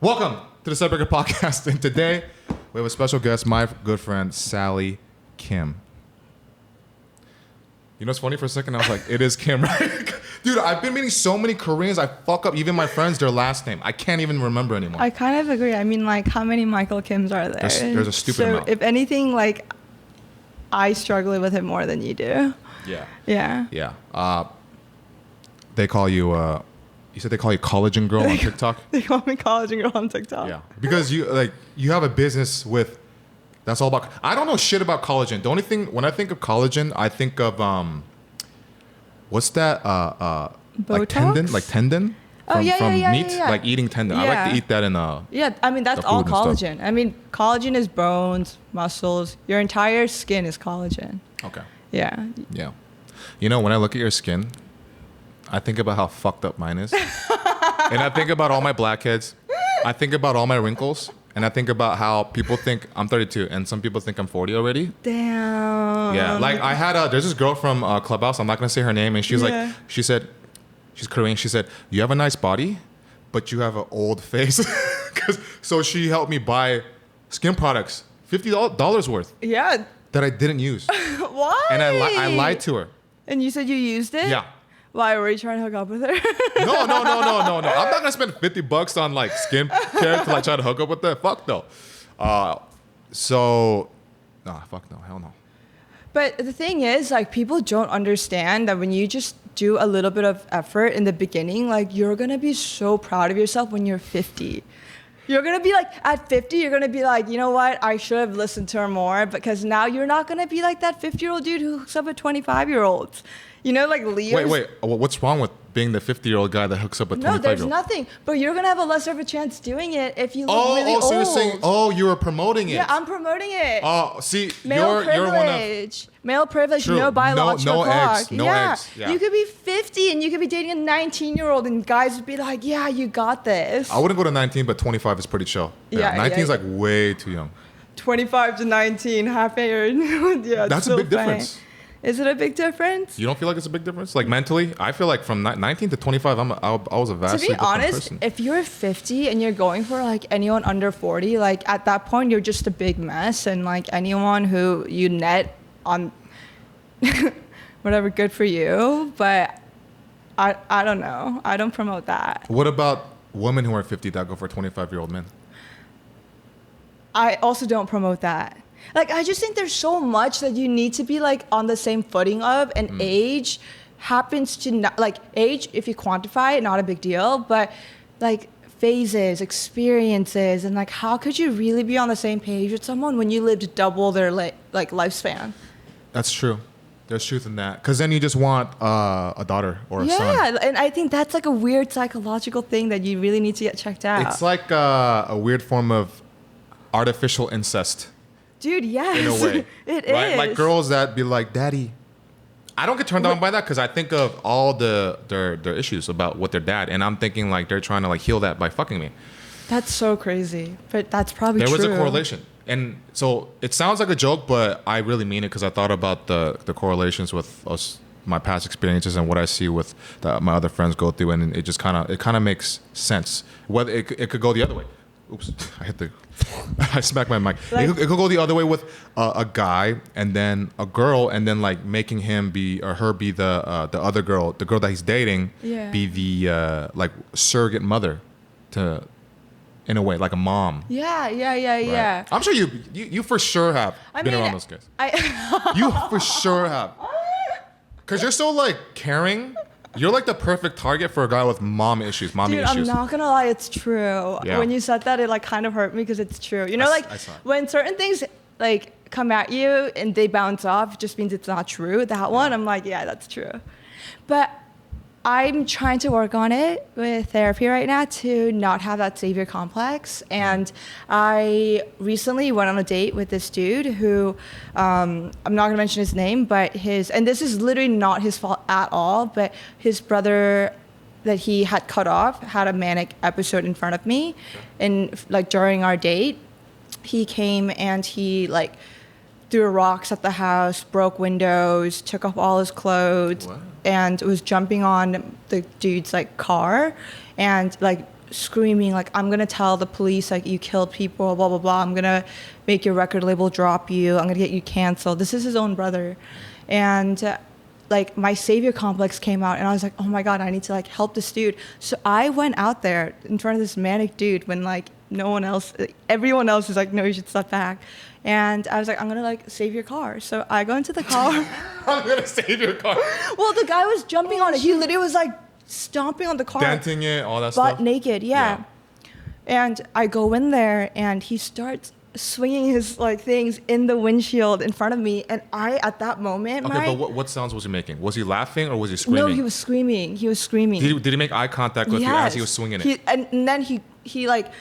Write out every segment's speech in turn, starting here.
Welcome to the Setbreaker Podcast, and today we have a special guest, my good friend Sally Kim. You know what's funny? For a second, I was like, it is Kim, right? Dude, I've been meeting so many Koreans, I fuck up even my friends, their last name. I can't even remember anymore. I kind of agree. I mean, like, how many Michael Kims are there? There's a stupid amount. If anything, like, I struggle with it more than you do. Yeah. Yeah. Yeah. They call you, you said they call you Collagen Girl on TikTok? They call me Collagen Girl on TikTok. Yeah. Because you have a business with, that's all about, I don't know shit about collagen. The only thing, when I think of collagen, I think of, what's that? Like tendon? From meat? Yeah. Like eating tendon. Yeah. I like to eat that in Yeah, I mean, that's all collagen. I mean, collagen is bones, muscles. Your entire skin is collagen. Okay. Yeah. Yeah. You know, when I look at your skin, I think about how fucked up mine is. And I think about all my blackheads. I think about all my wrinkles. And I think about how people think I'm 32 and some people think I'm 40 already. Damn. Yeah. Like there's this girl from Clubhouse. I'm not going to say her name. And she's like, she said, she's Korean. She said, you have a nice body, but you have an old face. So she helped me buy skin products, $50 worth. Yeah. That I didn't use. Why? And I lied to her. And you said you used it? Yeah. Why, were you trying to hook up with her? No. I'm not gonna spend $50 on like skin care to like try to hook up with that. Fuck no. Fuck no. Hell no. But the thing is, like, people don't understand that when you just do a little bit of effort in the beginning, like, you're gonna be so proud of yourself when you're 50. You're gonna be like, at 50, you're gonna be like, you know what? I should have listened to her more, because now you're not gonna be like that 50-year-old dude who hooks up with 25-year-olds. You know, like Leo. Wait. What's wrong with being the 50-year-old guy that hooks up with 25-year-old? No, there's nothing. But you're going to have a lesser of a chance doing it if you look really old. So you're saying, you were promoting it. Yeah, I'm promoting it. Oh, see, Male you're one privilege. Male privilege, True. no biological clock. Eggs, no eggs. Yeah. You could be 50 and you could be dating a 19-year-old and guys would be like, yeah, you got this. I wouldn't go to 19, but 25 is pretty chill. Yeah, 19 is like way too young. 25 to 19, half a year. Yeah, that's a big difference. Is it a big difference? You don't feel like it's a big difference? Like mentally, I feel like from 19 to 25, I was a vastly different person. To be honest, if you're 50 and you're going for like anyone under 40, like at that point, you're just a big mess. And like anyone who you net on whatever, good for you. But I don't know. I don't promote that. What about women who are 50 that go for 25-year-old men? I also don't promote that. Like, I just think there's so much that you need to be, like, on the same footing of, and age happens to not, like, age, if you quantify it, not a big deal, but, like, phases, experiences, and, like, how could you really be on the same page with someone when you lived double their, like, lifespan? That's true. There's truth in that. Because then you just want a daughter or a son. Yeah, and I think that's, like, a weird psychological thing that you really need to get checked out. It's like a weird form of artificial incest. Dude, yes. In a way. It right? is. Like girls that be like, Daddy. I don't get turned on by that because I think of all their issues about with their dad. And I'm thinking like they're trying to like heal that by fucking me. That's so crazy. But that's probably true. There was a correlation. And so it sounds like a joke, but I really mean it because I thought about the correlations with my past experiences and what I see with my other friends go through. And it just kind of makes sense. Whether it could go the other way. Oops, I smacked my mic. Like, it could go the other way with a guy and then a girl and then like making him be or her be the other girl, the girl that he's dating, be the like surrogate mother to, in a way, like a mom. Yeah. I'm sure you for sure have been around those guys. You for sure have. Because you're so like caring. You're like the perfect target for a guy with mommy issues. Dude, I'm not gonna lie, it's true. Yeah. When you said that, it like kind of hurt me because it's true. You know, like when certain things like come at you and they bounce off, it just means it's not true. That one, I'm like, yeah, that's true. But I'm trying to work on it with therapy right now to not have that savior complex. And I recently went on a date with this dude who, I'm not gonna mention his name, but and this is literally not his fault at all, but his brother that he had cut off had a manic episode in front of me. And like during our date, he came and he like threw rocks at the house, broke windows, took off all his clothes, and was jumping on the dude's like car and like screaming like, I'm gonna tell the police like you killed people, blah blah blah. I'm gonna make your record label drop you. I'm gonna get you canceled. This is his own brother, and like my savior complex came out, and I was like, oh my god, I need to like help this dude. So I went out there in front of this manic dude when like no one else, everyone else is like, no, you should step back. And I was like, I'm gonna like save your car. So I go into the car. I'm gonna save your car. Well, the guy was jumping on it. He literally was like stomping on the car, denting it, all that butt stuff. Butt naked, yeah. And I go in there, and he starts swinging his like things in the windshield in front of me, and I at that moment. Okay, but what sounds was he making? Was he laughing or was he screaming? No, he was screaming. He was screaming. Did he make eye contact with you as he was swinging it? And then he like.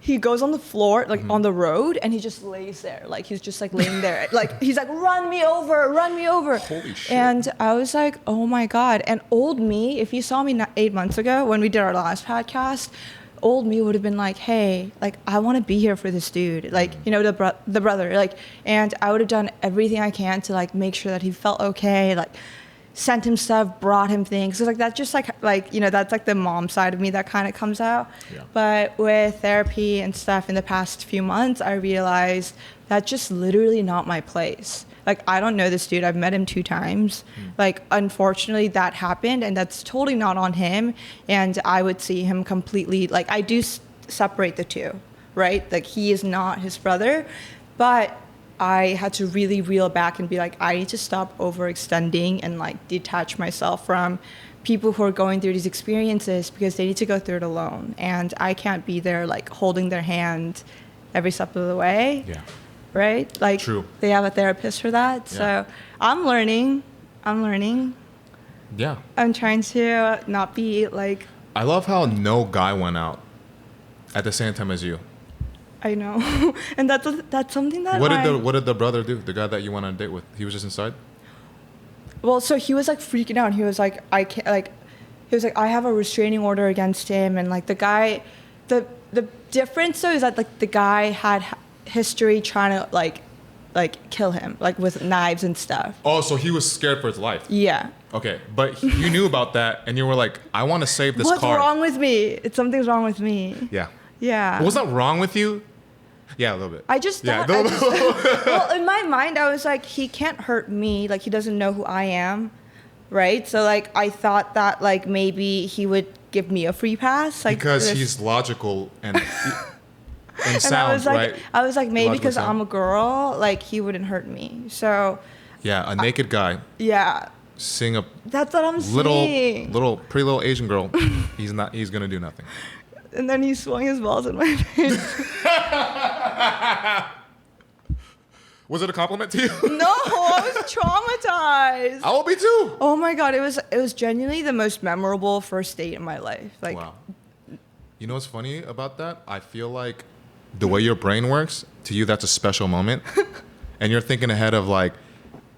He goes on the floor, like on the road, and he just lays there. Like he's just like laying there. Like he's like, run me over. Holy shit. And I was like, oh my God. And old me, if you saw me 8 months ago when we did our last podcast, old me would have been like, hey, like I want to be here for this dude. Like, you know, the brother. Like, and I would have done everything I can to like make sure that he felt okay. Like, sent him stuff, brought him things. So like that's just like you know, that's like the mom side of me that kind of comes out. Yeah. But with therapy and stuff in the past few months, I realized that's just literally not my place. Like I don't know this dude. I've met him 2 times. Like unfortunately that happened, and that's totally not on him. And I would see him completely, like I do separate the two, right? Like he is not his brother, but I had to really reel back and be like, I need to stop overextending and like detach myself from people who are going through these experiences, because they need to go through it alone. And I can't be there like holding their hand every step of the way. Yeah. Right? Like true. They have a therapist for that. Yeah. So I'm learning. Yeah. I'm trying to not be like. I love how no guy went out at the same time as you. I know, and that's something that. What did the brother do? The guy that you went on a date with, he was just inside. Well, so he was like freaking out. He was like, I can't like. He was like, I have a restraining order against him, and like the guy, the difference though is that like the guy had history trying to like kill him, like with knives and stuff. Oh, so he was scared for his life. Yeah. Okay, but you knew about that, and you were like, I want to save this car. What's wrong with me? Something's wrong with me. Yeah. Yeah. What's not wrong with you? Yeah, a little bit. I just thought, well, in my mind, I was like, he can't hurt me. Like, he doesn't know who I am, right? So, like, I thought that, like, maybe he would give me a free pass. Like, because he's logical and sound, I was like, right? I was like, maybe because I'm a girl, like, he wouldn't hurt me. So. Yeah, a naked guy. Yeah. Sing a. That's what I'm saying. Pretty little Asian girl. He's gonna do nothing. And then he swung his balls in my face. Was it a compliment to you? No, I was traumatized. I will be too. Oh my God, it was genuinely the most memorable first date in my life. Like, wow. You know what's funny about that? I feel like the way your brain works, to you that's a special moment. And you're thinking ahead of like,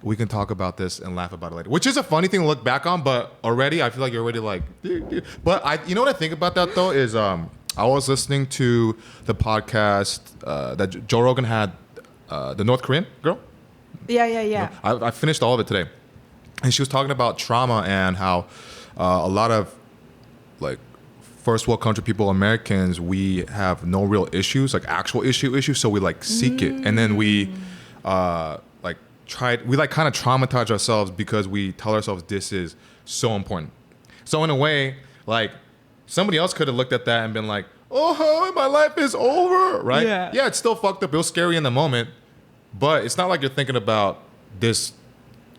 we can talk about this and laugh about it later, which is a funny thing to look back on. But already, I feel like you're already like. But you know what I think about that though is I was listening to the podcast that Joe Rogan had, the North Korean girl. Yeah. I finished all of it today, and she was talking about trauma and how a lot of like first world country people, Americans, we have no real issues, like actual issues, so we like seek it, and then we we like kind of traumatize ourselves because we tell ourselves this is so important. So in a way, like somebody else could have looked at that and been like, oh, my life is over, right? Yeah, it's still fucked up. It was scary in the moment, but it's not like you're thinking about this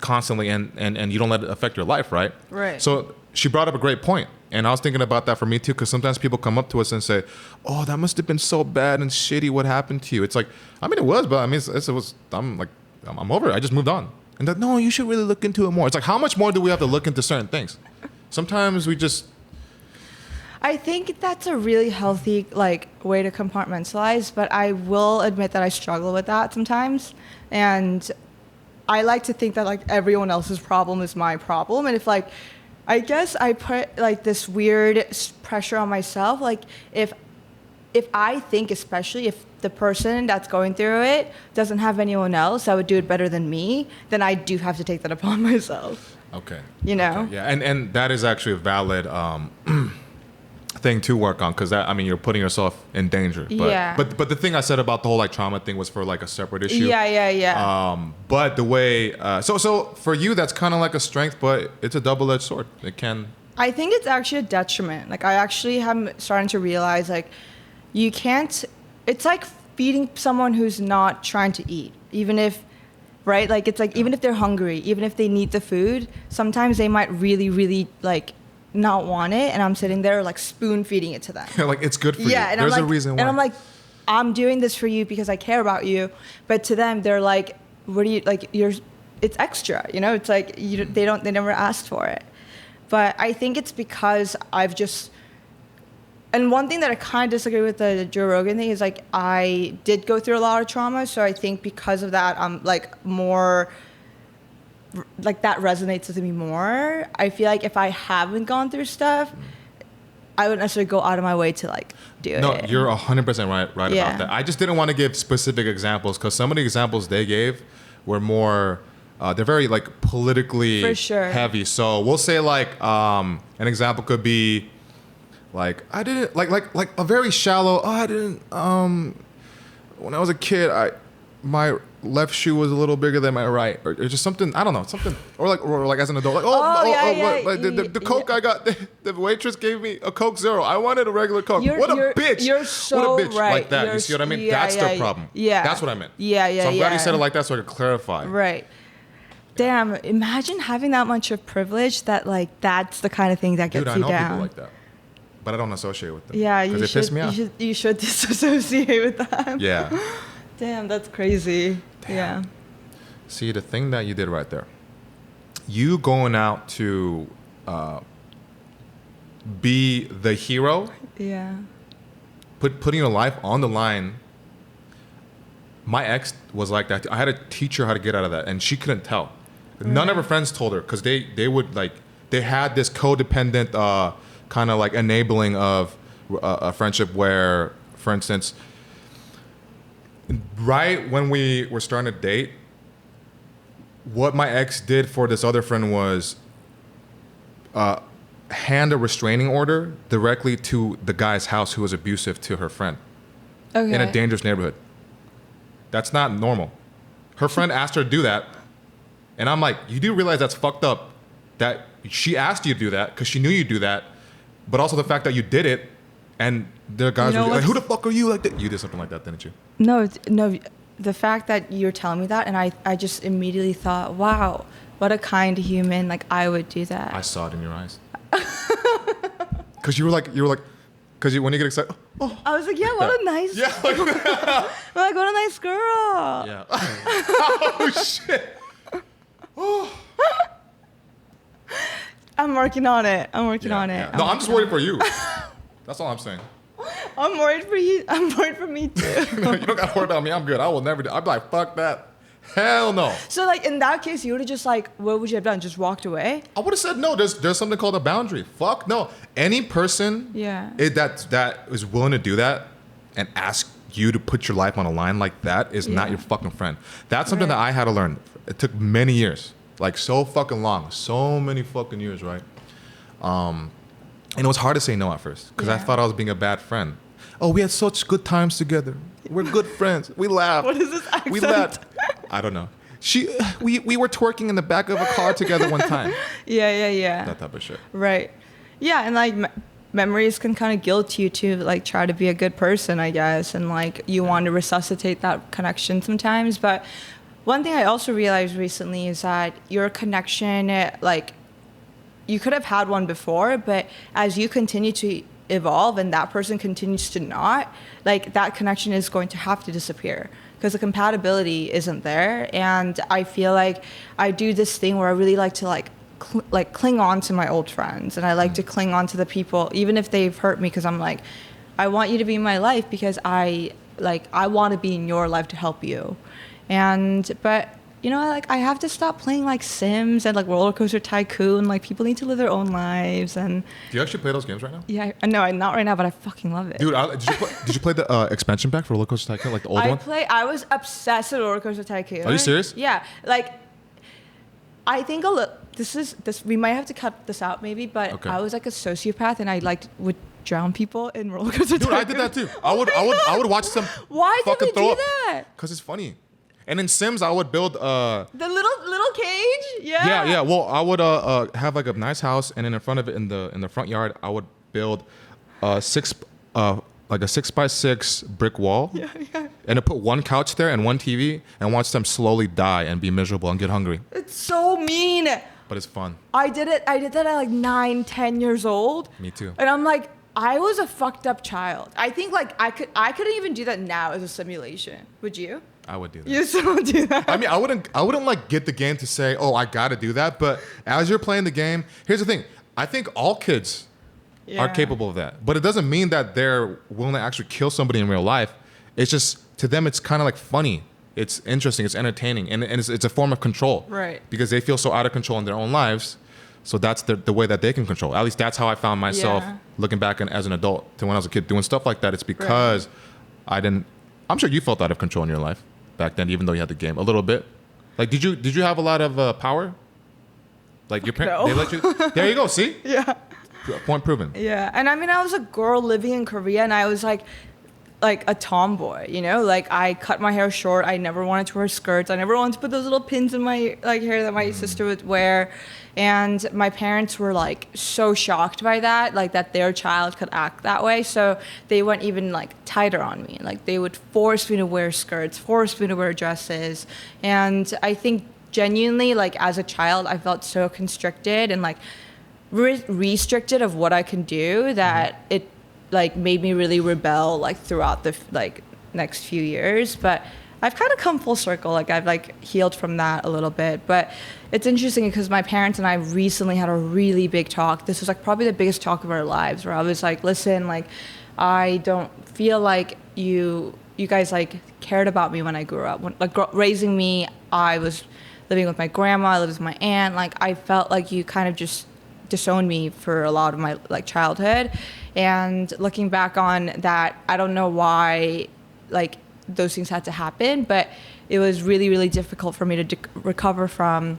constantly and you don't let it affect your life, right? Right. So she brought up a great point. And I was thinking about that for me too, because sometimes people come up to us and say, oh, that must have been so bad and shitty. What happened to you? It's like, I mean, it was, but I mean, it was, I'm over it. I just moved on. And like, no, you should really look into it more. It's like, how much more do we have to look into certain things? Sometimes we just. I think that's a really healthy like way to compartmentalize, but I will admit that I struggle with that sometimes. And I like to think that like everyone else's problem is my problem. And if like, I guess I put like this weird pressure on myself. Like if I think, especially if the person that's going through it doesn't have anyone else that would do it better than me, then I do have to take that upon myself. Okay. You know? Okay. Yeah, and that is actually a valid thing to work on because that, I mean, you're putting yourself in danger. But, but the thing I said about the whole like trauma thing was for like a separate issue. Yeah. But the way, so for you, that's kind of like a strength, but it's a double-edged sword. It can. I think it's actually a detriment. Like I actually am starting to realize like you can't, it's like feeding someone who's not trying to eat, even if, right? Like it's like, even if they're hungry, even if they need the food, sometimes they might really, really like not want it. And I'm sitting there like spoon feeding it to them. Like it's good for you. And there's I'm like, a reason why. And I'm like, I'm doing this for you because I care about you. But to them, they're like, what do you, like, it's extra, you know? It's like, they never asked for it. But I think it's because I've just, and one thing that I kind of disagree with the Joe Rogan thing is like, I did go through a lot of trauma. So I think because of that, I'm like more, like that resonates with me more. I feel like if I haven't gone through stuff, I wouldn't necessarily go out of my way to like do it. No, you're 100% right about that. I just didn't want to give specific examples because some of the examples they gave were more, they're very like politically heavy. So we'll say like an example could be like I didn't like a very shallow. Oh, I didn't. When I was a kid, my left shoe was a little bigger than my right, or just something. I don't know, something, or like as an adult, like the Coke I got, the waitress gave me a Coke Zero. I wanted a regular Coke. What a bitch! You're so what a bitch right. Like that. You see what I mean? That's their problem. Yeah, that's what I meant. Yeah. So I'm glad you said it like that, so I could clarify. Right. Damn! Imagine having that much of privilege that like that's the kind of thing that gets you down. Dude, I know people like that, but I don't associate with them. Yeah, because they piss me off. You should disassociate with them. Yeah. Damn, that's crazy. Damn. Yeah. See, the thing that you did right there, you going out to be the hero. Yeah. Putting your life on the line. My ex was like that. I had to teach her how to get out of that, and she couldn't tell. None of her friends told her because they would like, they had this codependent kind of like enabling of a friendship where, for instance, right when we were starting to date, what my ex did for this other friend was hand a restraining order directly to the guy's house who was abusive to her friend in a dangerous neighborhood. That's not normal. Her friend asked her to do that, and I'm like, you do realize that's fucked up that she asked you to do that because she knew you'd do that, but also the fact that you did it, and the guys were like, who the fuck are you? Like that? You did something like that, didn't you? No. The fact that you're telling me that, and I just immediately thought, wow, what a kind human. Like I would do that. I saw it in your eyes. Because you were like, because when you get excited, oh. I was like, yeah, what a nice. Yeah. Like what a nice girl. Yeah. Oh shit. Oh. I'm working on it. No, I'm just worried for you. That's all I'm saying. I'm worried for you. I'm worried for me too. You don't got to worry about me. I'm good. I will never do. I'd be like, fuck that. Hell no. So like in that case, you would have just like, what would you have done? Just walked away? I would have said no. There's something called a boundary. Fuck no. Any person that is willing to do that and ask you to put your life on a line like that is not your fucking friend. That's something that I had to learn. It took many years. Like so fucking long. So many fucking years, right? And it was hard to say no at first because I thought I was being a bad friend. Oh, we had such good times together. We're good friends. We laughed. What is this accent? We laughed. I don't know. We were twerking in the back of a car together one time. Yeah. That type of shit. Right. Yeah, and like memories can kind of guilt you to like try to be a good person, I guess, and like you want to resuscitate that connection sometimes. But one thing I also realized recently is that your connection, like you could have had one before, but as you continue to evolve and that person continues to not, like that connection is going to have to disappear because the compatibility isn't there. And I feel like I do this thing where I really like to like cling on to my old friends, and I like to cling on to the people even if they've hurt me, because I'm like, I want you to be in my life because I want to be in your life to help you. But you know, like I have to stop playing like Sims and like RollerCoaster Tycoon. Like people need to live their own lives. And do you actually play those games right now? Yeah, no, not right now, but I fucking love it. Dude, did you play the expansion pack for RollerCoaster Tycoon, like the old one? I was obsessed with RollerCoaster Tycoon. Are you serious? Yeah, like I think this we might have to cut this out maybe, but I was like a sociopath, and I would drown people in roller coaster. Dude, I did that too. I would watch some. Why did fucking we throw do up. that? Because it's funny. And in Sims, I would build the little cage. Yeah. Yeah. Well, I would have like a nice house, and then in front of it, in the front yard, I would build like a 6x6 brick wall. Yeah. And to put one couch there and one TV, and watch them slowly die and be miserable and get hungry. It's so mean. But it's fun. I did that at like 9, 10 years old. Me too. And I'm like, I was a fucked up child. I think like I couldn't even do that now as a simulation. Would you? I would do that. You still would do that? I mean, I wouldn't like get the game to say, oh, I gotta do that. But as you're playing the game, here's the thing. I think all kids are capable of that. But it doesn't mean that they're willing to actually kill somebody in real life. It's just, to them, it's kind of like funny. It's interesting. It's entertaining. And it's a form of control. Right. Because they feel so out of control in their own lives. So that's the way that they can control. At least that's how I found myself looking back as an adult to when I was a kid doing stuff like that. It's because I'm sure you felt out of control in your life back then, even though you had the game a little bit. Like, did you have a lot of power? Like your parents, they let you. There you go. See? Yeah. Point proven. Yeah, and I mean, I was a girl living in Korea, and I was like a tomboy, you know? Like, I cut my hair short. I never wanted to wear skirts. I never wanted to put those little pins in my hair that my sister would wear. And my parents were like so shocked by that, like that their child could act that way. So they went even like tighter on me. Like they would force me to wear skirts, force me to wear dresses. And I think genuinely, like as a child, I felt so constricted and like restricted of what I can do that it like made me really rebel like throughout the like next few years. But I've kind of come full circle. Like I've like healed from that a little bit. But it's interesting because my parents and I recently had a really big talk. This was like probably the biggest talk of our lives, where I was like, listen, like I don't feel like you guys like cared about me when I grew up. When like raising me, I was living with my grandma, I lived with my aunt. Like I felt like you kind of just disowned me for a lot of my like childhood. And looking back on that, I don't know why like those things had to happen, but it was really, really difficult for me to recover from.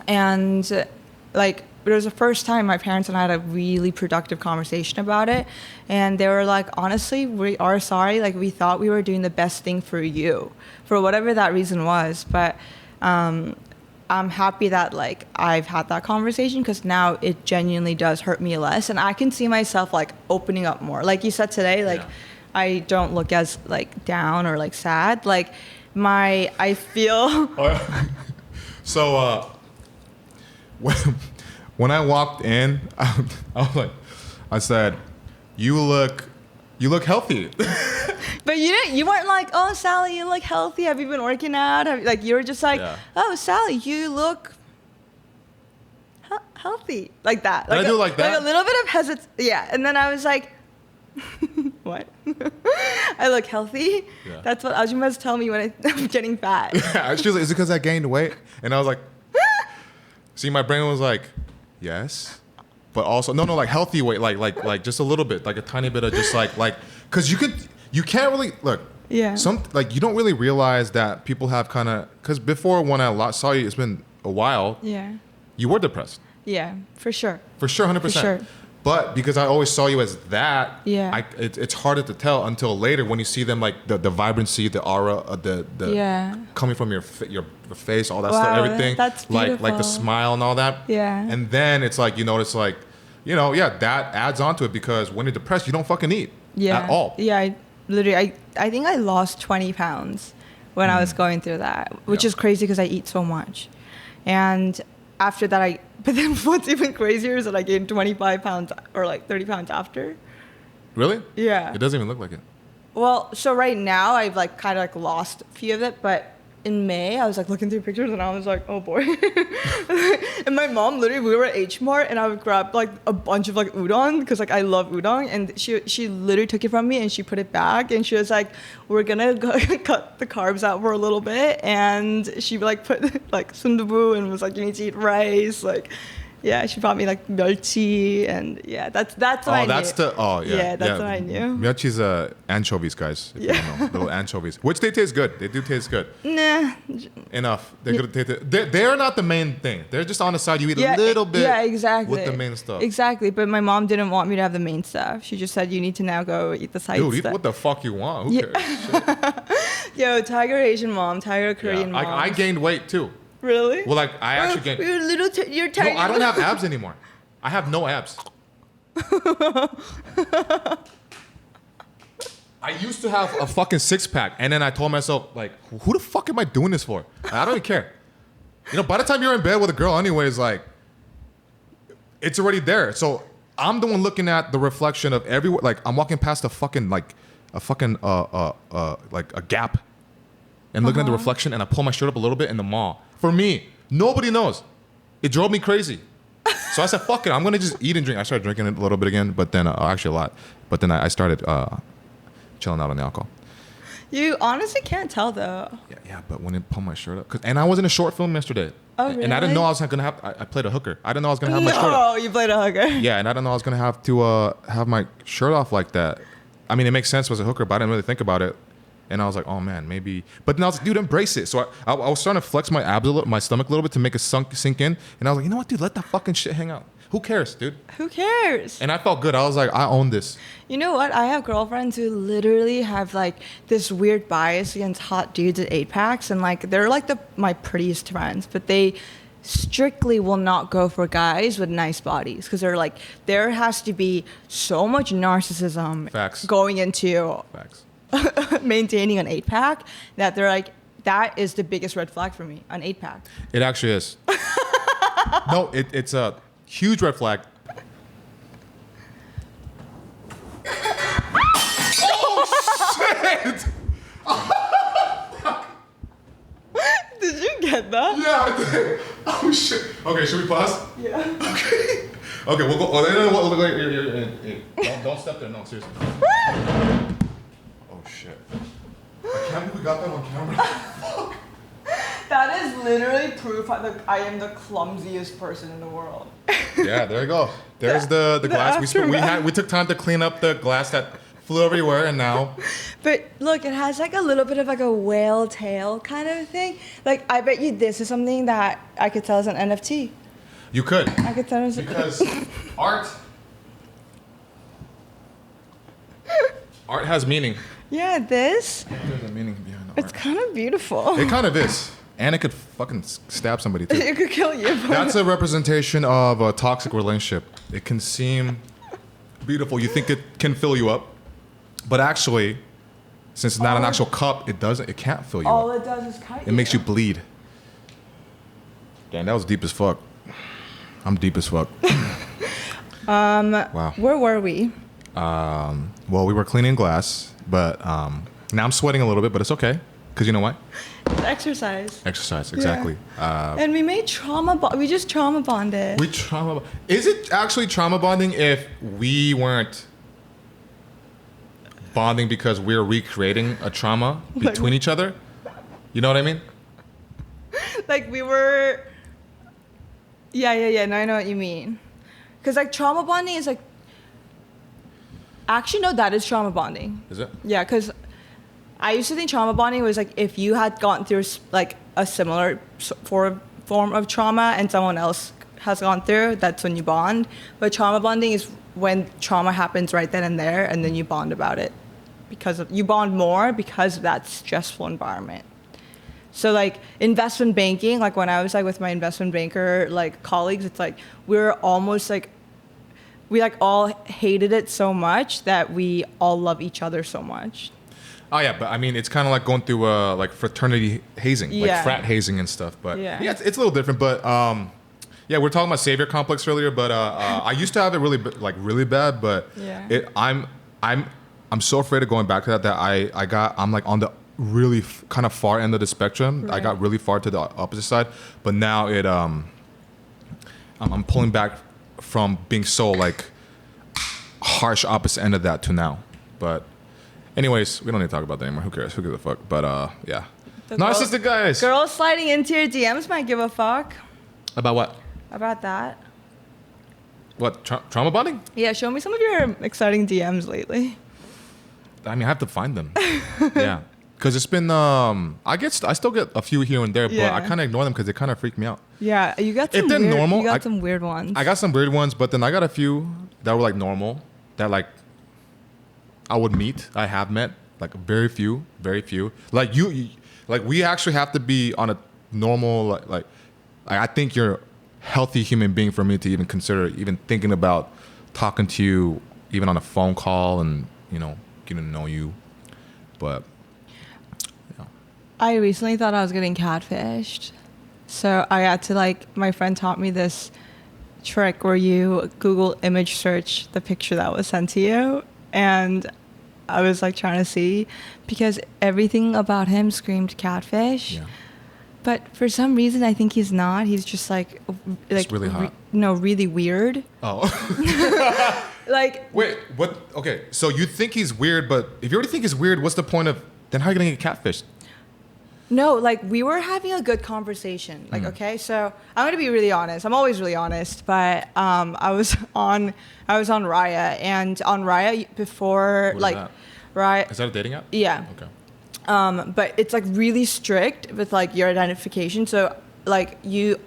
And like it was the first time my parents and I had a really productive conversation about it, and they were like, honestly, we are sorry, like we thought we were doing the best thing for you, for whatever that reason was. But I'm happy that like I've had that conversation, because now it genuinely does hurt me less, and I can see myself like opening up more. Like you said today, like I don't look as like down or like sad. Like I feel. So when I walked in, I was like, I said, you look healthy. But you weren't like, oh, Sally, you look healthy. Have you been working out? Like you were just like, oh, Sally, you look healthy, like that. Did I do like that? Like a little bit of hesitation. Yeah, and then I was like, what? I look healthy? Yeah. That's what Ajun was telling me when I'm getting fat. Yeah, she was like, is it because I gained weight? And I was like, see, my brain was like, yes. But also, no, like healthy weight, like just a little bit, like a tiny bit of just like, because you can't really, look. Yeah. You don't really realize that people have kind of, because before when I saw you, it's been a while. Yeah. You were depressed. Yeah, for sure. For sure, 100%. For sure. But because I always saw you as that, it's harder to tell until later when you see them, like the vibrancy, the aura, the coming from your face, all that stuff, everything. That's beautiful. Like the smile and all that. Yeah. And then it's like, you notice like, that adds on to it, because when you're depressed, you don't fucking eat at all. Yeah, I think I lost 20 pounds when I was going through that, which is crazy because I eat so much. And after that, but then what's even crazier is that I gained 25 pounds or like 30 pounds after. Really? Yeah. It doesn't even look like it. Well, so right now I've like kind of like lost a few of it, but in May I was like looking through pictures and I was like, oh boy. And my mom, literally, we were at H Mart and I would grab like a bunch of like udon, because like I love udon, and she literally took it from me and she put it back, and she was like, we're gonna go cut the carbs out for a little bit, and she like put like sundubu and was like, you need to eat rice, like, Yeah, she brought me like 멸치 and yeah, that's what I knew. Yeah, that's what I knew. 멸치's anchovies, guys. If you don't know, little anchovies, which they taste good. They do taste good. Nah. Enough. They're not the main thing. They're just on the side. You eat a little bit. Yeah, exactly. With the main stuff. Exactly. But my mom didn't want me to have the main stuff. She just said you need to now go eat the side Dude, stuff. eat what the fuck you want. Who cares? Yo, Tiger Asian mom, Tiger Korean mom. I gained weight too. Really? Well, like I actually gained. You're tiny. No, I don't have abs anymore. I have no abs. I used to have a fucking 6-pack, and then I told myself, like, who the fuck am I doing this for? I don't even care. You know, by the time you're in bed with a girl, anyways, like, it's already there. So I'm the one looking at the reflection of everyone. Like, I'm walking past a fucking like a Gap, and looking at the reflection, and I pull my shirt up a little bit in the mall. For me, nobody knows. It drove me crazy. So I said, fuck it, I'm gonna just eat and drink. I started drinking it a little bit again, but then actually a lot. But then I started chilling out on the alcohol. You honestly can't tell though. Yeah, but when it pulled my shirt up, and I was in a short film yesterday. Oh, really? And I didn't know I was gonna have. I played a hooker. I didn't know I was gonna have my shirt off. Oh, you played a hooker. Yeah, and I didn't know I was gonna have to have my shirt off like that. I mean, it makes sense as a hooker, but I didn't really think about it. And I was like, oh man, maybe. But then I was like, dude, embrace it. So I was starting to flex my abs my stomach a little bit to make it sink in. And I was like, you know what, dude, let that fucking shit hang out. Who cares, dude? Who cares? And I felt good. I was like, I own this. You know what? I have girlfriends who literally have like this weird bias against hot dudes at 8-packs. And like, they're like my prettiest friends, but they strictly will not go for guys with nice bodies because they're like, there has to be so much narcissism going into maintaining an 8-pack that they're like, that is the biggest red flag for me, an 8-pack. It actually is. No, it's a huge red flag. Oh shit! Did you get that? Yeah, I did. Oh shit. Okay, should we pause? Yeah. Okay. Okay, we'll go. Don't step there. No, seriously. Oh shit. I can't believe we got that on camera. Fuck. That is literally proof that I am the clumsiest person in the world. Yeah, there you go. There's the glass. We took time to clean up the glass that flew everywhere, and now. But look, it has like a little bit of like a whale tail kind of thing. Like, I bet you this is something that I could sell as an NFT. You could. I could sell as because art has meaning. Yeah, this. There's a meaning behind the art. It's kind of beautiful. It kind of is. And it could fucking stab somebody too. It could kill you. That's a representation of a toxic relationship. It can seem beautiful. You think it can fill you up. But actually, since it's not an actual cup, it doesn't. It can't fill you up. All it does is cut you. It makes you bleed. Damn, that was deep as fuck. I'm deep as fuck. Wow. Where were we? Well, we were cleaning glass, but now I'm sweating a little bit, but it's okay. Because you know what? It's exercise. Exercise, exactly. Yeah. And we made we just trauma bonded. Is it actually trauma bonding if we weren't bonding because we're recreating a trauma between each other? You know what I mean? Like we were. Yeah. No, I know what you mean. Because like trauma bonding is like. Actually, no, that is trauma bonding. Is it? Yeah, because I used to think trauma bonding was like if you had gone through like a similar form of trauma and someone else has gone through, that's when you bond. But trauma bonding is when trauma happens right then and there, and then you bond about it you bond more because of that stressful environment. So like investment banking, like when I was like with my investment banker like colleagues, it's like we're almost like we like all hated it so much that we all love each other so much. Oh yeah, but I mean it's kind of like going through like fraternity hazing, like frat hazing and stuff. But yeah, it's a little different. But yeah, we're talking about savior complex earlier. But I used to have it really bad. But I'm so afraid of going back to that I'm like on the really kind of far end of the spectrum. Right. I got really far to the opposite side. But now I'm pulling back from being so like harsh opposite end of that to now. But anyways, we don't need to talk about that anymore. Who cares? Who gives a fuck? But yeah. Narcissistic guys. Girls sliding into your DMs might give a fuck. About what? About that. What, trauma bonding? Yeah, show me some of your exciting DMs lately. I mean, I have to find them. Yeah. Because it's been, I still get a few here and there, but I kind of ignore them because they kind of freak me out. Yeah, you got some if they're weird, normal, you got some weird ones. I got some weird ones, but then I got a few that were like normal, that like I would meet. I have met, like very few. Like you like we actually have to be on a normal, like I think you're a healthy human being for me to even consider even thinking about talking to you even on a phone call and, you know, getting to know you. But I recently thought I was getting catfished. So I had to my friend taught me this trick where you Google image search the picture that was sent to you. And I was trying to see because everything about him screamed catfish. yeah. But for some reason, I think he's not. He's just It's really hot. Really weird. Oh. Wait, what? Okay, so you think he's weird, but if you already think he's weird, what's the point of, then how are you going to get catfished? No, we were having a good conversation. Okay, so I'm gonna be really honest. I'm always really honest, but I was on Raya, and on Raya before What is that? Raya. Is that a dating app? Yeah. Okay. But it's really strict with your identification. So you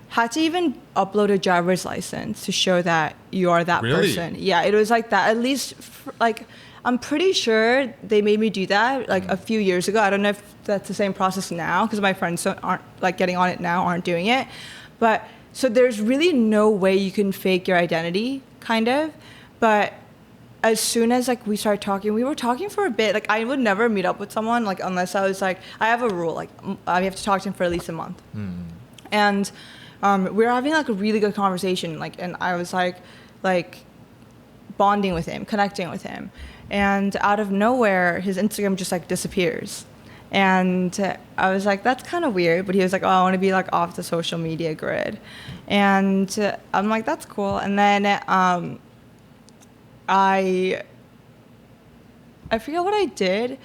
had to even upload a driver's license to show that you are that Really? person. Yeah, it was like that. At least I'm pretty sure they made me do that a few years ago. I don't know if that's the same process now because my friends aren't getting on it now, aren't doing it. But so there's really no way you can fake your identity, kind of. But as soon as we started talking, we were talking for a bit. I would never meet up with someone unless I was I have a rule I have to talk to him for at least a month. And we were having a really good conversation and I was bonding with him, connecting with him. And out of nowhere, his Instagram just disappears. And I was that's kind of weird. But he was oh, I want to be off the social media grid. And I'm that's cool. And then I forget what I did.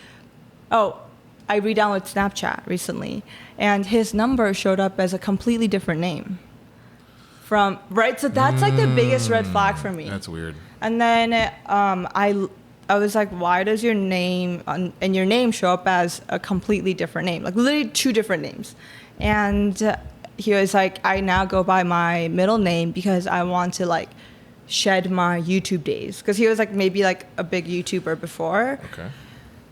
Oh, I re-downloaded Snapchat recently. And his number showed up as a completely different name. So that's the biggest red flag for me. That's weird. And then I was why does your name and your name show up as a completely different name? Literally two different names. And he was I now go by my middle name because I want to shed my YouTube days. Because he was maybe a big YouTuber before. Okay.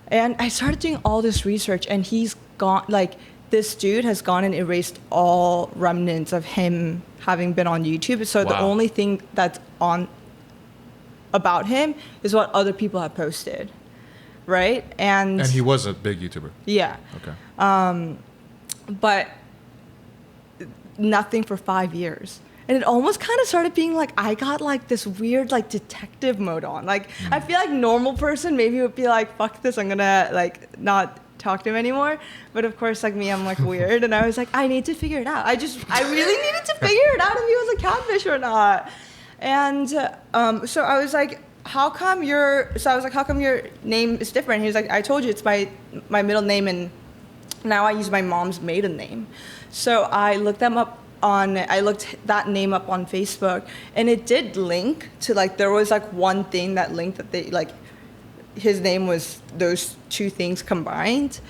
And I started doing all this research and he's gone, this dude has gone and erased all remnants of him having been on YouTube. So the only thing that's on about him is what other people have posted, right? And he was a big YouTuber. Yeah. Okay. But nothing for 5 years. And it almost kind of started being I got this weird detective mode on. I feel normal person maybe would be fuck this, I'm gonna not talk to him anymore. But of course me, I'm weird. And I was I need to figure it out. I really needed to figure it out if he was a catfish or not. And so I was how come your name is different? He was I told you it's my middle name and now I use my mom's maiden name. So I looked that name up on Facebook and it did link to there was one thing that linked that they his name was those two things combined.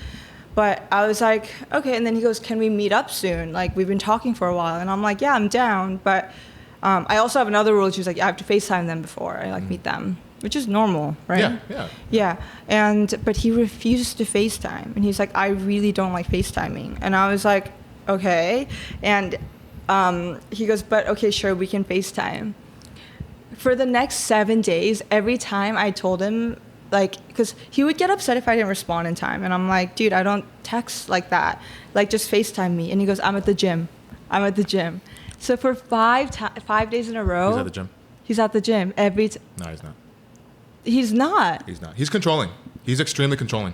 But I was okay. And then he goes, can we meet up soon? We've been talking for a while. And I'm yeah, I'm down. But I also have another rule, which is I have to FaceTime them before I meet them, which is normal, right? Yeah. But he refused to FaceTime, and he's I really don't like FaceTiming, and I was okay, and he goes, but okay, sure, we can FaceTime. For the next 7 days, every time I told him, because he would get upset if I didn't respond in time, and I'm dude, I don't text like that, just FaceTime me, and he goes, I'm at the gym. So for 5 days in a row... He's at the gym? He's at the gym. No, he's not. He's not? He's not. He's controlling. He's extremely controlling.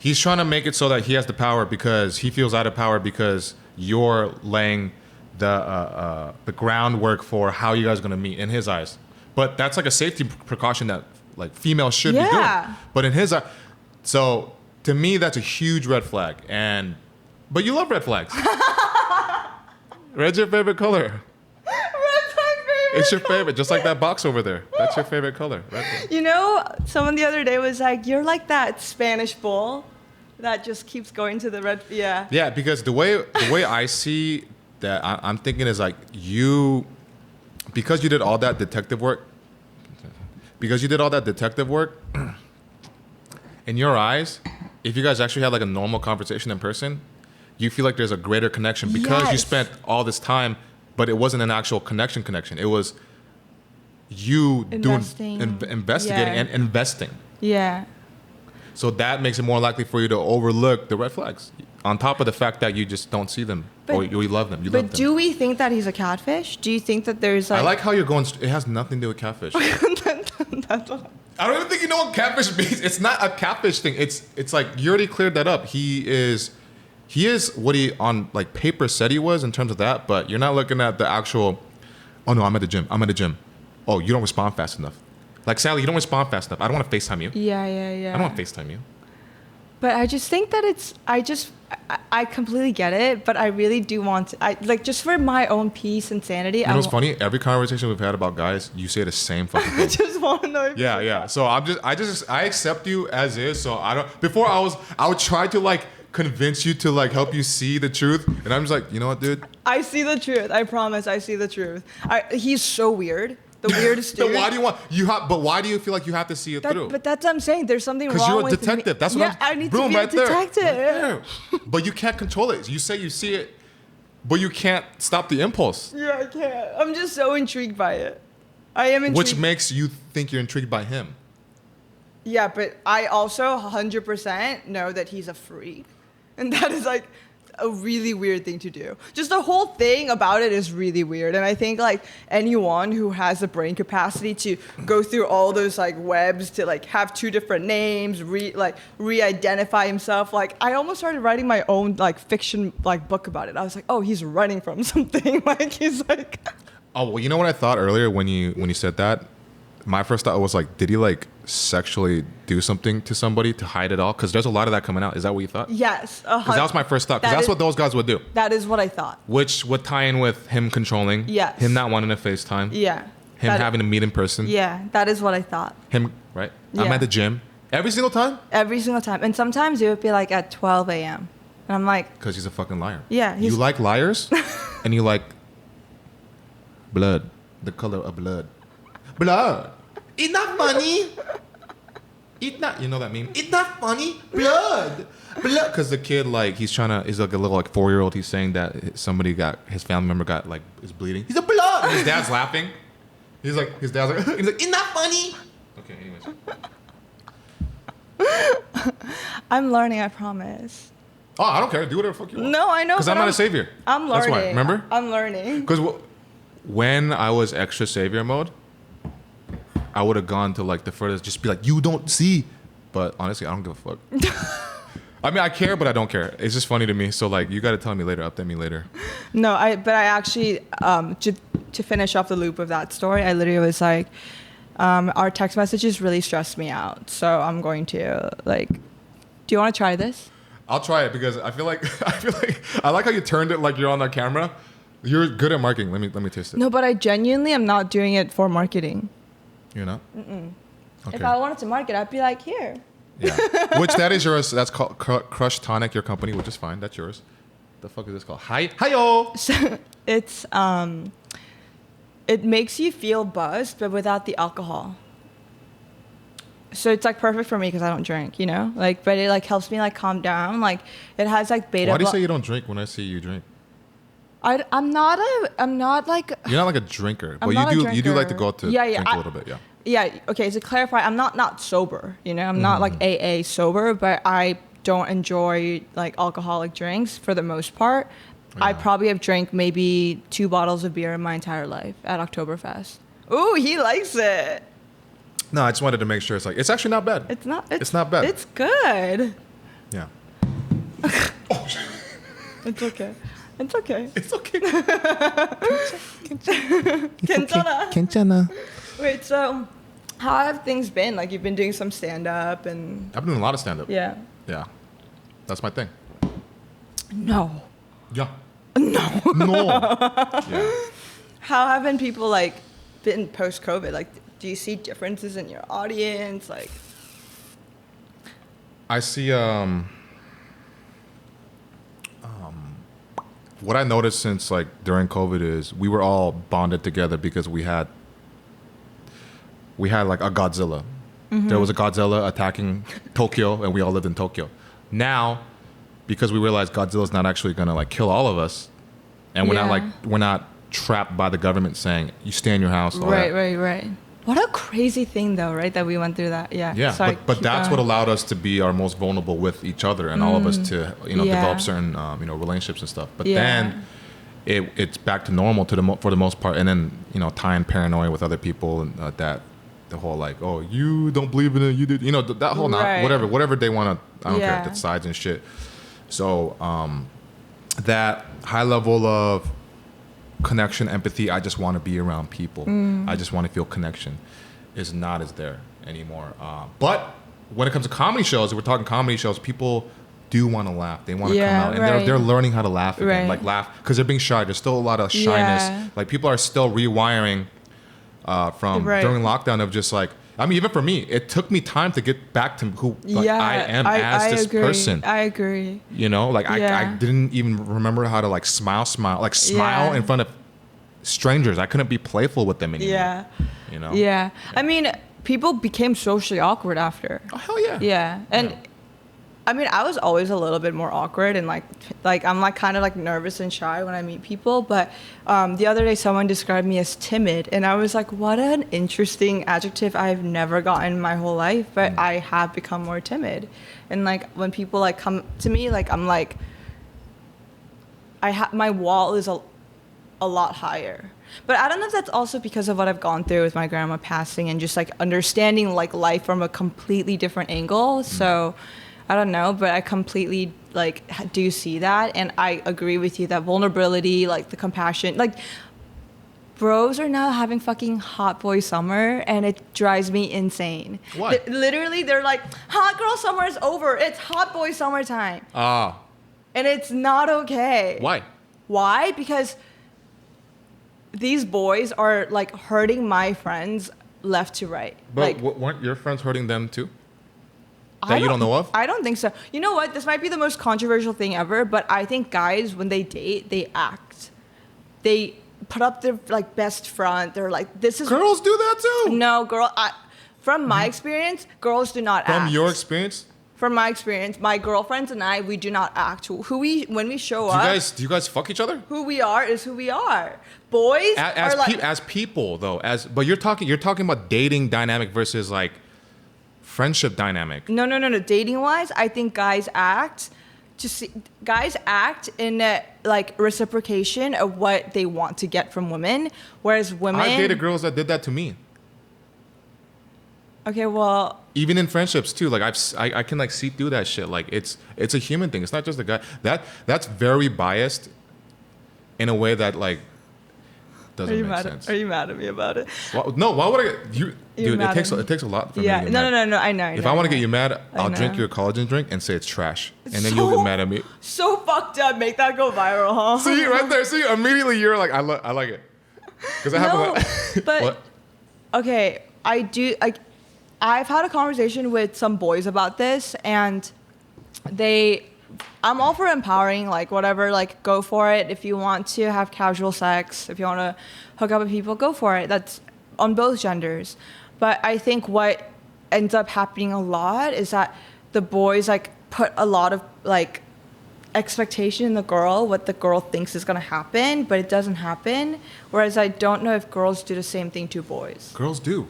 He's trying to make it so that he has the power because he feels out of power because you're laying the groundwork for how you guys are going to meet in his eyes. But that's a safety precaution that females should be doing. But in his eye... So to me, that's a huge red flag. But you love red flags. Red's your favorite color. Red's my It's your favorite, just like that box over there. That's your favorite color. Right. You know, someone the other day was like, "You're like that Spanish bull that just keeps going to the red." Yeah. Yeah, because the way I see that, I'm thinking is like because you did all that detective work. Because you did all that detective work, in your eyes, if you guys actually had like a normal conversation in person, you feel like there's a greater connection because you spent all this time, but it wasn't an actual connection. It was you investigating and investing. Yeah. So that makes it more likely for you to overlook the red flags, on top of the fact that you just don't see them or you love them. But do we think that he's a catfish? Do you think that there's like... I like how you're going... It has nothing to do with catfish. I don't even think you know what catfish means. It's not a catfish thing. It's like you already cleared that up. He is what he on like paper said he was in terms of that, but you're not looking at the actual. Oh no, I'm at the gym. Oh, you don't respond fast enough. Like Sally, you don't respond fast enough. I don't want to FaceTime you. Yeah. I don't want to FaceTime you. But I just think that I completely get it, but I really do want to, just for my own peace and sanity. You know what's funny? Every conversation we've had about guys, you say the same fucking thing. I just want to know. Yeah. So I accept you as is. So I don't. Before I would try to like convince you to like help you see the truth, and I'm just like, you know what, dude? I see the truth. I promise. I see the truth. He's so weird. The weirdest dude. But why do you feel like you have to see it through? But that's what I'm saying. There's something wrong with me. Because you're a detective. That's what I need to be a detective. Right there. But you can't control it. You say you see it, but you can't stop the impulse. Yeah, I can't. I'm just so intrigued by it. I am intrigued. Which makes you think you're intrigued by him. Yeah, but I also 100% know that he's a freak. And that is like a really weird thing to do. Just the whole thing about it is really weird. And I think like anyone who has the brain capacity to go through all those like webs to like have two different names, re-identify himself. Like I almost started writing my own like fiction like book about it. I was like, oh, he's running from something. Like he's like. Oh well, you know what I thought earlier when you said that? My first thought was like, did he like sexually do something to somebody to hide it all? Because there's a lot of that coming out. Is that what you thought? Yes. Because that was my first thought. Because that's what those guys would do. That is what I thought. Which would tie in with him controlling. Yes. Him not wanting to FaceTime. Yeah. Him having to meet in person. Yeah, that is what I thought. Him, right? Yeah. I'm at the gym. Every single time? Every single time. And sometimes it would be like at 12 a.m. And I'm like... Because he's a fucking liar. Yeah. You like liars? And you like blood. The color of blood. Blood. It's not funny. It's not, you know that meme? It's not funny. Blood. Because the kid, like, he's like a little, like, 4-year-old. He's saying that his family member got, like, is bleeding. He's a blood. And his dad's laughing. His dad's like, it's not funny. Okay, anyways. I'm learning, I promise. Oh, I don't care. Do whatever the fuck you want. No, I know. Because I'm not a savior. I'm learning. That's why. Remember? I'm learning. Because when I was extra savior mode, I would have gone to like the furthest, just be like, you don't see. But honestly, I don't give a fuck. I mean, I care, but I don't care. It's just funny to me. So like, you got to tell me later, update me later. No, but I actually, to finish off the loop of that story, I literally was like, our text messages really stressed me out. So I'm going to like, do you want to try this? I'll try it because I feel like I like how you turned it like you're on that camera. You're good at marketing. Let me taste it. No, but I genuinely am not doing it for marketing. You're not? Mm-mm. Okay. If I wanted to market, I'd be like, here. Yeah. Which that is yours. That's called Crush Tonic, your company, which is fine. That's yours. The fuck is this called? Hi-yo! So it's, it makes you feel buzzed, but without the alcohol. So it's like perfect for me because I don't drink, you know? Like, but it like helps me like calm down. Like it has like beta. Why do you say you don't drink when I see you drink? I'm not like. You're not like a drinker, but you do like to go out to drink a little bit, yeah. Yeah. Okay. So to clarify, I'm not sober. You know, I'm not like AA sober, but I don't enjoy like alcoholic drinks for the most part. Yeah. I probably have drank maybe 2 bottles of beer in my entire life at Oktoberfest. Ooh, he likes it. No, I just wanted to make sure it's like it's actually not bad. It's not bad. It's good. Yeah. Oh. It's okay. It's okay. It's okay. 괜찮아. Wait, so how have things been? Like you've been doing some stand-up and... I've been doing a lot of stand-up. Yeah. Yeah. That's my thing. No. Yeah. No. No. Yeah. How have been people like been post-COVID? Like, do you see differences in your audience? Like, I see. What I noticed since like during COVID is we were all bonded together because we had like a Godzilla. Mm-hmm. There was a Godzilla attacking Tokyo, and we all lived in Tokyo. Now, because we realized Godzilla's not actually gonna like kill all of us, and we're not trapped by the government saying you stay in your house. Right. What a crazy thing, though, right? That we went through that. Yeah. Sorry, but that's what allowed us to be our most vulnerable with each other, and all of us to develop certain relationships and stuff. But then it's back to normal for the most part, and then tying paranoia with other people and that the whole like, oh, you don't believe in it, you did, that whole whatever they want to, I don't care, that sides and shit. So that high level of connection, empathy, I just want to be around people. I just want to feel connection is not as there anymore. But when it comes to comedy shows, if we're talking comedy shows, people do want to laugh. They want to come out, and they're learning how to laugh again. Like laugh because they're being shy. There's still a lot of shyness. Like people are still rewiring from during lockdown of just like, I mean, even for me, it took me time to get back to who I am as this person. I agree. I didn't even remember how to like smile in front of strangers. I couldn't be playful with them anymore. Yeah. I mean, people became socially awkward after. Oh, hell yeah. Yeah. And I mean, I was always a little bit more awkward and like I'm like kind of like nervous and shy when I meet people. But the other day someone described me as timid, and I was like, what an interesting adjective I've never gotten my whole life. But I have become more timid, and like when people like come to me, like I'm like, my wall is a lot higher. But I don't know if that's also because of what I've gone through with my grandma passing and just like understanding like life from a completely different angle. So I don't know, but I completely like do see that, and I agree with you that vulnerability, like the compassion, like bros are now having fucking hot boy summer, and it drives me insane. Why? Literally, they're like, hot girl summer is over. It's hot boy summertime. And it's not okay. Why? Because these boys are like hurting my friends left to right. But like, weren't your friends hurting them too? That you don't know of? I don't think so. You know what? This might be the most controversial thing ever, but I think guys, when they date, they act. They put up their like best front. They're like, this is... Girls do that too? No, from my experience, girls do not act. From your experience? From my experience, my girlfriends and I, we do not act. When we show up... Do you guys fuck each other? Who we are is who we are. Boys are like... As people, though. But you're talking about dating dynamic versus like... friendship dynamic. No. Dating wise, I think guys act in like reciprocation of what they want to get from women, whereas women. I dated girls that did that to me. Okay, well. Even in friendships too, like I can like see through that shit. Like it's a human thing. It's not just a guy. That's very biased, in a way that like doesn't make sense. Are you mad at me about it? Well, no. Why would I get you? Dude, it takes a lot for me to get mad. No. I know. If I want to get you mad, I'll drink your collagen drink and say it's trash, and then you'll get mad at me. So fucked up. Make that go viral, huh? See right there. See immediately you're like, I like it, because I have. But what? Okay, I do. Like, I've had a conversation with some boys about this, and I'm all for empowering, like whatever, like go for it. If you want to have casual sex, if you want to hook up with people, go for it. That's on both genders. But I think what ends up happening a lot is that the boys like put a lot of like expectation in the girl, what the girl thinks is going to happen, but it doesn't happen. Whereas I don't know if girls do the same thing to boys. Girls do.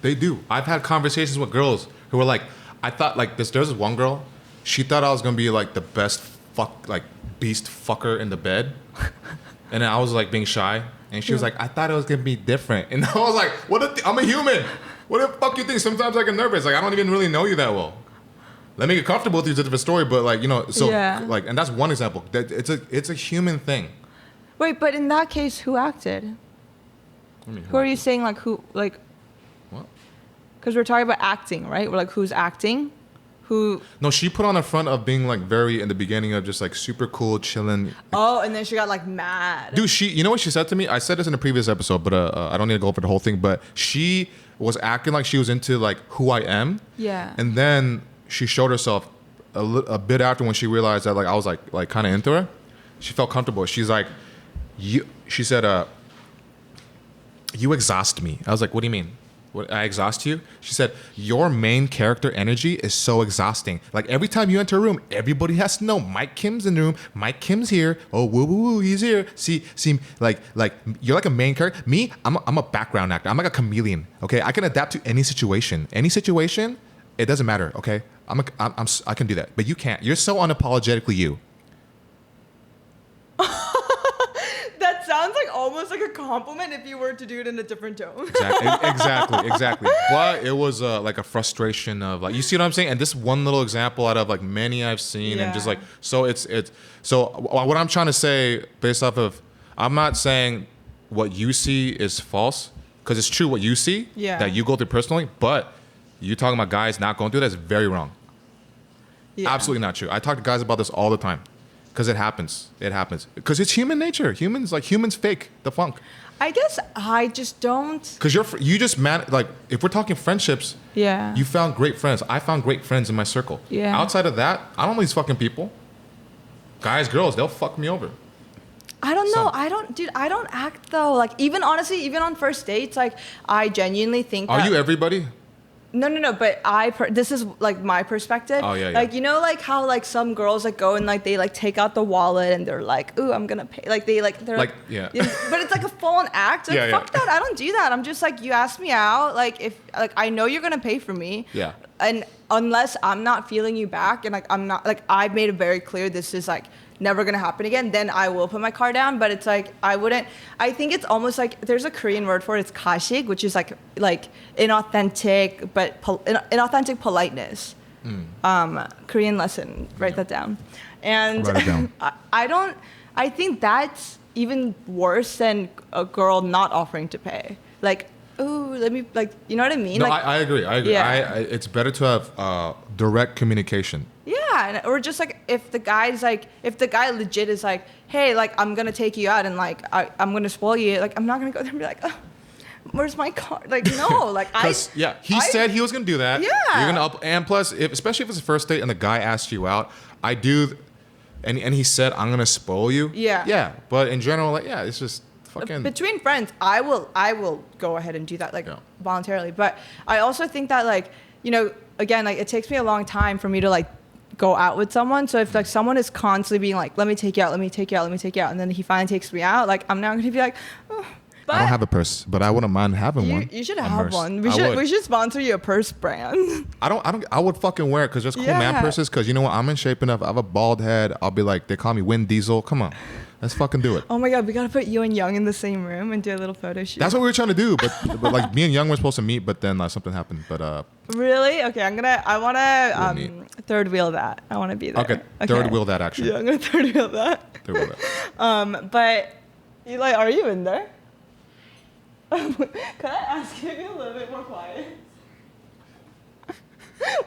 They do. I've had conversations with girls who were like, I thought like there's this one girl, she thought I was going to be like the best beast fucker in the bed. And then I was like being shy. And she was like, I thought it was going to be different. And I was like, I'm a human. What the fuck you think? Sometimes I get nervous. Like, I don't even really know you that well. Let me get comfortable with you. It's a different story. But like, like, and that's one example. It's a human thing. Wait, but in that case, who acted? Who are you saying like who, like... What? Because we're talking about acting, right? We're like, who's acting? Who? No, she put on the front of being like very in the beginning of just like super cool, chilling. Oh, and then she got like mad. Dude, you know what she said to me? I said this in a previous episode, but I don't need to go over the whole thing. But she was acting like she was into like who I am. Yeah. And then she showed herself a bit after when she realized that like I was like kind of into her. She felt comfortable. She's like, she said, you exhaust me. I was like, what do you mean? What, I exhaust you? She said, your main character energy is so exhausting. Like every time you enter a room, everybody has to know Mike Kim's in the room. Mike Kim's here. Oh, woo, woo, woo, he's here. See, like you're like a main character. Me, I'm a background actor. I'm like a chameleon. Okay, I can adapt to any situation. Any situation, it doesn't matter. Okay, I can do that, but you can't. You're so unapologetically you. That sounds like almost like a compliment if you were to do it in a different tone. Exactly. But it was like a frustration of like, you see what I'm saying? And this one little example out of like many I've seen, and just like, so so what I'm trying to say based off of, I'm not saying what you see is false, because it's true what you see that you go through personally, but you talking about guys not going through that is very wrong. Yeah. Absolutely not true. I talk to guys about this all the time. Because it happens. Because it's human nature. Humans fake the funk. I guess I just don't. Because you just like, if we're talking friendships, you found great friends. I found great friends in my circle. Yeah. Outside of that, I don't know these fucking people. Guys, girls, they'll fuck me over. I don't know. I don't act though. Like even honestly, even on first dates, like I genuinely think. Are you everybody? No. But this is like my perspective. Oh yeah. Like you know, like how like some girls like go and like they like take out the wallet and they're like, ooh, I'm gonna pay. Like they're like yeah. But it's like a full-on act. Like fuck that. I don't do that. I'm just like, you ask me out. Like if like I know you're gonna pay for me. Yeah. And unless I'm not feeling you back and like I'm not like I've made it very clear this is like never gonna happen again, then I will put my card down. But it's like I think it's almost like there's a Korean word for it. It's 가식, which is like inauthentic, but inauthentic politeness. Korean lesson. Write that down. And write it down. I think that's even worse than a girl not offering to pay. Like, ooh, let me, like, you know what I mean? No, like, I agree. Yeah. It's better to have direct communication. Yeah, or just like if the guy legit is like, hey, like I'm gonna take you out and like I'm gonna spoil you, like I'm not gonna go there and be like, oh, where's my card? Like no, like he said he was gonna do that. Yeah, you're gonna and plus, especially if it's a first date and the guy asks you out, I do, and he said I'm gonna spoil you. Yeah, but in general, like it's just fucking between friends. I will go ahead and do that like voluntarily, but I also think that like again like it takes me a long time for me to like go out with someone. So if like someone is constantly being like, let me take you out, and then he finally takes me out, like I'm not gonna be like, oh. But I don't have a purse, but I wouldn't mind having one. You should have one. We should sponsor you a purse brand. I would fucking wear it because there's cool man purses. Because you know what, I'm in shape enough. I have a bald head. I'll be like, they call me Vin Diesel. Come on, let's fucking do it. Oh my god, we gotta put you and Young in the same room and do a little photo shoot. That's what we were trying to do, but like me and Young were supposed to meet, but then something happened. But really? Okay, I wanna third wheel that. I wanna be there. Okay. Third wheel that action. Yeah, I'm gonna third wheel that. But Eli, are you in there? Can I ask you to be a little bit more quiet?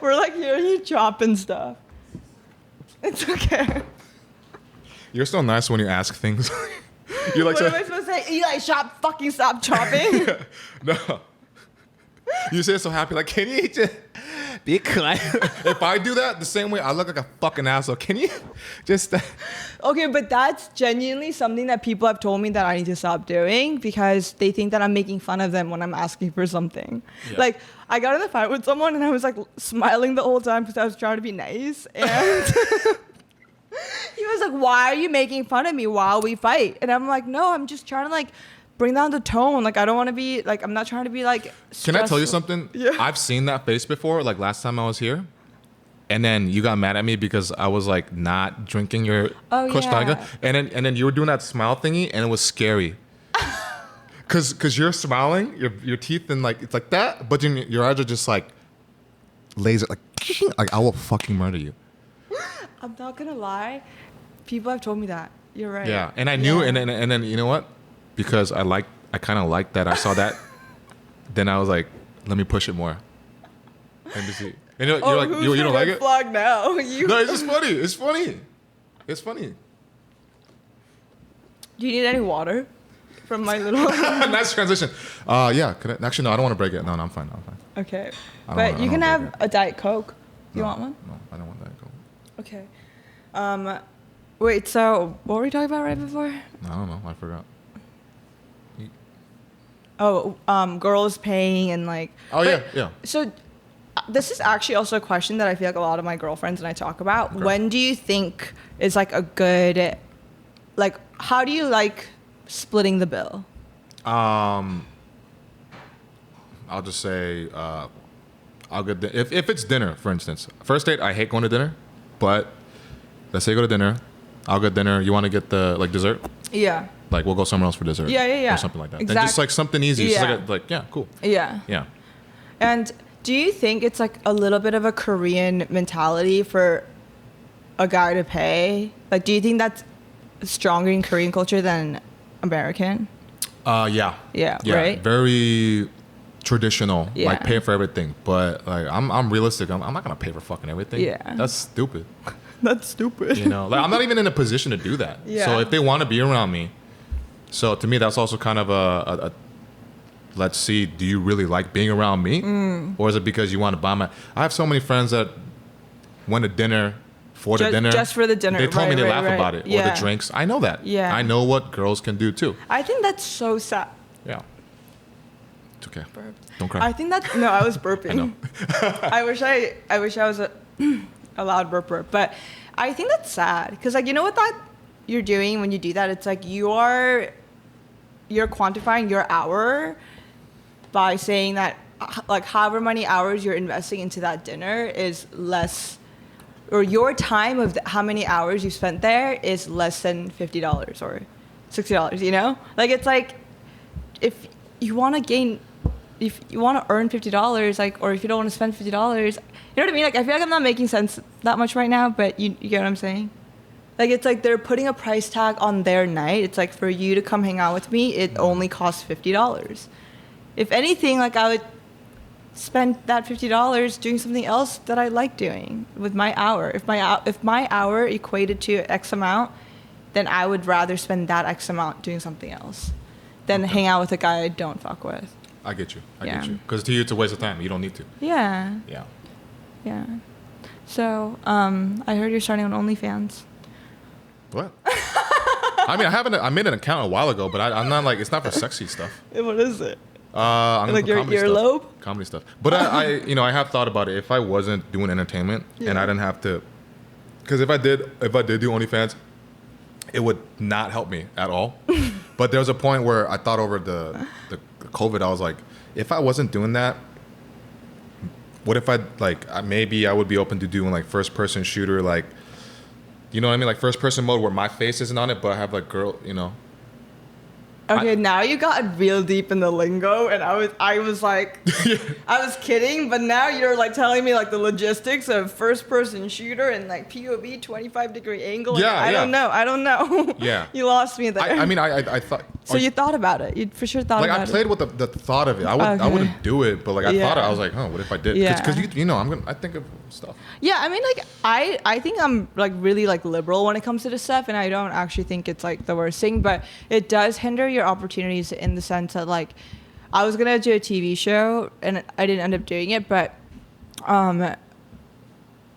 We're like hearing you chop and stuff. It's okay. You're so nice when you ask things. You're like, what am I supposed to say? Eli, stop chopping. No. You say it so happy, like, can you just be quiet? If I do that the same way, I look like a fucking asshole. Can you just... Okay, but that's genuinely something that people have told me that I need to stop doing because they think that I'm making fun of them when I'm asking for something. Yeah. Like, I got in a fight with someone and I was like smiling the whole time because I was trying to be nice. And he was like, why are you making fun of me while we fight? And I'm like, no, I'm just trying to like bring down the tone. Like, I don't want to be like, I'm not trying to be like stressful. Can I tell you something? Yeah. I've seen that face before, like last time I was here. And then you got mad at me because I was like not drinking your Kush Tiger. And then you were doing that smile thingy and it was scary. Cause you're smiling, your teeth and like, it's like that. But then your eyes are just like laser, like I will fucking murder you. I'm not gonna lie. People have told me that. You're right. Yeah. And I knew, and then you know what? Because I kind of liked that. I saw that. Then I was like, let me push it more. Let me see. And you're like, you don't like it? Vlog now. No, it's just funny. It's funny. It's funny. Do you need any water from my little? Nice transition. Yeah. Actually, no, I don't want to break it. No, I'm fine. Okay. But you can have a Diet Coke. You want one? No, I don't want Diet Coke. Okay. Wait, so what were we talking about right before? I don't know. I forgot. Girls paying and like. Oh, yeah. So this is actually also a question that I feel like a lot of my girlfriends and I talk about. Okay. When do you think is like a good, like, how do you like splitting the bill? I'll just say, I'll get if it's dinner, for instance. First date, I hate going to dinner, but let's say you go to dinner, I'll get dinner. You want to get the like dessert? Yeah. Like we'll go somewhere else for dessert. Yeah. Or something like that. Exactly. Then just like something easy. Yeah. Just like yeah, cool. Yeah. Yeah. And do you think it's like a little bit of a Korean mentality for a guy to pay? Like, do you think that's stronger in Korean culture than American? Yeah. Yeah. Right. Very traditional. Yeah. Like pay for everything. But like I'm realistic. I'm not gonna pay for fucking everything. Yeah. That's stupid. That's stupid. You know, like I'm not even in a position to do that. Yeah. So if they want to be around me, so to me that's also kind of a let's see, do you really like being around me? Or is it because you want to buy my... I have so many friends that went to dinner for the dinner. Just for the dinner. They told me they laugh about it. Yeah. Or the drinks. I know that. Yeah. I know what girls can do too. I think that's so sad. Yeah. It's okay. Burped. Don't cry. I think that... No, I was burping. I know. I wish I was a loud burper. But I think that's sad. Because, like, you know what that you're doing when you do that? It's like you're quantifying your hour by saying that like however many hours you're investing into that dinner is less, or your time of how many hours you spent there is less than $50 or $60, you know? Like, it's like, if you want to earn $50, like, or if you don't want to spend $50, you know what I mean? Like, I feel like I'm not making sense that much right now, but you get what I'm saying? Like, it's like they're putting a price tag on their night. It's like, for you to come hang out with me, it only costs $50. If anything, like, I would spend that $50 doing something else that I like doing with my hour. If my hour equated to X amount, then I would rather spend that X amount doing something else than hang out with a guy I don't fuck with. I get you. I get you. Because to you, it's a waste of time. You don't need to. Yeah. Yeah. Yeah. So, I heard you're starting on OnlyFans. What? I mean, I made an account a while ago, but I'm not like, it's not for sexy stuff. What is it? I'm like your earlobe? Comedy stuff. But I have thought about it. If I wasn't doing entertainment and I didn't have to, because if I did do OnlyFans, it would not help me at all. But there was a point where I thought over the COVID, I was like, if I wasn't doing that, what if maybe I would be open to doing like first person shooter, like, you know what I mean? Like first person mode where my face isn't on it, but I have like girl, you know. Okay, now you got real deep in the lingo, and I was like, I was kidding, but now you're like telling me like the logistics of first person shooter and like POV 25-degree angle. Like, I don't know. Yeah. You lost me there. I thought. So you thought about it. You for sure thought about it. Like I played with the thought of it. I wouldn't do it, but like I thought it. I was like, oh, what if I did? Because you know, I think of stuff. Yeah, I mean, like I think I'm like really like liberal when it comes to this stuff, and I don't actually think it's like the worst thing, but it does hinder your opportunities in the sense that like I was gonna do a TV show and I didn't end up doing it, but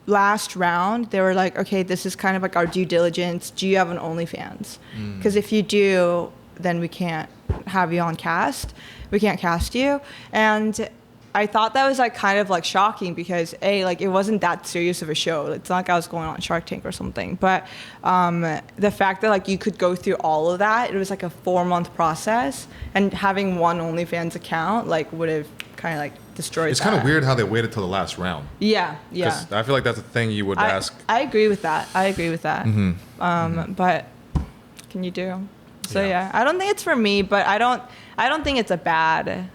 last round they were like, okay, this is kind of like our due diligence. Do you have an OnlyFans? Because if you do, then we can't have you on cast. We can't cast you. And I thought that was like kind of like shocking because like it wasn't that serious of a show. It's not like I was going on Shark Tank or something. But the fact that like you could go through all of that, it was like a 4-month process, and having one OnlyFans account like would have kind of like destroyed. It's kind of weird how they waited till the last round. Yeah. I feel like that's a thing you would ask. I agree with that. But can you do? So yeah, I don't think it's for me, but I don't think it's a bad,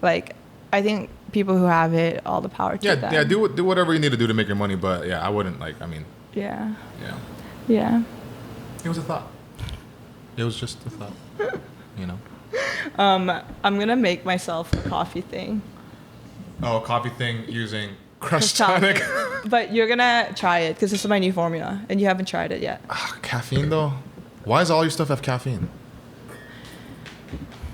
like, I think people who have it, all the power to them. Yeah, do whatever you need to do to make your money, but yeah, I wouldn't Yeah. It was a thought. It was just a thought, you know. I'm gonna make myself a coffee thing. Oh, a coffee thing using Crush tonic. But you're gonna try it because this is my new formula, and you haven't tried it yet. Caffeine though. Why does all your stuff have caffeine?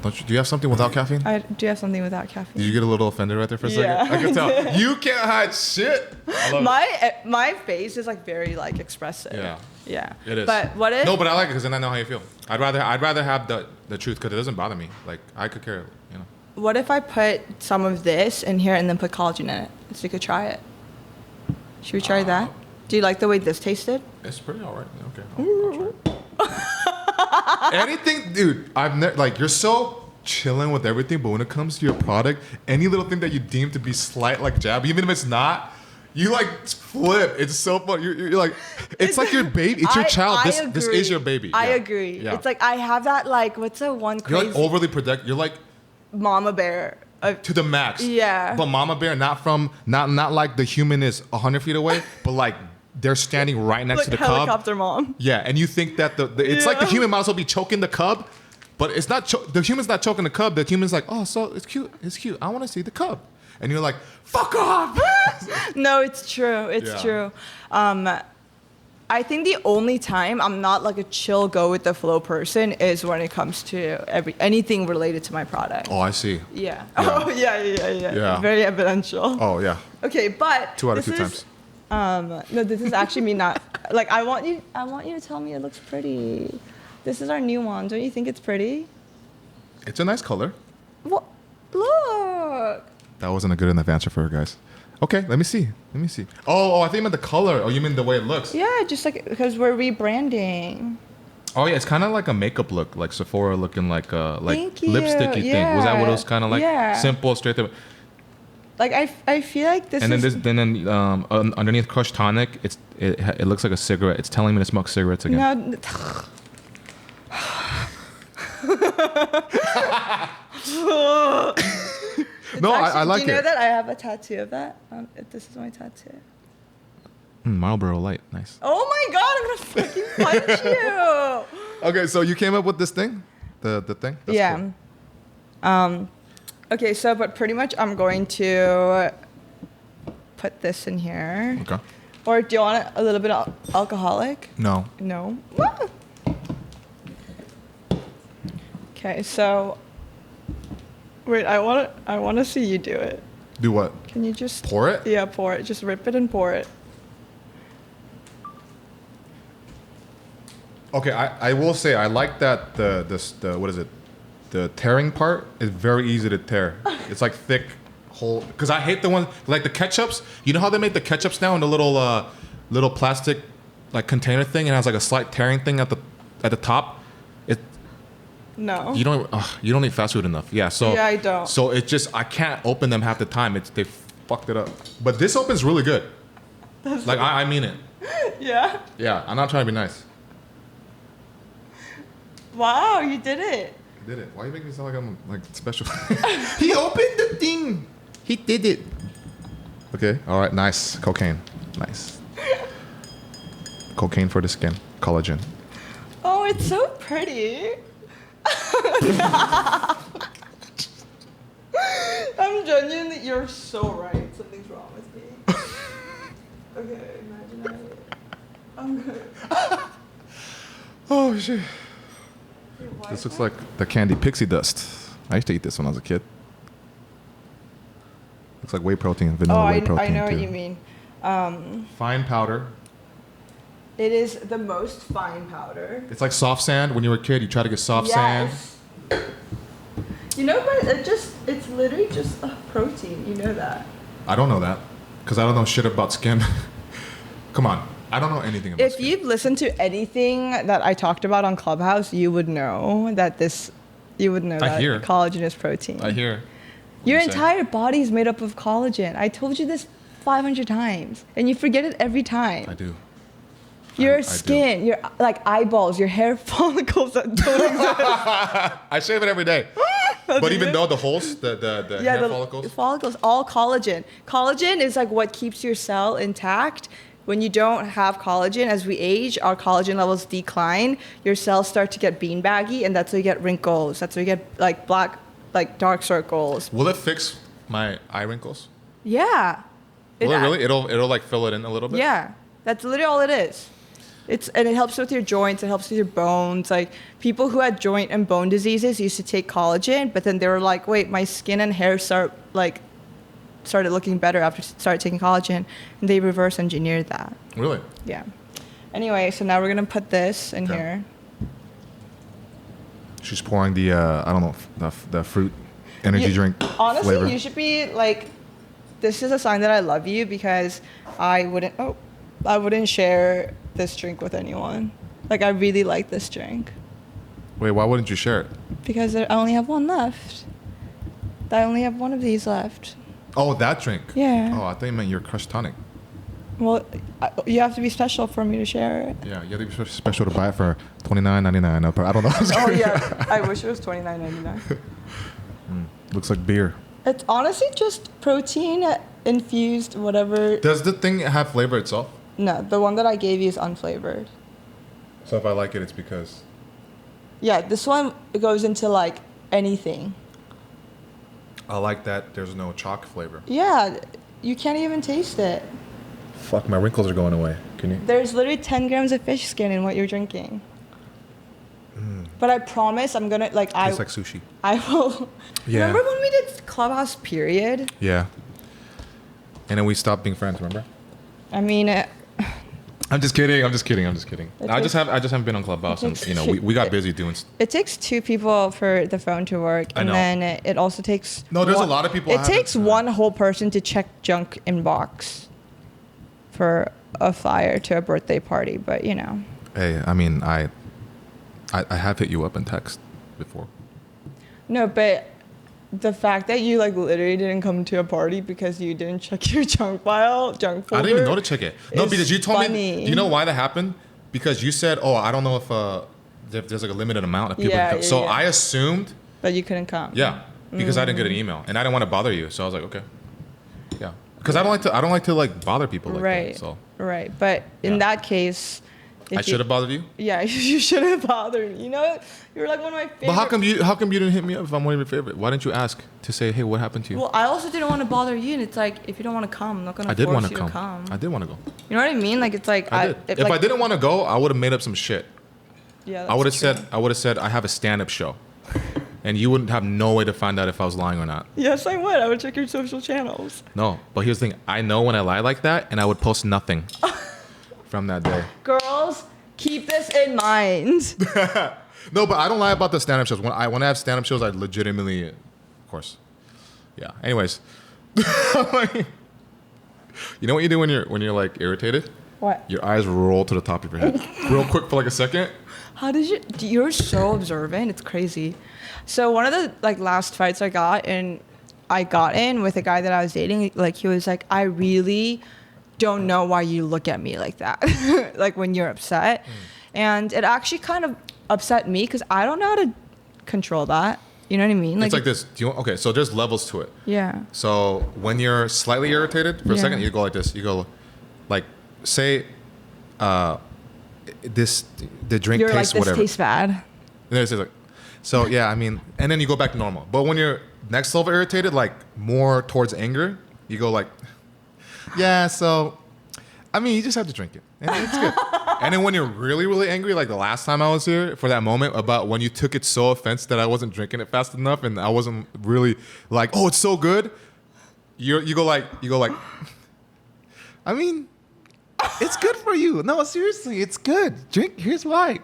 Do you have something without caffeine? I do have something without caffeine. Did you get a little offended right there for a second? I can tell. You can't hide shit. My face is like very like expressive. Yeah. It is. But what if? No, but I like it because then I know how you feel. I'd rather have the truth because it doesn't bother me. Like I could care, you know. What if I put some of this in here and then put collagen in it? So you could try it. Should we try that? Do you like the way this tasted? It's pretty alright. Okay. I'll try it. Anything, dude. I've never like you're so chilling with everything, but when it comes to your product, any little thing that you deem to be slight like jab, even if it's not, you like flip. It's so fun. You're like, it's like your baby. It's your child. This is your baby. I agree. Yeah. It's like I have that like what's the one crazy? You're like overly protect. You're like mama bear. To the max. Yeah. But mama bear, not like the human is 100 feet away, but like they're standing right next to the cub. Helicopter mom. Yeah, and you think that it's like the human might as well be choking the cub, but it's not. The human's not choking the cub. The human's like, oh, so it's cute. It's cute. I want to see the cub, and you're like, fuck off. No, it's true. It's true. I think the only time I'm not like a chill go with the flow person is when it comes to anything related to my product. Oh, I see. Yeah. Oh, yeah. Very evidential. Oh, yeah. Okay, but 2 out of 2 times. No, this is actually me not like I want you to tell me it looks pretty. This is our new one. Don't you think it's pretty? It's a nice color. What? Look. That wasn't a good enough answer for her, guys. Okay, let me see. Oh, I think you meant the color. Oh, you mean the way it looks? Yeah, just like because we're rebranding. Oh yeah, it's kind of like a makeup look, like Sephora looking like a lipsticky Yeah. thing. Was that what it was kind of like? Yeah. Simple, straight through. Like I feel like this. And is... then underneath Crush Tonic, it looks like a cigarette. It's telling me to smoke cigarettes again. No. No, I like it. Do you know that I have a tattoo of that? This is my tattoo. Marlboro Light, nice. Oh my god, I'm gonna fucking punch you. Okay, so you came up with this thing, the thing. That's yeah. Cool. Okay, so but pretty much I'm going to put this in here. Okay. Or do you want it a little bit alcoholic? No. No. Okay, so wait, I want to see you do it. Do what? Can you just pour it? Yeah, pour it. Just rip it and pour it. Okay, I will say I like that the what is it? The tearing part is very easy to tear. It's like thick whole. Because I hate the one like the ketchups. You know how they make the ketchups now in the little plastic like container thing and it has like a slight tearing thing at the top. No. You don't eat fast food enough. Yeah. So yeah, I don't. So it just I can't open them half the time. They fucked it up. But this opens really good. Like I mean it. Yeah. Yeah. I'm not trying to be nice. Wow, you did it. I did it. Why you make me sound like I'm like special? He opened the thing. He did it. Okay. All right. Nice. Cocaine. Nice. Cocaine for the skin. Collagen. Oh, it's so pretty. I'm genuinely. You're so right. Something's wrong with me. Okay, imagine I'm good. Oh shit. This looks like the candy pixie dust. I used to eat this when I was a kid. Looks like whey protein, vanilla whey protein. I know too. what you mean. Fine powder. It is the most fine powder. It's like soft sand. When you were a kid, you try to get soft sand. You know, but it's literally just a protein. You know that. I don't know that because I don't know shit about skin. Come on. I don't know anything about skin. If you've listened to anything that I talked about on Clubhouse, you would know that collagen is protein. I hear. Your entire body is made up of collagen. I told you this 500 times, and you forget it every time. I do. Your skin, your like eyeballs, your hair follicles that don't exist. I shave it every day. But even though the holes, the hair follicles? Follicles, all collagen. Collagen is like what keeps your cell intact. When you don't have collagen, as we age, our collagen levels decline. Your cells start to get beanbaggy, and that's why you get wrinkles. That's why you get like black, like dark circles. Will it fix my eye wrinkles? Yeah. Will it really? It'll like fill it in a little bit? Yeah. That's literally all it is. And it helps with your joints. It helps with your bones. Like people who had joint and bone diseases used to take collagen, but then they were like, wait, my skin and hair started looking better after started taking collagen, and they reverse engineered that. Really? Yeah. Anyway, so now we're gonna put this in here. She's pouring the I don't know the fruit energy drink. Honestly, flavor. You should be like, this is a sign that I love you because I wouldn't share this drink with anyone. Like I really like this drink. Wait, why wouldn't you share it? Because I only have one left. I only have one of these left. Oh, that drink. Yeah. Oh, I thought you meant your Crush Tonic. Well, you have to be special for me to share it. Yeah, you have to be special to buy it for $29.99. I don't know. Oh yeah, I wish it was $29.99. Looks like beer. It's honestly just protein infused, whatever. Does the thing have flavor itself? No, the one that I gave you is unflavored. So if I like it, it's because... Yeah, this one goes into like anything. I like that there's no chalk flavor. Yeah, you can't even taste it. Fuck, my wrinkles are going away. Can you? There's literally 10 grams of fish skin in what you're drinking. But I promise I'm gonna like Tastes like sushi. I will. Yeah. Remember when we did Clubhouse period? Yeah. And then we stopped being friends. Remember? I mean, I'm just kidding. I just haven't been on Clubhouse, and we got busy doing. It takes two people for the phone to work, and then it also takes. No, there's a lot of people. It takes one whole person to check junk inbox for a flyer to a birthday party, but you know. Hey, I mean, I have hit you up in text before. No, but the fact that you like literally didn't come to a party because you didn't check your junk folder. I didn't even know to check it. No, because you told me. Do you know why that happened? Because you said, "Oh, I don't know if there's like a limited amount of people." So I assumed that you couldn't come. Yeah, because I didn't get an email, and I didn't want to bother you, so I was like, okay, yeah, because I don't like to like bother people like that. So right, but in that case. I should have bothered you? Yeah, you should have bothered me. You know, you're like one of my favorite. But how come you didn't hit me up if I'm one of your favorite? Why didn't you ask to say, hey, what happened to you? Well, I also didn't want to bother you, and it's like, if you don't want to come, I'm not going to force you to come. I did want to go. You know what I mean? Like, it's like... If I didn't want to go, I would have made up some shit. Yeah, I would have said, I have a stand-up show. And you wouldn't have no way to find out if I was lying or not. Yes, I would. I would check your social channels. No, but here's the thing. I know when I lie like that, and I would post nothing from that day. Girls... Keep this in mind. No, but I don't lie about the stand-up shows. When I have stand-up shows, I legitimately, of course. Yeah. Anyways. You know what you do when you're like irritated? What? Your eyes roll to the top of your head. Real quick for like a second. How did you... You're so observant. It's crazy. So one of the like last fights I got in with a guy that I was dating, like he was like, I really... don't know why you look at me like that, like when you're upset. And it actually kind of upset me because I don't know how to control that. You know what I mean? It's like this. Okay, so there's levels to it. Yeah. So when you're slightly irritated for a second, you go like this. You go like, say, the drink you're tastes like, this whatever. tastes bad. And then it's like, so yeah, I mean, and then you go back to normal. But when you're next level irritated, like more towards anger, you go like, yeah, so, I mean, you just have to drink it. And it's good. And then when you're really, really angry, like the last time I was here for that moment about when you took it so offense that I wasn't drinking it fast enough and I wasn't really like, oh, it's so good. You go like, I mean, it's good for you. No, seriously, it's good. Drink, here's why.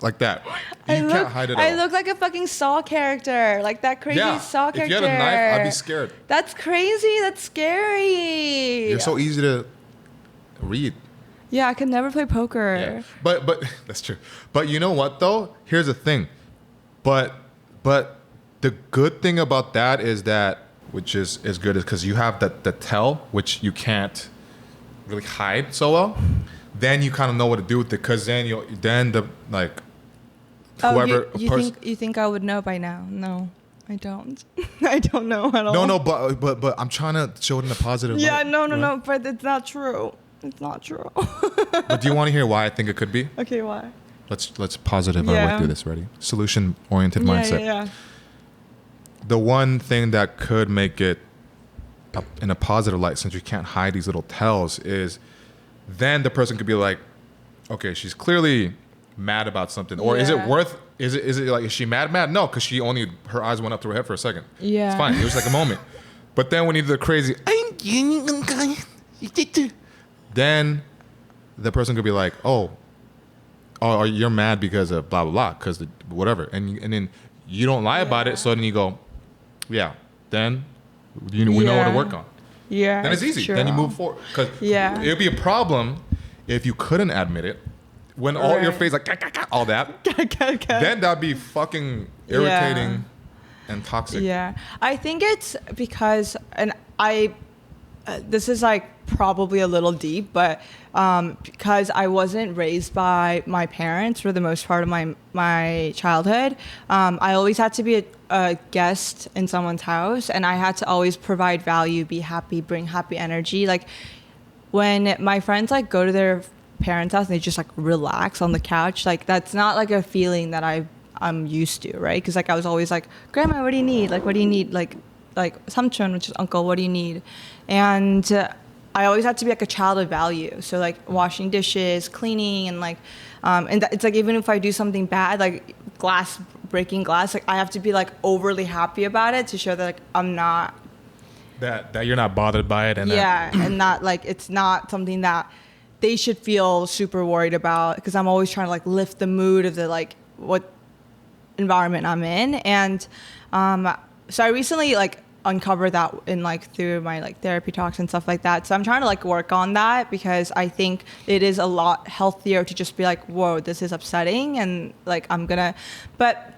Like that. You can't hide it all. I look like a fucking Saw character. Like that crazy Saw character. If you had a knife, I'd be scared. That's crazy. That's scary. You're so easy to read. Yeah, I could never play poker. Yeah. But that's true. But you know what though? Here's the thing. But the good thing about that is that, which is good, is because you have the tell, which you can't really hide so well. Then you kind of know what to do with it, because then whoever you think I would know by now? No, I don't. I don't know at all. No, but I'm trying to show it in a positive light. Yeah, no, but it's not true. It's not true. But do you want to hear why I think it could be? Okay, why? Let's positive our way through this. Ready? Solution-oriented mindset. Yeah. The one thing that could make it in a positive light, since you can't hide these little tells, is then the person could be like, okay, she's clearly mad about something, or is it worth? Is it like, is she mad? No, because her eyes went up to her head for a second. Yeah, it's fine. It was like a moment. But then when you do the crazy, then the person could be like, oh, you're mad because of blah blah blah, because whatever, and then you don't lie about it, so then you go, yeah, then we know what to work on. Yeah, then it's easy. Then you move forward, because it would be a problem if you couldn't admit it. When all your face like all that, then that'd be fucking irritating and toxic. Yeah, I think it's because, and this is like probably a little deep, but because I wasn't raised by my parents for the most part of my childhood, I always had to be a guest in someone's house, and I had to always provide value, be happy, bring happy energy. Like when my friends like go to their parents' house and they just like relax on the couch, like that's not like a feeling that I'm used to, right? Because like I was always like, grandma, what do you need? Like, what do you need? Like samchon, which is uncle, what do you need? And I always had to be like a child of value. So like washing dishes, cleaning, and like, it's like even if I do something bad, like breaking glass, like I have to be like overly happy about it to show that like I'm not. That you're not bothered by it. And not like, it's not something that they should feel super worried about, because I'm always trying to like lift the mood of the like what environment I'm in. And so I recently like uncovered that in like through my like therapy talks and stuff like that. So I'm trying to like work on that, because I think it is a lot healthier to just be like, whoa, this is upsetting, and like but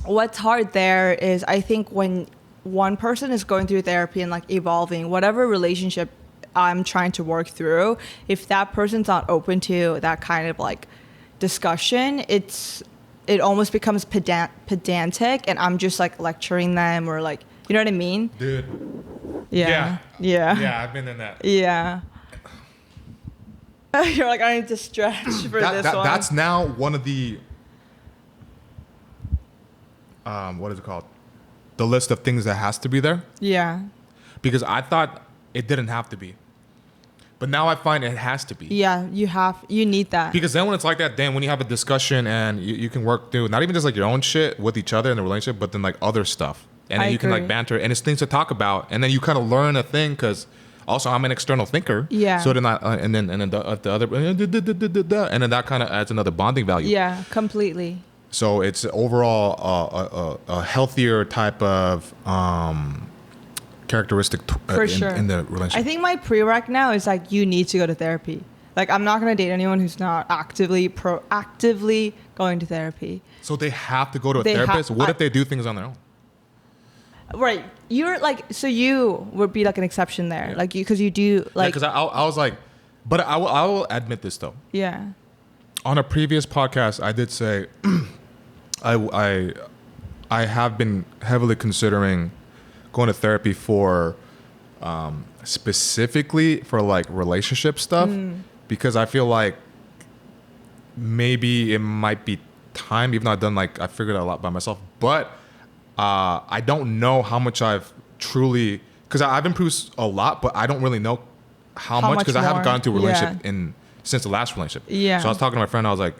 what's hard there is I think when one person is going through therapy and like evolving, whatever relationship I'm trying to work through, if that person's not open to that kind of like discussion, it almost becomes pedantic, and I'm just like lecturing them, or like, you know what I mean? Dude. Yeah, I've been in that. Yeah. You're like, I need to stretch for this one. That's now one of the what is it called? The list of things that has to be there. Yeah. Because I thought it didn't have to be. But now I find it has to be. Yeah, you need that. Because then when it's like that, then when you have a discussion and you can work through not even just like your own shit with each other in the relationship, but then like other stuff. And then you can like banter, and it's things to talk about. And then you kind of learn a thing, because also I'm an external thinker. Yeah. So then and then the other, and then that kind of adds another bonding value. Yeah, completely. So it's overall a healthier type of characteristic in the relationship. I think my prereq now is like, you need to go to therapy. Like, I'm not going to date anyone who's not proactively going to therapy. So they have to go to a therapist? What if they do things on their own? Right. You're like, so you would be like an exception there. Yeah. Like, because you do like. Because I was like, but I will admit this though. Yeah. On a previous podcast, I did say I have been heavily considering going to therapy for specifically for like relationship stuff, because I feel like maybe it might be time, even though I've done like, I figured out a lot by myself, but I don't know how much I've truly, because I've improved a lot, but I don't really know how much, because I haven't gotten into a relationship since the last relationship. Yeah. So I was talking to my friend, I was like,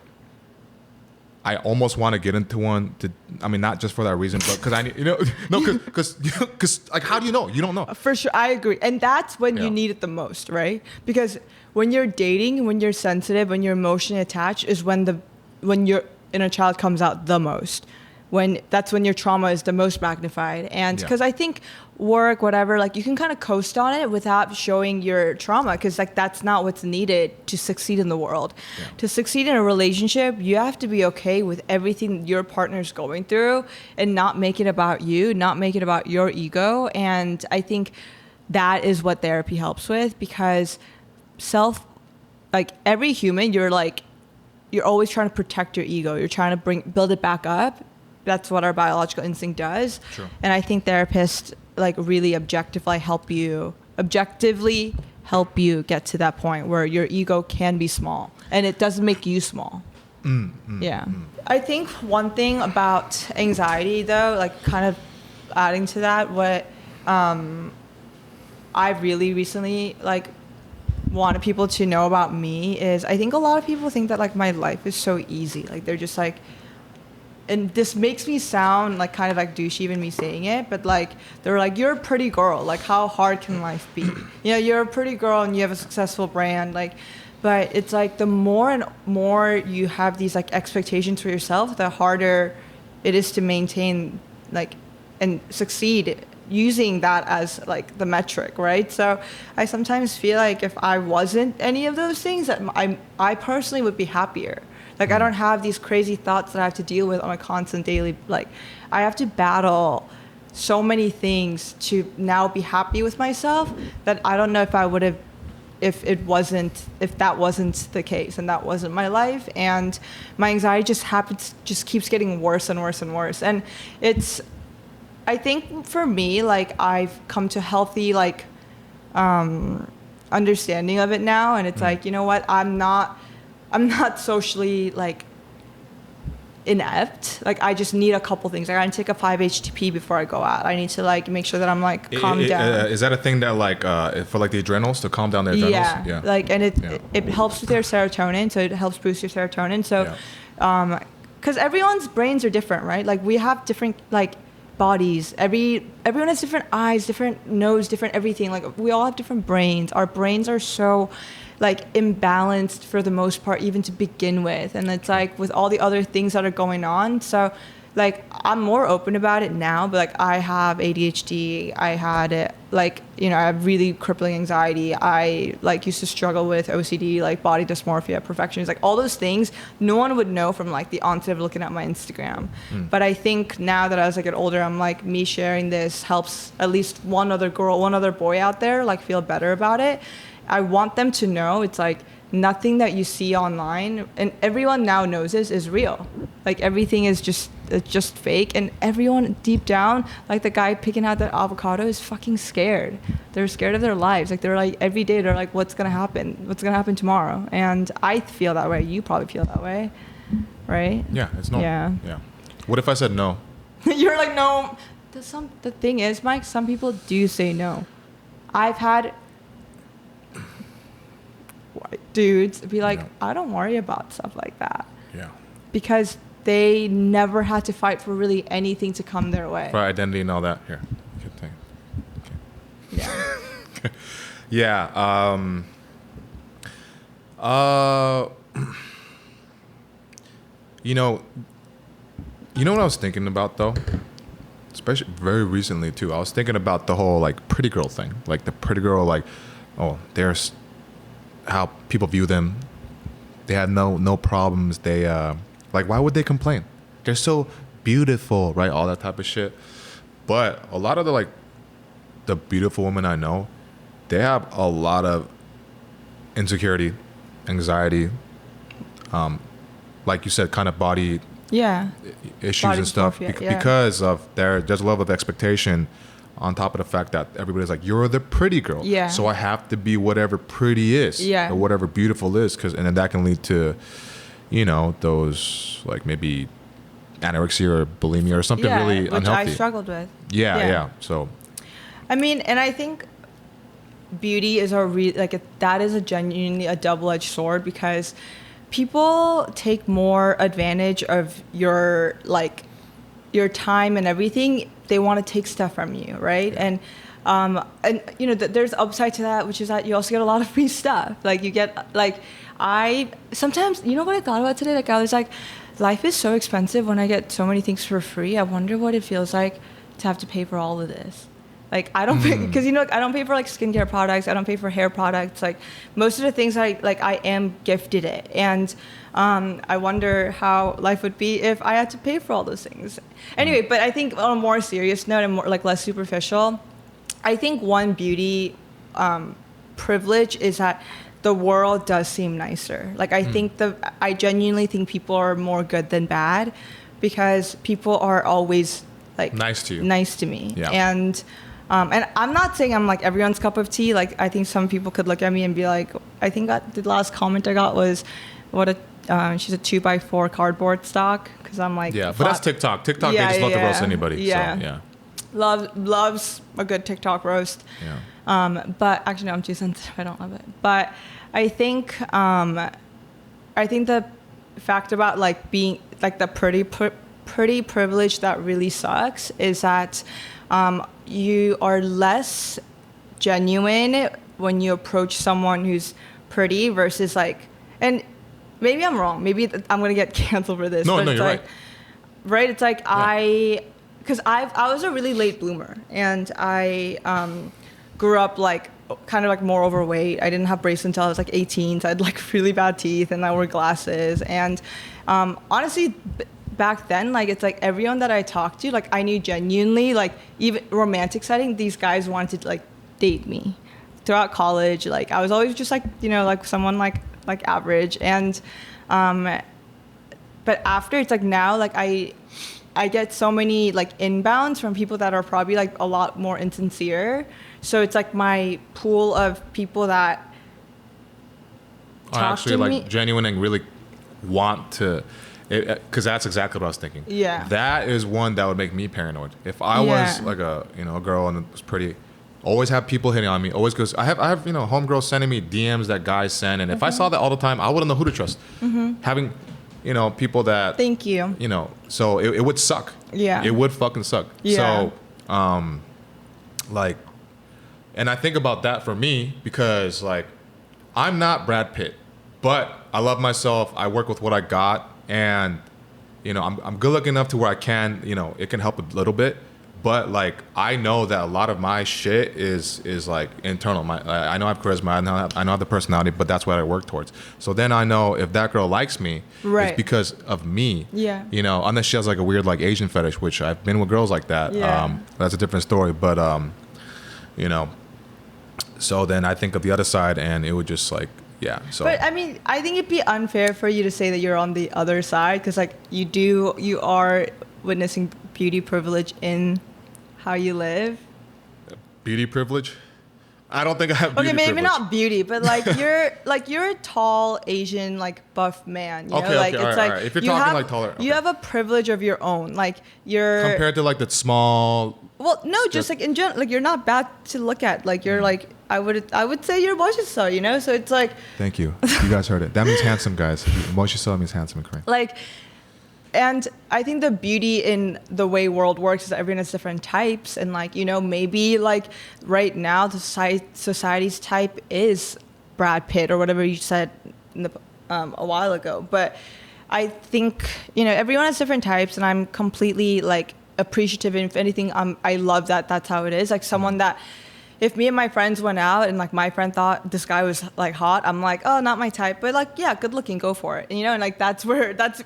I almost want to get into one. I mean, not just for that reason, but because I need, because like, how do you know? You don't know. For sure, I agree, and that's when you need it the most, right? Because when you're dating, when you're sensitive, when you're emotionally attached, is when your inner child comes out the most. That's when your trauma is the most magnified. And because I think work, whatever, like you can kind of coast on it without showing your trauma, because like that's not what's needed to succeed in the world. Yeah. To succeed in a relationship, you have to be okay with everything your partner's going through and not make it about you, not make it about your ego. And I think that is what therapy helps with, because like every human, you're always trying to protect your ego. You're trying to build it back up. That's what our biological instinct does. Sure. And I think therapists like really objectively help you get to that point where your ego can be small and it doesn't make you small. I think one thing about anxiety though, like kind of adding to that, what I really recently like wanted people to know about me is I think a lot of people think that like my life is so easy. Like they're just like, and this makes me sound like kind of like douchey even me saying it, but like they're like, you're a pretty girl, like how hard can life be? You know, you're a pretty girl and you have a successful brand, like, but it's like the more and more you have these like expectations for yourself, the harder it is to maintain like and succeed using that as like the metric, right? So I sometimes feel like if I wasn't any of those things, that I personally would be happier. Like I don't have these crazy thoughts that I have to deal with on a constant daily, like I have to battle so many things to now be happy with myself that I don't know if I would have if that wasn't the case and that wasn't my life. And my anxiety just keeps getting worse and worse and worse. And it's, I think for me, like I've come to healthy like understanding of it now, and it's like, you know what, I'm not socially like inept. Like I just need a couple things. Like I need to take a 5-HTP before I go out. I need to like make sure that I'm like calm down. Is that a thing that like for like the adrenals, to calm down the adrenals? Yeah. Like, and it helps with your serotonin, so it helps boost your serotonin. So because everyone's brains are different, right? Like we have different like bodies. Everyone has different eyes, different nose, different everything. Like we all have different brains. Our brains are so like imbalanced for the most part, even to begin with. And it's like with all the other things that are going on. So like I'm more open about it now, but like I have ADHD. I had it like, you know, I have really crippling anxiety. I like used to struggle with OCD, like body dysmorphia, perfectionism, like all those things no one would know from like the onset of looking at my Instagram. But I think now that as I get older, I'm like, me sharing this helps at least one other girl, one other boy out there like feel better about it. I want them to know it's like nothing that you see online, and everyone now knows this, is real. Like everything is just fake, and everyone deep down, like the guy picking out that avocado, is fucking scared. They're scared of their lives. Like they're like every day they're like, what's gonna happen? What's gonna happen tomorrow? And I feel that way. You probably feel that way, right? Yeah, it's normal. Yeah. What if I said no? You're like, no. The thing is, Mike, some people do say no. I've had dudes be like, I don't worry about stuff like that. Yeah. Because they never had to fight for really anything to come their way. For identity and all that. Here. Good thing. Okay. Yeah. You know what I was thinking about though? Especially very recently too. I was thinking about the whole like pretty girl thing. Like the pretty girl, like, oh, there's how people view them. They have no problems. They like, why would they complain? They're so beautiful, right? All that type of shit. But a lot of the beautiful women I know, they have a lot of insecurity, anxiety, like you said, kind of body issues body and stuff because of there's a level of expectation on top of the fact that everybody's like, you're the pretty girl. Yeah. So I have to be whatever pretty is. Yeah. Or whatever beautiful is. And then that can lead to, you know, those like maybe anorexia or bulimia or something really unhealthy. Which I struggled with. Yeah. So. I mean, and I think beauty is that is genuinely a double-edged sword, because people take more advantage of your time and everything. They want to take stuff from you, right? And you know, there's upside to that, which is that you also get a lot of free stuff. Like you get sometimes, you know what I thought about today? Like I was like, life is so expensive when I get so many things for free. I wonder what it feels like to have to pay for all of this. Like I don't pay, because you know, I don't pay for like skincare products. I don't pay for hair products. Like most of the things I am gifted it. And I wonder how life would be if I had to pay for all those things. Anyway, but I think on a more serious note and more like less superficial, I think one beauty privilege is that the world does seem nicer. Like I genuinely think people are more good than bad, because people are always like nice to me. Yeah. And I'm not saying I'm like everyone's cup of tea. Like I think some people could look at me and be like, I think the last comment I got was, she's a 2x4 cardboard stock, because I'm like, yeah, but that's TikTok. TikTok, they just love to roast anybody. Yeah. So, yeah. loves a good TikTok roast. Yeah. But actually, no, I'm too sensitive. I don't love it. But I think the fact about like being like the pretty privilege that really sucks is that you are less genuine when you approach someone who's pretty versus like, and maybe I'm wrong. Maybe I'm gonna get canceled for this. No, but you're like, right. Right? It's like because I was a really late bloomer, and I grew up like kind of like more overweight. I didn't have braces until I was like 18, so I had like really bad teeth, and I wore glasses. And honestly, back then, like it's like everyone that I talked to, like I knew genuinely, like even romantic setting, these guys wanted to like date me. Throughout college, like I was always just like, you know, like someone like average. And but after, it's like now, like I get so many like inbounds from people that are probably like a lot more insincere. So it's like my pool of people that talk actually to like me. genuine and really want to, because that's exactly what I was thinking. Yeah. That is one that would make me paranoid. If I was like a girl and was pretty, always have people hitting on me. Always goes. I have homegirls sending me DMs that guys send, and if I saw that all the time, I wouldn't know who to trust. Having, people that. Thank you. So it would suck. Yeah. It would fucking suck. Yeah. So, like, and I think about that for me because like, I'm not Brad Pitt, but I love myself. I work with what I got, and I'm good looking enough to where I can, it can help a little bit. But like I know that a lot of my shit is like internal. I know I have charisma. I know I have the personality, but that's what I work towards. So then I know if that girl likes me, right, it's because of me. Yeah. Unless she has like a weird like Asian fetish, which I've been with girls like that. Yeah. That's a different story. But so then I think of the other side, and it would just like. Yeah. So. But I mean, I think it'd be unfair for you to say that you're on the other side, because like you are witnessing beauty privilege in how you live. Beauty privilege? I don't think I have beauty privilege. Okay, maybe privilege. not beauty, but like you're a tall Asian like buff man. You know? Okay, like okay, it's all like right. If you're you talking have, like taller, okay. You have a privilege of your own. Like you're compared to like the small. Well, no, just like in general, like you're not bad to look at. Like you're like I would say you're 멋있어, So it's like. Thank you. You guys heard it. That means handsome, guys. 멋있어 means handsome in Korean. Like. And I think the beauty in the way world works is that everyone has different types, and like maybe like right now the society's type is Brad Pitt or whatever you said a while ago. But I think everyone has different types, and I'm completely like appreciative. And if anything, I love that that's how it is. Like someone that. If me and my friends went out and like my friend thought this guy was like hot, I'm like, oh, not my type, but like, yeah, good looking, go for it. And and like that's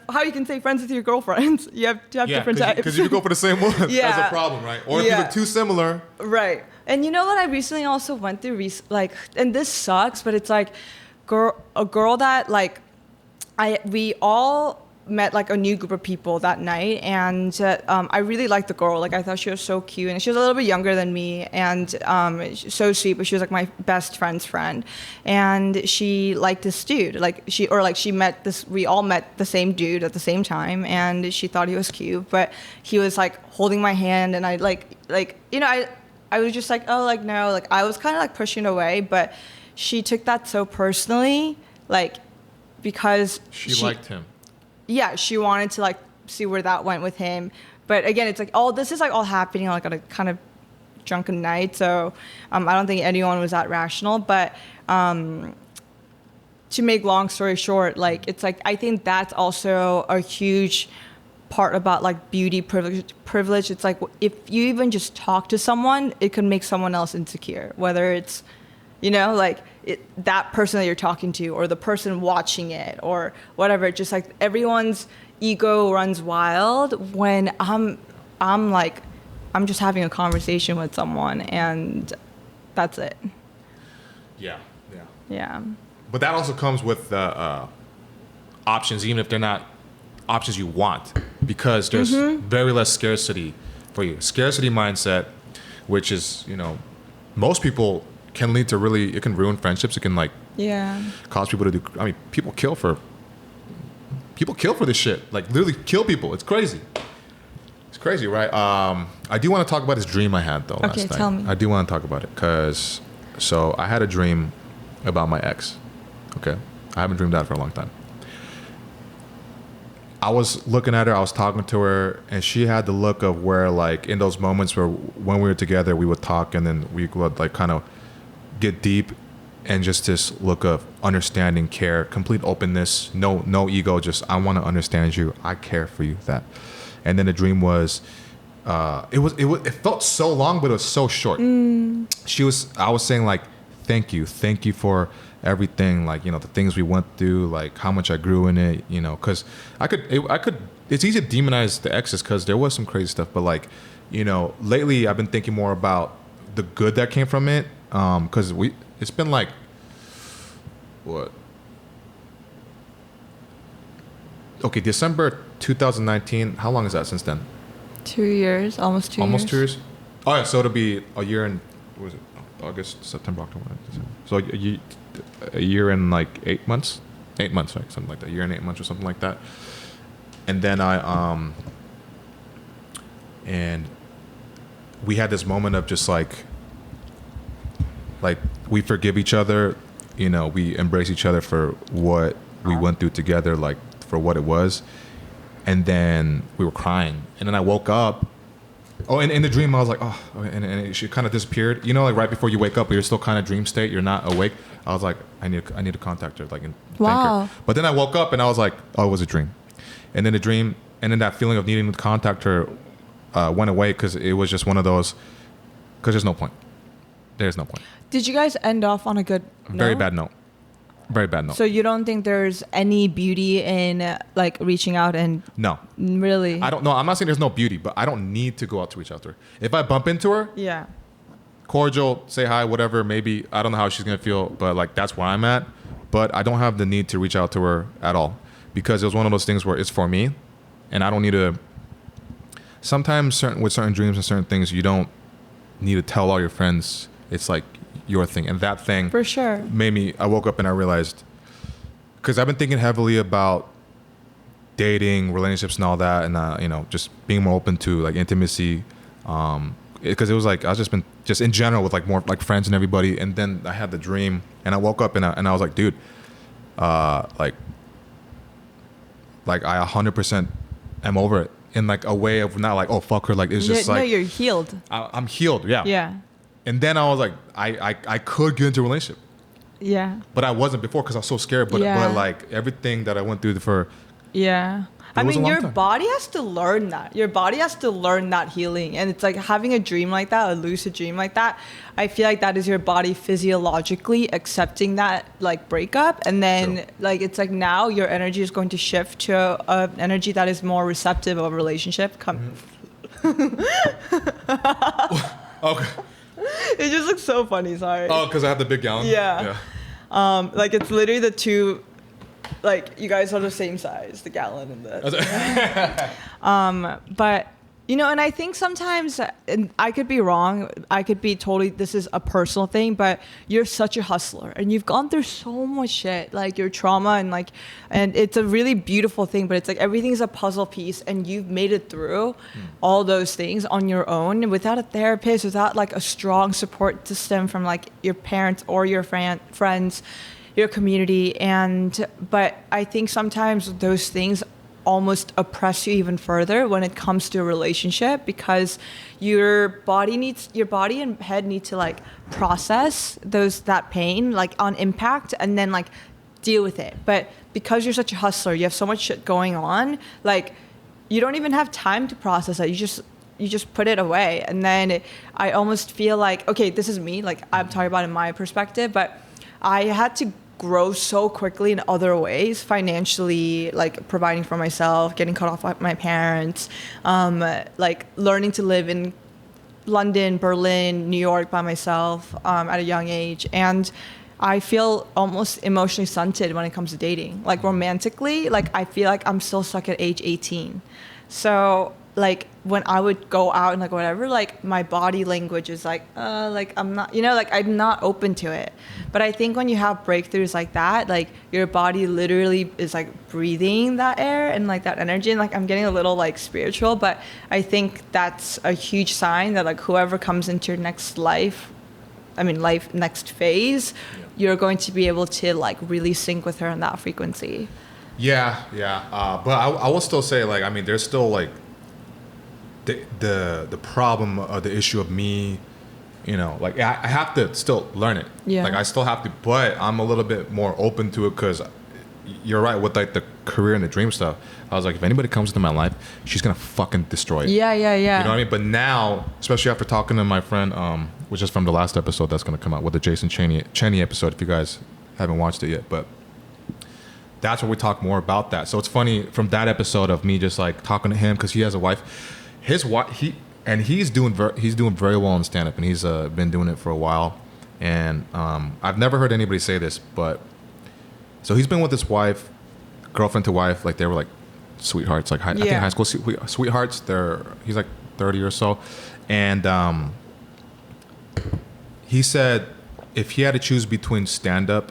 how you can stay friends with your girlfriends. You have to have different types. Because you go for the same one. Yeah. That's a problem, right? Or if you look too similar. Right. And you know what I recently also went through, and this sucks, but it's like a girl that like we all met like a new group of people that night, and I really liked the girl. Like I thought she was so cute, and she was a little bit younger than me, and so sweet. But she was like my best friend's friend, and she liked this dude. She met this. We all met the same dude at the same time, and she thought he was cute. But he was like holding my hand, and I I was just like, oh, like no, like I was kind of like pushing away, but she took that so personally, like because she liked him. Yeah, she wanted to like see where that went with him. But again, it's like this is like all happening like on a kind of drunken night. So I don't think anyone was that rational. But to make long story short, like it's like I think that's also a huge part about like beauty privilege. It's like if you even just talk to someone, it can make someone else insecure. Whether it's that person that you're talking to, or the person watching it, or whatever. Just like everyone's ego runs wild when I'm just having a conversation with someone, and that's it. Yeah. But that also comes with options, even if they're not options you want, because there's very less scarcity for you. Scarcity mindset, which is most people. Can lead to it can ruin friendships. It can cause people to do. I mean, people kill for this shit. Like literally kill people. It's crazy. It's crazy, right? I do want to talk about this dream I had though last night. Okay, tell me. I do want to talk about it because so I had a dream about my ex. Okay, I haven't dreamed that for a long time. I was looking at her, I was talking to her, and she had the look of where, like, in those moments where when we were together, we would talk and then we would, like, kind of get deep, and just this look of understanding, care, complete openness, no ego, just I want to understand you, I care for you, that. And then the dream was, it felt so long, but it was so short. I was saying, like, thank you for everything, like, you know, the things we went through, like how much I grew in it, you know, because it's easy to demonize the exes because there was some crazy stuff, but, like, you know, lately I've been thinking more about the good that came from it, because it's been like December 2019, how long is that since then? 2 years, almost 2 years. Almost 2 years. Oh yeah, so it'll be a year and what was it, August, September, October, December. So a year and like 8 months, right? Something like that. A year and 8 months or something like that. And then and we had this moment of just like we forgive each other, you know, we embrace each other for what we went through together, like for what it was. And then we were crying. And then I woke up. Oh, and in the dream, I was like, oh, okay, and she kind of disappeared. You know, like right before you wake up, but you're still kind of dream state. You're not awake. I was like, I need to contact her, like, and thank her. But then I woke up and I was like, oh, it was a dream. And then the dream, and then that feeling of needing to contact her went away because it was just one of those, because there's no point. There's no point. Did you guys end off on a good note? Very bad note. Very bad note. So you don't think there's any beauty in like reaching out and... No. Really? I don't know. I'm not saying there's no beauty, but I don't need to go out to reach out to her. If I bump into her, yeah, cordial, say hi, whatever, maybe, I don't know how she's going to feel, but like that's where I'm at. But I don't have the need to reach out to her at all because it was one of those things where it's for me and I don't need to... Sometimes with certain dreams and certain things, you don't need to tell all your friends. It's like your thing, and that thing for sure made me... I woke up and I realized, because I've been thinking heavily about dating, relationships and all that, and you know, just being more open to like intimacy, because it was like I was just in general with like more like friends and everybody. And then I had the dream and I woke up and I was like, dude, like I 100% am over it, in like a way of not like, oh fuck her, like it's just like, no, you're healed. I'm healed. Yeah. And then I was like, I could get into a relationship. Yeah. But I wasn't before because I was so scared. But like everything that I went through for... Yeah. I mean, your body has to learn that. Your body has to learn that healing. And it's like having a dream like that, a lucid dream like that, I feel like that is your body physiologically accepting that like breakup. And then like it's like now your energy is going to shift to an energy that is more receptive of a relationship. Okay. It just looks so funny, sorry. Oh, because I have the big gallon? Yeah. Like it's literally the two, like you guys are the same size, the gallon and the... but, you know, and I think sometimes, and I could be wrong, I could be totally, this is a personal thing, but you're such a hustler and you've gone through so much shit, like your trauma and it's a really beautiful thing, but it's like everything's a puzzle piece and you've made it through all those things on your own without a therapist, without like a strong support system from like your parents or your friends, your community. But I think sometimes those things almost oppress you even further when it comes to a relationship, because your body and head need to like process that pain like on impact and then like deal with it. But because you're such a hustler, you have so much shit going on, like you don't even have time to process it. You just put it away. And then I almost feel like, okay, this is me, like I'm talking about in my perspective, but I had to grow so quickly in other ways, financially, like providing for myself, getting cut off by my parents, like learning to live in London, Berlin, New York by myself at a young age. And I feel almost emotionally stunted when it comes to dating. Like romantically, like I feel like I'm still stuck at age 18. So like when I would go out and like whatever, like my body language is like I'm not, like I'm not open to it. But I think when you have breakthroughs like that, like your body literally is like breathing that air and like that energy, and like I'm getting a little like spiritual, but I think that's a huge sign that like whoever comes into your next next phase, you're going to be able to like really sync with her on that frequency. Yeah. But I will still say, like, I mean, there's still like the problem or the issue of me, like I have to still learn it. Yeah. Like I still have to, but I'm a little bit more open to it because you're right with like the career and the dream stuff. I was like, if anybody comes into my life, she's gonna fucking destroy it. Yeah. You know what I mean? But now, especially after talking to my friend, which is from the last episode that's gonna come out with the Jason Cheney episode, if you guys haven't watched it yet, but that's where we talk more about that. So it's funny from that episode of me just like talking to him because he has a wife. His wife, he's doing very well in stand-up, and he's been doing it for a while. And I've never heard anybody say this, but so he's been with his wife, girlfriend to wife, like they were like sweethearts, like I think high school sweethearts. He's like 30 or so, and he said if he had to choose between stand-up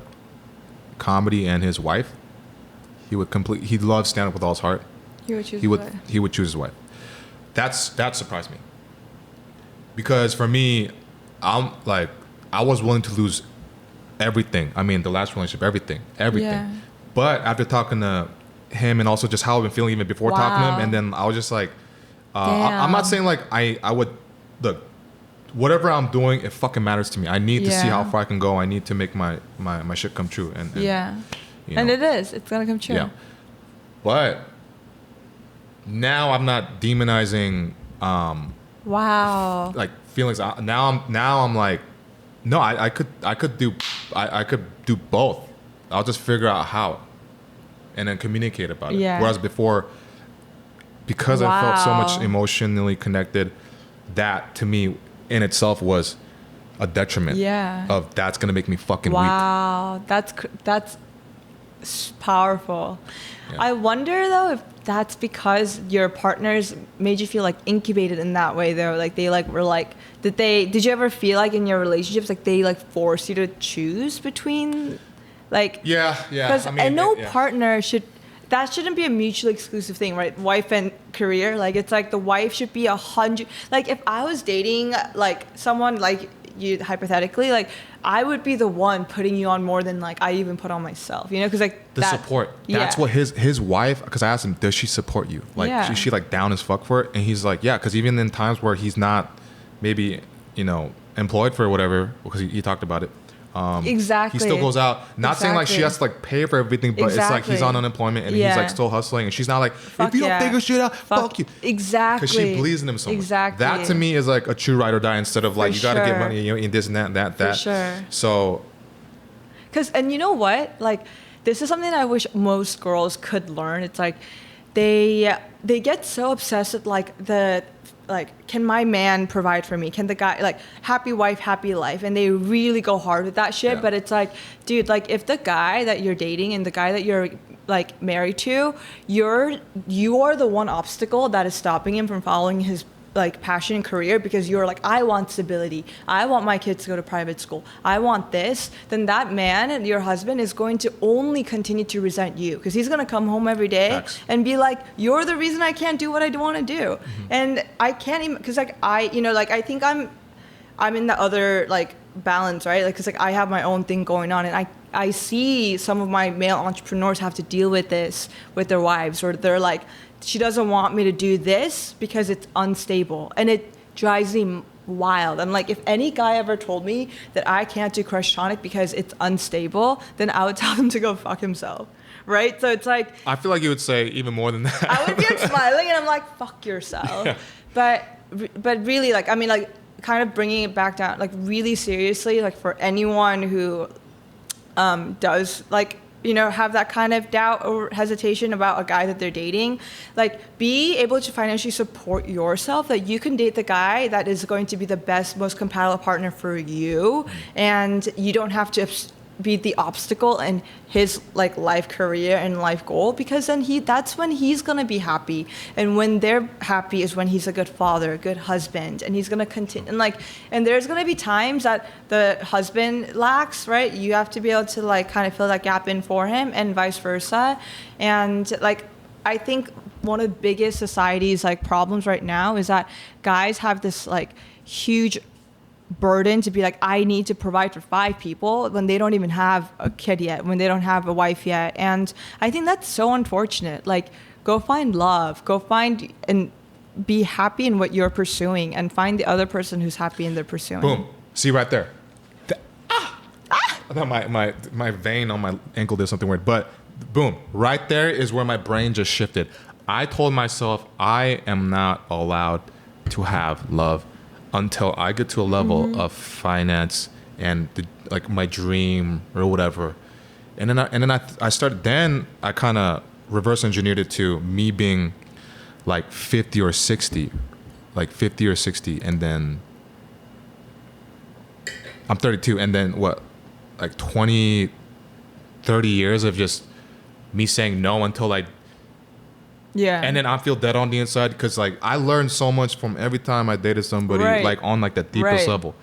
comedy and his wife, he loves stand-up with all his heart. He would choose his wife. That surprised me, because for me, I was willing to lose everything. I mean, the last relationship, everything. Yeah. But after talking to him, and also just how I've been feeling even before talking to him, and then I was just like, I'm not saying like I would look, whatever I'm doing, it fucking matters to me. I need to see how far I can go. I need to make my shit come true. And and it's gonna come true. Yeah, but now I'm not demonizing like feelings. Now I'm like, no, I could do both. I'll just figure out how and then communicate about it. Whereas before, because I felt so much emotionally connected, that to me in itself was a detriment of that's gonna make me fucking weak. That's powerful. I wonder though if that's because your partners made you feel like incubated in that way though, like they like were like, did you ever feel like in your relationships like they like force you to choose between like because partner shouldn't be a mutually exclusive thing, right? Wife and career, like it's like the wife should be 100. Like if I was dating like someone like you hypothetically, like I would be the one putting you on more than like I even put on myself, because like the support. That's what his wife, because I asked him, does she support you? Like she like down as fuck for it? And he's like, yeah, because even in times where he's not maybe employed for whatever, because he talked about it. Exactly. He still goes out. Not saying like she has to like pay for everything, but it's like he's on unemployment and he's like still hustling, and she's not like, if you don't figure shit out, fuck you. Exactly. Because she believes in him so much. Exactly. That to me is like a true ride or die, instead of like you got to get money, in this and that. For sure. So. And you know what? Like this is something that I wish most girls could learn. It's like they get so obsessed with like, can my man provide for me? Can the guy, like, happy wife, happy life? And they really go hard with that shit. But it's like, dude, like, if the guy that you're dating and the guy that you're, like, married to, you are the one obstacle that is stopping him from following his, like, passion and career, because you're like, I want stability. I want my kids to go to private school. I want this. Then that man and your husband is going to only continue to resent you, because he's going to come home every day and be like, you're the reason I can't do what I want to do. And I can't even, because like I think I'm in the other like balance, right? Like, because like I have my own thing going on, and I see some of my male entrepreneurs have to deal with this with their wives, or they're like, she doesn't want me to do this because it's unstable, and it drives me wild. I'm like, if any guy ever told me that I can't do Crush Tonic because it's unstable, then I would tell him to go fuck himself, right? So it's like, I feel like you would say even more than that. I would be like smiling, and I'm like, fuck yourself. Yeah. But really, like, I mean, like, kind of bringing it back down, like, really seriously, like, for anyone who does, like, have that kind of doubt or hesitation about a guy that they're dating, like, be able to financially support yourself, that you can date the guy that is going to be the best, most compatible partner for you, and you don't have to be the obstacle in his like life career and life goal, because then that's when he's gonna be happy, and when they're happy is when he's a good father, a good husband, and he's gonna continue, and there's gonna be times that the husband lacks, right? You have to be able to like kind of fill that gap in for him, and vice versa. And like I think one of the biggest society's like problems right now is that guys have this like huge burden to be like, I need to provide for 5 people when they don't even have a kid yet, when they don't have a wife yet. And I think that's so unfortunate. Like, go find love, go find and be happy in what you're pursuing, and find the other person who's happy in their pursuing. Boom. See right there. I thought my vein on my ankle did something weird, but boom, right there is where my brain just shifted. I told myself I am not allowed to have love until I get to a level of finance and like my dream or whatever. And then I started, then I kind of reverse engineered it to me being like 50 or 60, and then I'm 32, and then what, like 20, 30 years of just me saying no until like, yeah. And then I feel dead on the inside, because like I learned so much from every time I dated somebody, like on like the deepest level.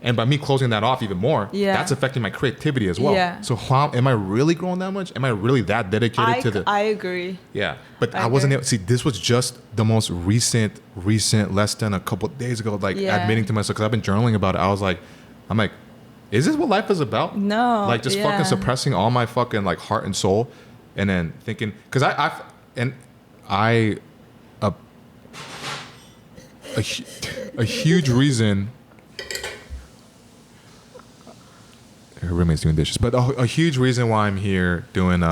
And by me closing that off even more, that's affecting my creativity as well. Yeah. So how am I really growing that much? Am I really that dedicated to the... I agree. Yeah. But I wasn't able... See, this was just the most recent, less than a couple of days ago, like admitting to myself, because I've been journaling about it. I'm like, is this what life is about? No. Like just fucking suppressing all my fucking like heart and soul, and then thinking... Because a huge reason... Roommate's doing dishes, but a huge reason why I'm here doing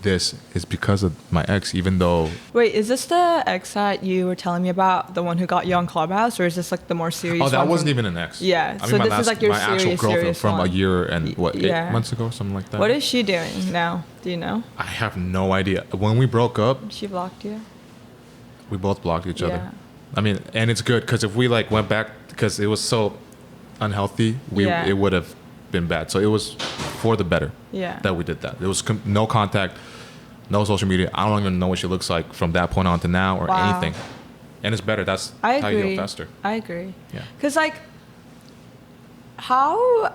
this is because of my ex. Even though, wait, is this the ex that you were telling me about, the one who got you on Clubhouse, or is this like the more serious? Oh, that wasn't even an ex. Yeah, I mean, this is like your my actual girlfriend from one. A year and 8 months ago, something like that. What is she doing now? Do you know? I have no idea. When we broke up, she blocked you. We both blocked each other. I mean, and it's good, because if we like went back, because it was so unhealthy, it would have been bad. So it was for the better that we did that. There was no contact, no social media. I don't even know what she looks like from that point on to now, or anything. And it's better. That's how you heal faster. I agree. Yeah. Because like, how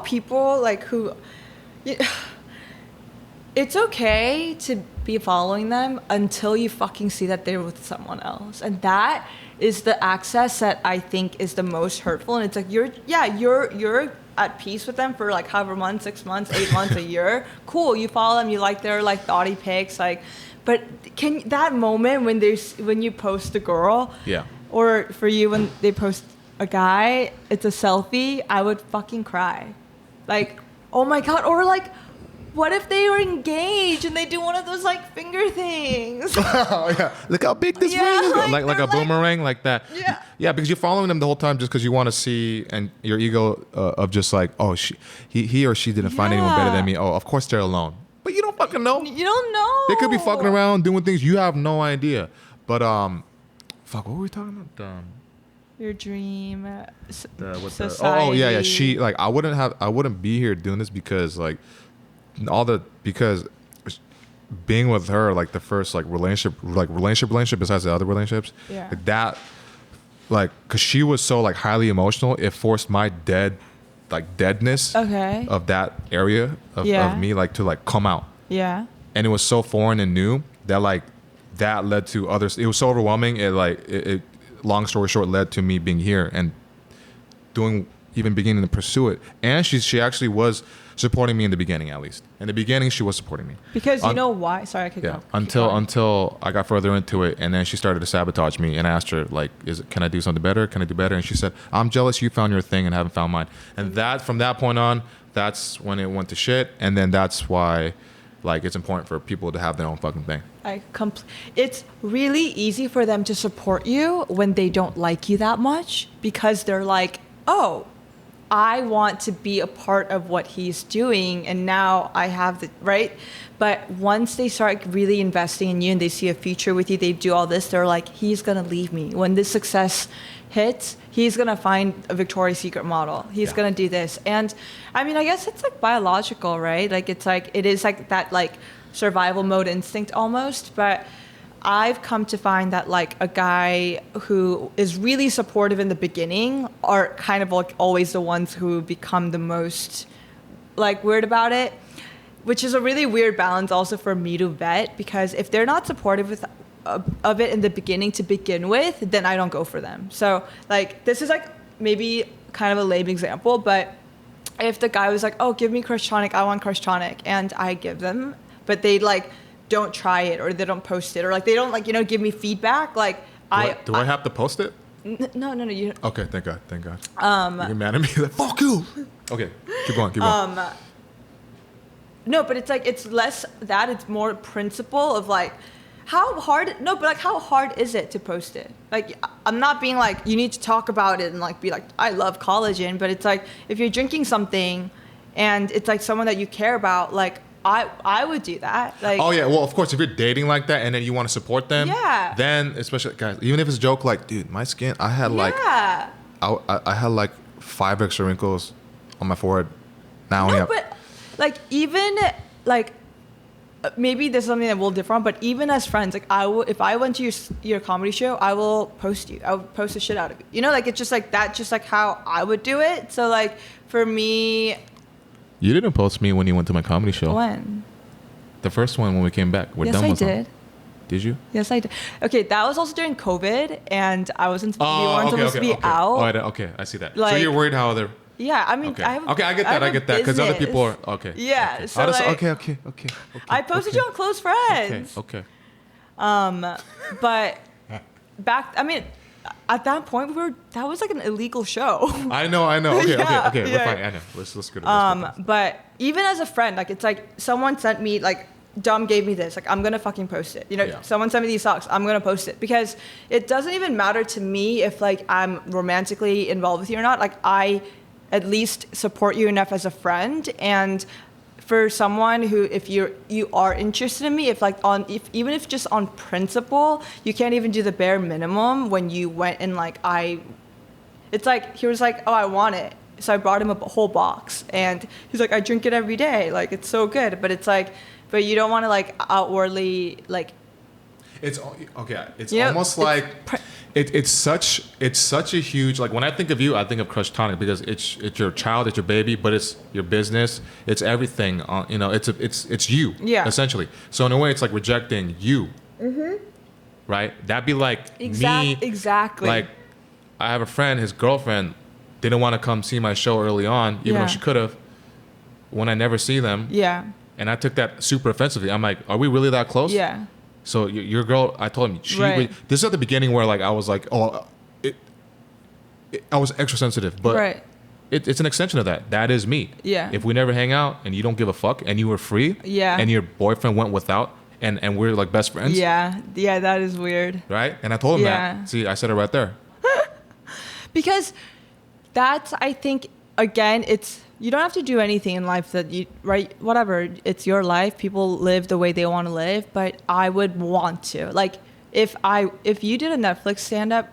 people like who, it's okay to be following them until you fucking see that they're with someone else, and that is the access that I think is the most hurtful. And it's like you're at peace with them for like however months, 6 months, 8 months, a year. Cool, you follow them, you like their like thoughty pics, like. But that moment when you post a girl, or for you when they post a guy, it's a selfie, I would fucking cry, like, oh my god. Or like, what if they were engaged and they do one of those like finger things? Oh yeah, look how big this ring is. Like a boomerang, like that. Yeah, because you're following them the whole time just because you want to see, and your ego of just like, oh, he or she didn't find anyone better than me. Oh, of course they're alone. But you don't fucking know. You don't know. They could be fucking around doing things you have no idea. But fuck, what were we talking about? Your dream. Society. She like I wouldn't be here doing this because like. Because being with her, like the first like relationship besides the other relationships, like that, like because she was so like highly emotional, it forced my deadness of that area of me like to like come out, and it was so foreign and new that like that led to others. It was so overwhelming. It long story short led to me being here and beginning to pursue it. And she actually was supporting me in the beginning, at least. In the beginning, she was supporting me. Because you know why? Sorry, I could go. Until I got further into it, and then she started to sabotage me, and I asked her, like, can I do something better? Can I do better? And she said, I'm jealous you found your thing and haven't found mine. And from that point on, that's when it went to shit. And then that's why, like, it's important for people to have their own fucking thing. It's really easy for them to support you when they don't like you that much, because they're like, oh, I want to be a part of what he's doing, and now I have the right. But once they start really investing in you and they see a future with you, they do all this, they're like, he's gonna leave me. When this success hits, he's gonna find a Victoria's Secret model. He's gonna do this. And I mean, I guess it's like biological, right? Like it's like, it is like that like survival mode instinct almost. But I've come to find that like a guy who is really supportive in the beginning are kind of like always the ones who become the most like weird about it, which is a really weird balance also for me to vet, because if they're not supportive of it in the beginning to begin with, then I don't go for them. So like this is like maybe kind of a lame example, but if the guy was like, oh, give me Crush Tonic, I want Crush Tonic, and I give them, but they like don't try it or they don't post it or like they don't like, you know, give me feedback, like do I have to post it? No, you okay, thank God. You're mad at me, like fuck you. Okay, keep going. No, but it's like, it's less that, it's more principle of like how hard is it to post it? Like, I'm not being like, you need to talk about it and like be like, I love collagen, but it's like, if you're drinking something and it's like someone that you care about, like I would do that. Like, oh yeah, well of course if you're dating like that and then you want to support them, yeah, then especially guys, even if it's a joke, like dude, my skin, I had like, I had like 5 extra wrinkles on my forehead. Now I have. But like even like maybe there's something that we'll differ on, but even as friends, like I will, if I went to your comedy show, I will post you. I would post the shit out of you. You know, like it's just like that, just like how I would do it. So like for me. You didn't post me when you went to my comedy show. When? The first one when we came back. Yes, I did. Did you? Yes, I did. Okay, that was also during COVID, and I wasn't. We weren't supposed to be out. Okay, I see that. Like, so you're worried how they're. Yeah, I mean, okay. I have. Okay, I get that because other people are okay. Yeah. Okay. So like, okay. I posted you on close friends. Okay. But back, I mean, at that point that was like an illegal show. I know. Okay. Yeah, We're fine. I know. Let's go to this. But even as a friend, like it's like someone sent me like. Dom gave me this, like I'm gonna fucking post it. You know, someone sent me these socks, I'm gonna post it, because it doesn't even matter to me if like I'm romantically involved with you or not. Like I at least support you enough as a friend, and for someone who, if you are interested in me, even if just on principle, you can't even do the bare minimum when you went and like it's like he was like, oh, I want it. So I brought him a whole box, and he's like, I drink it every day, like it's so good. But it's like, but you don't want to like outwardly like. It's okay. It's almost like it's such a huge, like when I think of you, I think of Crush Tonic because it's your child, it's your baby, but it's your business, it's everything. You know, it's you. Yeah. Essentially. So in a way, it's like rejecting you. Mm-hmm. Right. That'd be like me. Exactly. Like I have a friend, his girlfriend didn't want to come see my show early on, even though she could have. When I never see them. Yeah. And I took that super offensively. I'm like, are we really that close? Yeah. So your girl, I told him, this is at the beginning where like I was like, oh, I was extra sensitive, but it's an extension of that. That is me. Yeah. If we never hang out and you don't give a fuck and you were free, and your boyfriend went without, and we're like best friends. Yeah, that is weird. Right? And I told him that. See, I said it right there. Because that's, I think, again, you don't have to do anything in life whatever, it's your life, people live the way they want to live, but I would want to, like, if you did a Netflix stand-up,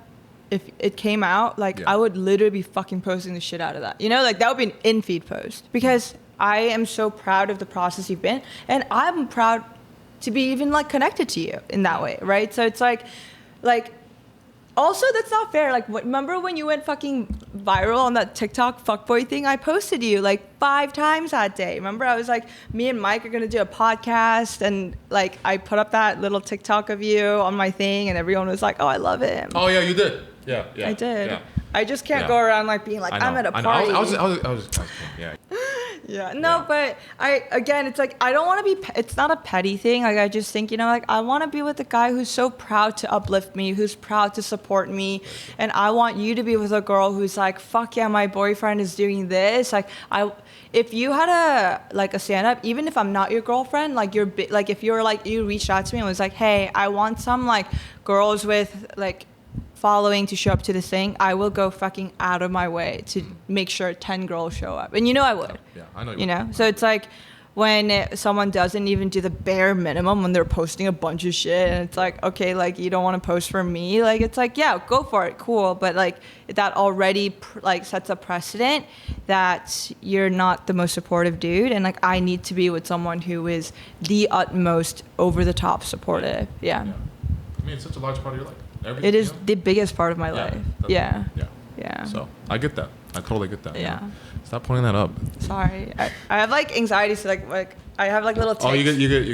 if it came out, like, I would literally be fucking posting the shit out of that, you know, like, that would be an in-feed post, because I am so proud of the process you've been, and I'm proud to be even, like, connected to you in that way, right? So it's like, also, that's not fair. Like, remember when you went fucking viral on that TikTok fuckboy thing? I posted you like 5 times that day. Remember, I was like, me and Mike are gonna do a podcast, and like I put up that little TikTok of you on my thing, and everyone was like, "Oh, I love him." Oh yeah, you did. Yeah. I did. Yeah. I just can't go around like being like, I'm at a party. I was yeah. Yeah, no, but it's like, I don't want to be, it's not a petty thing. Like, I just think, you know, like, I want to be with a guy who's so proud to uplift me, who's proud to support me. And I want you to be with a girl who's like, fuck yeah, my boyfriend is doing this. Like, if you had a stand-up, even if I'm not your girlfriend, like, if you're like, you reached out to me and was like, hey, I want some like girls with like following to show up to this thing, I will go fucking out of my way to make sure 10 girls show up. And you know I would. Yeah, I know you know? So it's like, when someone doesn't even do the bare minimum when they're posting a bunch of shit, and it's like, okay, like you don't want to post for me, like it's like, yeah, go for it, cool, but like that already like sets a precedent that you're not the most supportive dude, and like I need to be with someone who is the utmost over the top supportive. Yeah. I mean, it's such a large part of your life. It is the biggest part of my life. Yeah. So I get that. I totally get that. Yeah. Stop pointing that up. Sorry, I have like anxiety, so like I have like little tics. Oh, you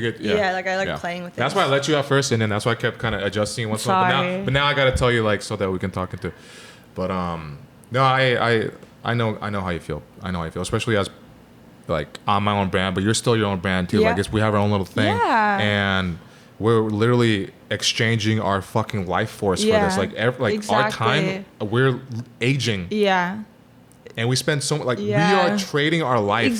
get. Yeah, like I like playing with it. That's why I let you out first, and then that's why I kept kind of adjusting once in a while. But now I gotta tell you, like, so that we can talk into. But no, I know how you feel. I know how you feel, especially as like on my own brand, but you're still your own brand too. Like we have our own little thing, and we're literally exchanging our fucking life force for this. Like our time, we're aging. Yeah. And we spend so much, we are trading our life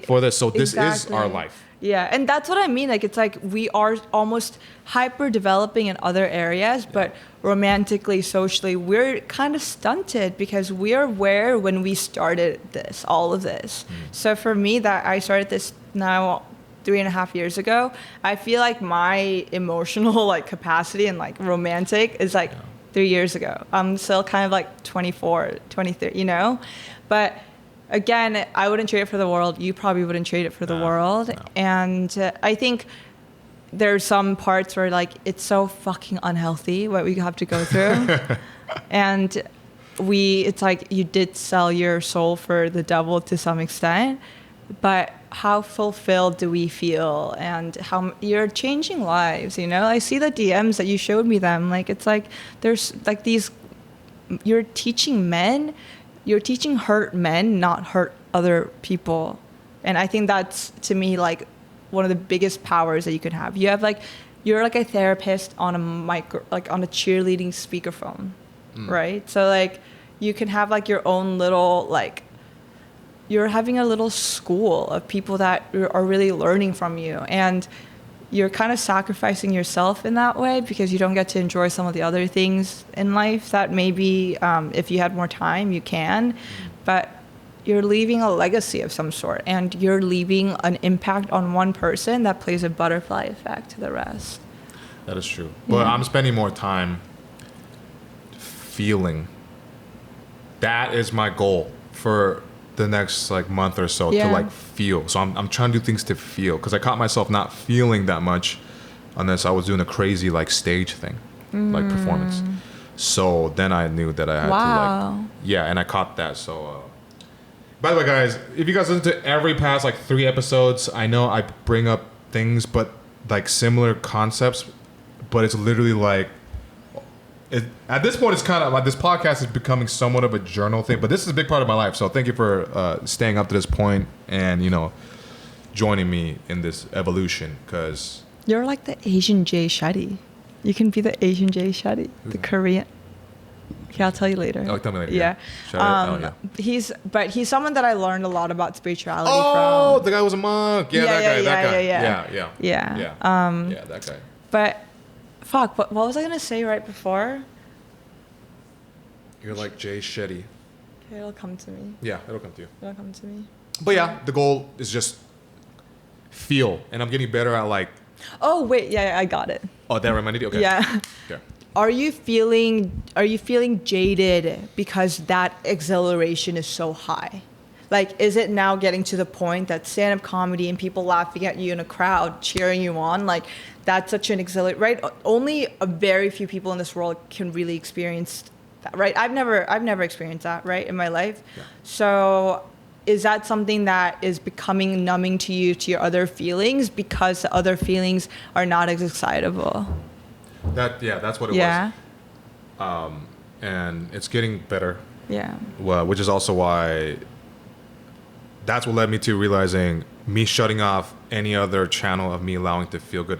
for this. So this is our life. Yeah, and that's what I mean. Like, it's like we are almost hyper developing in other areas, but romantically, socially, we're kind of stunted because we are where when we started this, all of this. So for me, that I started this now 3.5 years ago, I feel like my emotional like capacity and like romantic is like 3 years ago. I'm still kind of like 24, 23, you know? But again, I wouldn't trade it for the world. You probably wouldn't trade it for the world. No. And I think there's some parts where like it's so fucking unhealthy what we have to go through. And it's like you did sell your soul for the devil to some extent. But how fulfilled do we feel, and how you're changing lives, you know? I see the DMs that you showed me them. Like, it's like there's like these, you're teaching hurt men, not hurt other people. And I think that's, to me, like one of the biggest powers that you can have. You have like, you're like a therapist on on a cheerleading speakerphone, right? So like you can have like your own little like, you're having a little school of people that are really learning from you, and you're kind of sacrificing yourself in that way because you don't get to enjoy some of the other things in life that maybe if you had more time you can, but you're leaving a legacy of some sort, and you're leaving an impact on one person that plays a butterfly effect to the rest. That is true. But I'm spending more time feeling. That is my goal for the next like month or so, to like feel. So I'm trying to do things to feel, because I caught myself not feeling that much unless I was doing a crazy like stage thing, like performance. So then I knew that I had to like, and I caught that. So by the way, guys, if you guys listen to every past like 3 episodes, I know I bring up things but like similar concepts, but it's literally like at this point, it's kind of like this podcast is becoming somewhat of a journal thing, but this is a big part of my life. So thank you for staying up to this point and, you know, joining me in this evolution, because you're like the Asian Jay Shetty. You can be the Asian Jay Shetty, the Korean. Okay, I'll tell you later. Oh, tell me later. Yeah. He's someone that I learned a lot about spirituality from. Oh, the guy was a monk. Yeah, that guy. Yeah, that guy. But fuck, what was I gonna say right before? You're like Jay Shetty. Okay, it'll come to me. Yeah, it'll come to you. It'll come to me. But yeah, the goal is just feel, and I'm getting better at like. Oh wait, yeah, I got it. Oh, that reminded you? Okay. Yeah. Okay. Are you feeling jaded because that exhilaration is so high? Like, is it now getting to the point that stand-up comedy and people laughing at you in a crowd, cheering you on, like that's such an exhilaration, right? Only a very few people in this world can really experience that, right? I've never experienced that, right, in my life. Yeah. So is that something that is becoming numbing to you, to your other feelings, because the other feelings are not as excitable? That's what it was. And it's getting better. Yeah. Well, which is also why that's what led me to realizing me shutting off any other channel of me allowing to feel good.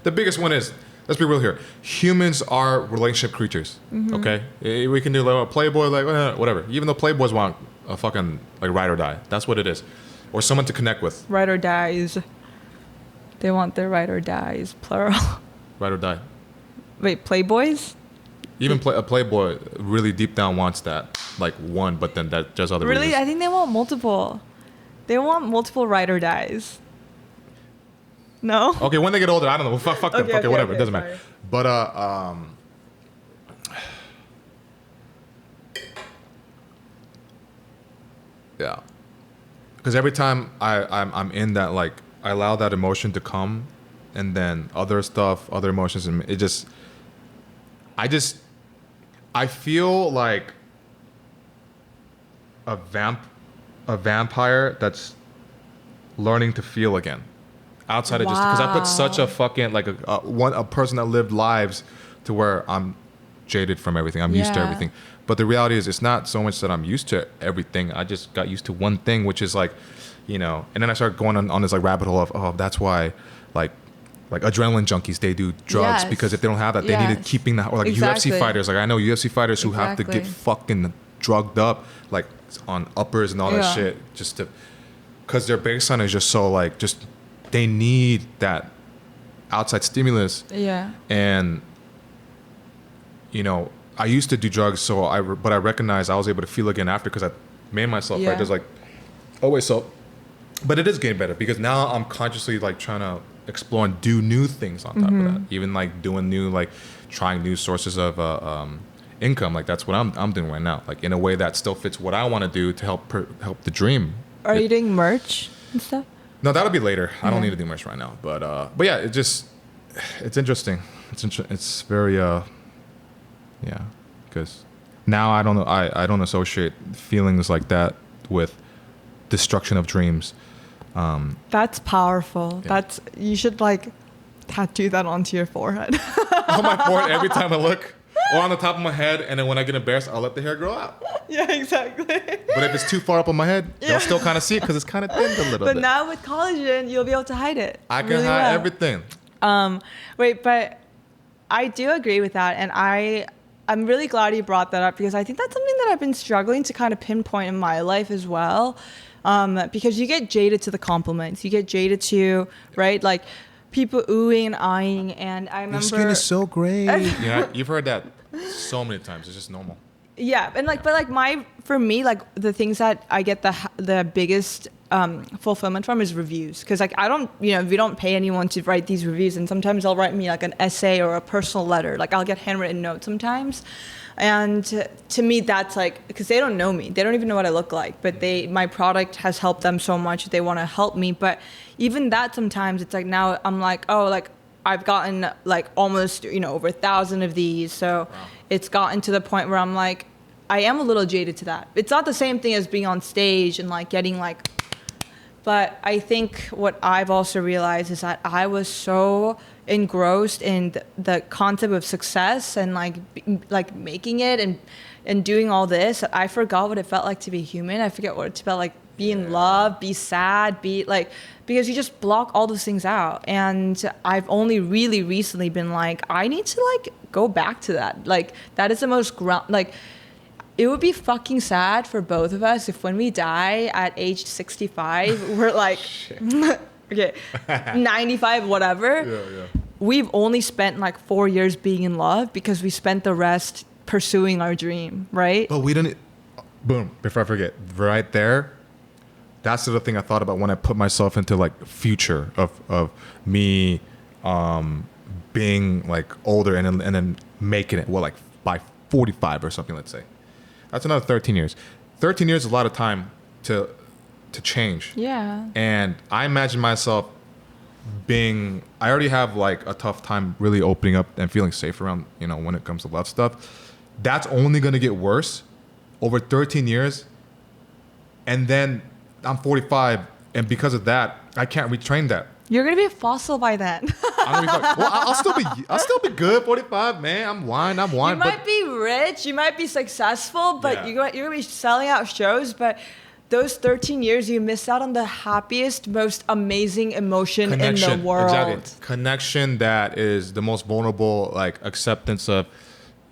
The biggest one is, let's be real here. Humans are relationship creatures. Okay, we can do like a Playboy, like whatever. Even though Playboys want a fucking like ride or die. That's what it is, or someone to connect with. Ride or dies. They want their ride or dies, plural. Ride or die. Wait, Playboys? Even a Playboy really deep down wants that, like one, but then that just other really? reasons. I think they want multiple. They want multiple ride or dies. No. Okay, when they get older, I don't know. Fuck them. Okay, Fuck it, whatever. okay, It doesn't sorry. matter. But yeah, because every time I'm in that, like, I allow that emotion to come, and then other stuff, other emotions, and I feel like a vampire that's learning to feel again, outside of just because I put such a fucking like a person that lived lives to where I'm jaded from everything. I'm used to everything. But the reality is, it's not so much that I'm used to everything. I just got used to one thing, which is like, and then I started going on this like rabbit hole of, oh, that's why like adrenaline junkies, they do drugs because if they don't have that, they need to keeping that. Or like UFC fighters, like I know UFC fighters who have to get fucking drugged up like on uppers and all that shit just to, because their baseline is just so like, just they need that outside stimulus. Yeah. And I used to do drugs, but I recognized I was able to feel again after, because I made myself right. There's like, oh wait, but it is getting better because now I'm consciously like trying to explore and do new things on top of that. Even like doing new, like trying new sources of income. Like that's what I'm doing right now. Like in a way that still fits what I want to do to help the dream. Are you doing merch and stuff? No, that'll be later. I don't need to do merch right now. But yeah, it's interesting. It's very because now I don't know. I don't associate feelings like that with destruction of dreams. That's powerful. You should like tattoo that onto your forehead. On my forehead every time I look, or on the top of my head, and then when I get embarrassed, I'll let the hair grow out. Yeah, exactly. But if it's too far up on my head, they'll still kind of see it because it's kind of thinned a little bit. But now with collagen, you'll be able to hide it. I can hide everything. Wait, but I do agree with that, and I'm really glad you brought that up, because I think that's something that I've been struggling to kind of pinpoint in my life as well. Because you get jaded to the compliments, you get jaded to, right, like people oohing and eyeing, and I remember your skin is so great. Yeah, you've heard that so many times. It's just normal. Yeah, and like, but like for me, like the things that I get the biggest fulfillment from is reviews, because like I don't, we don't pay anyone to write these reviews, and sometimes they'll write me like an essay or a personal letter. Like I'll get handwritten notes sometimes. And to me, that's like, because they don't know me, they don't even know what I look like, but my product has helped them so much, they want to help me. But even that, sometimes it's like, now I'm like, oh, like I've gotten like almost, over 1,000 of these. So it's gotten to the point where I'm like, I am a little jaded to that. It's not the same thing as being on stage and like getting like, but I think what I've also realized is that I was so engrossed in the concept of success and like making it and doing all this, I forgot what it felt like to be human. I forget what it felt like be in love, be sad, be like, because you just block all those things out. And I've only really recently been like, I need to like go back to that. Like that is the most it would be fucking sad for both of us if when we die at age 65, we're like, okay, 95, whatever. Yeah. We've only spent like 4 years being in love because we spent the rest pursuing our dream, right? But we didn't, boom, before I forget, right there, that's the other thing I thought about when I put myself into like future of me being like older and then making it, like by 45 or something, let's say. That's another 13 years. 13 years is a lot of time to change. Yeah. And I imagine myself I already have like a tough time really opening up and feeling safe around, when it comes to love stuff. That's only going to get worse over 13 years. And then I'm 45. And because of that, I can't retrain that. You're gonna be a fossil by then. I'll still be good. 45, man. I'm wine. You might be rich. You might be successful, but you're gonna be selling out shows. But those 13 years, you missed out on the happiest, most amazing emotion in the world. Exactly. Connection that is the most vulnerable, like acceptance of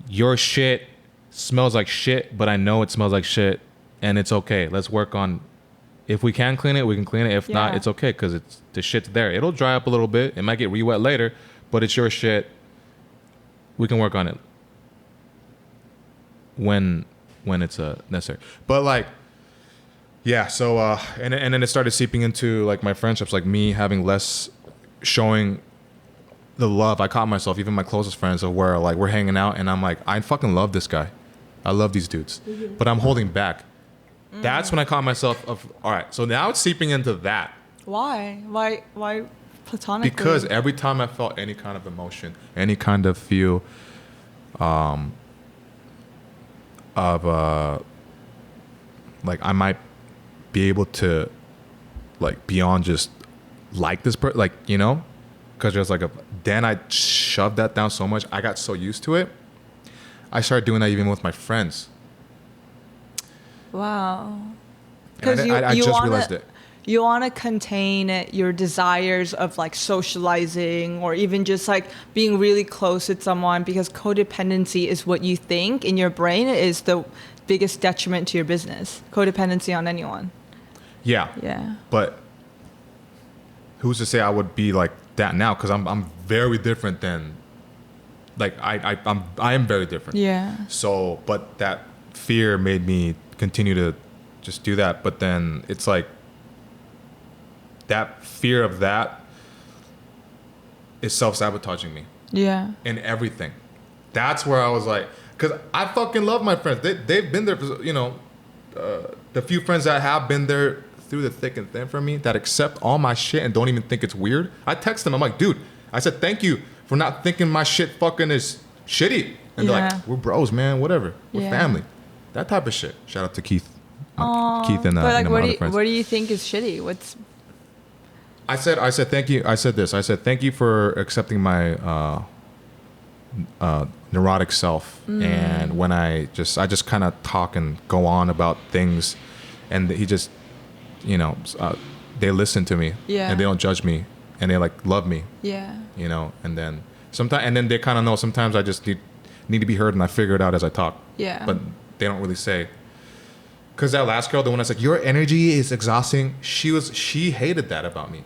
your shit smells like shit, but I know it smells like shit, and it's okay. Let's work on. If we can clean it, we can clean it. If not, it's okay, because the shit's there. It'll dry up a little bit. It might get re-wet later, but it's your shit. We can work on it when it's necessary. But like, yeah. So and then it started seeping into like my friendships, like me having less showing the love. I caught myself, even my closest friends, of where like we're hanging out and I'm like, I fucking love this guy. I love these dudes, but I'm holding back. That's when I caught myself of, all right, so now it's seeping into that. Why platonically? Because every time I felt any kind of emotion, any kind of feel of like I might be able to like beyond just like this person, like, you know, because there's like then I shoved that down so much. I got so used to it. I started doing that even with my friends. Wow. Because I just realized it. You want to contain your desires of like socializing or even just like being really close with someone, because codependency is what you think in your brain is the biggest detriment to your business. Codependency on anyone. Yeah. Yeah. But who's to say I would be like that now? Because I'm very different than, like I am very different. Yeah. So, but that fear made me continue to just do that. But then it's like that fear of that is self-sabotaging me. Yeah. In everything. That's where I was like, because I fucking love my friends. They've been there, for, you know, the few friends that have been there through the thick and thin for me, that accept all my shit and don't even think it's weird. I text them, I'm like, dude, I said, thank you for not thinking my shit fucking is shitty. And they're like, we're bros, man, whatever. We're family. That type of shit. Shout out to Keith. Keith and but like, my other friends. What do you think is shitty? What's... I said thank you. I said this. I said thank you for accepting my neurotic self. And when I just kind of talk and go on about things, and he just, you know, they listen to me. Yeah. And they don't judge me, and they like love me. Yeah. You know, and then they kind of know sometimes I just need to be heard, and I figure it out as I talk. Yeah. But they don't really say. Because that last girl, the one that's like, your energy is exhausting, she hated that about me.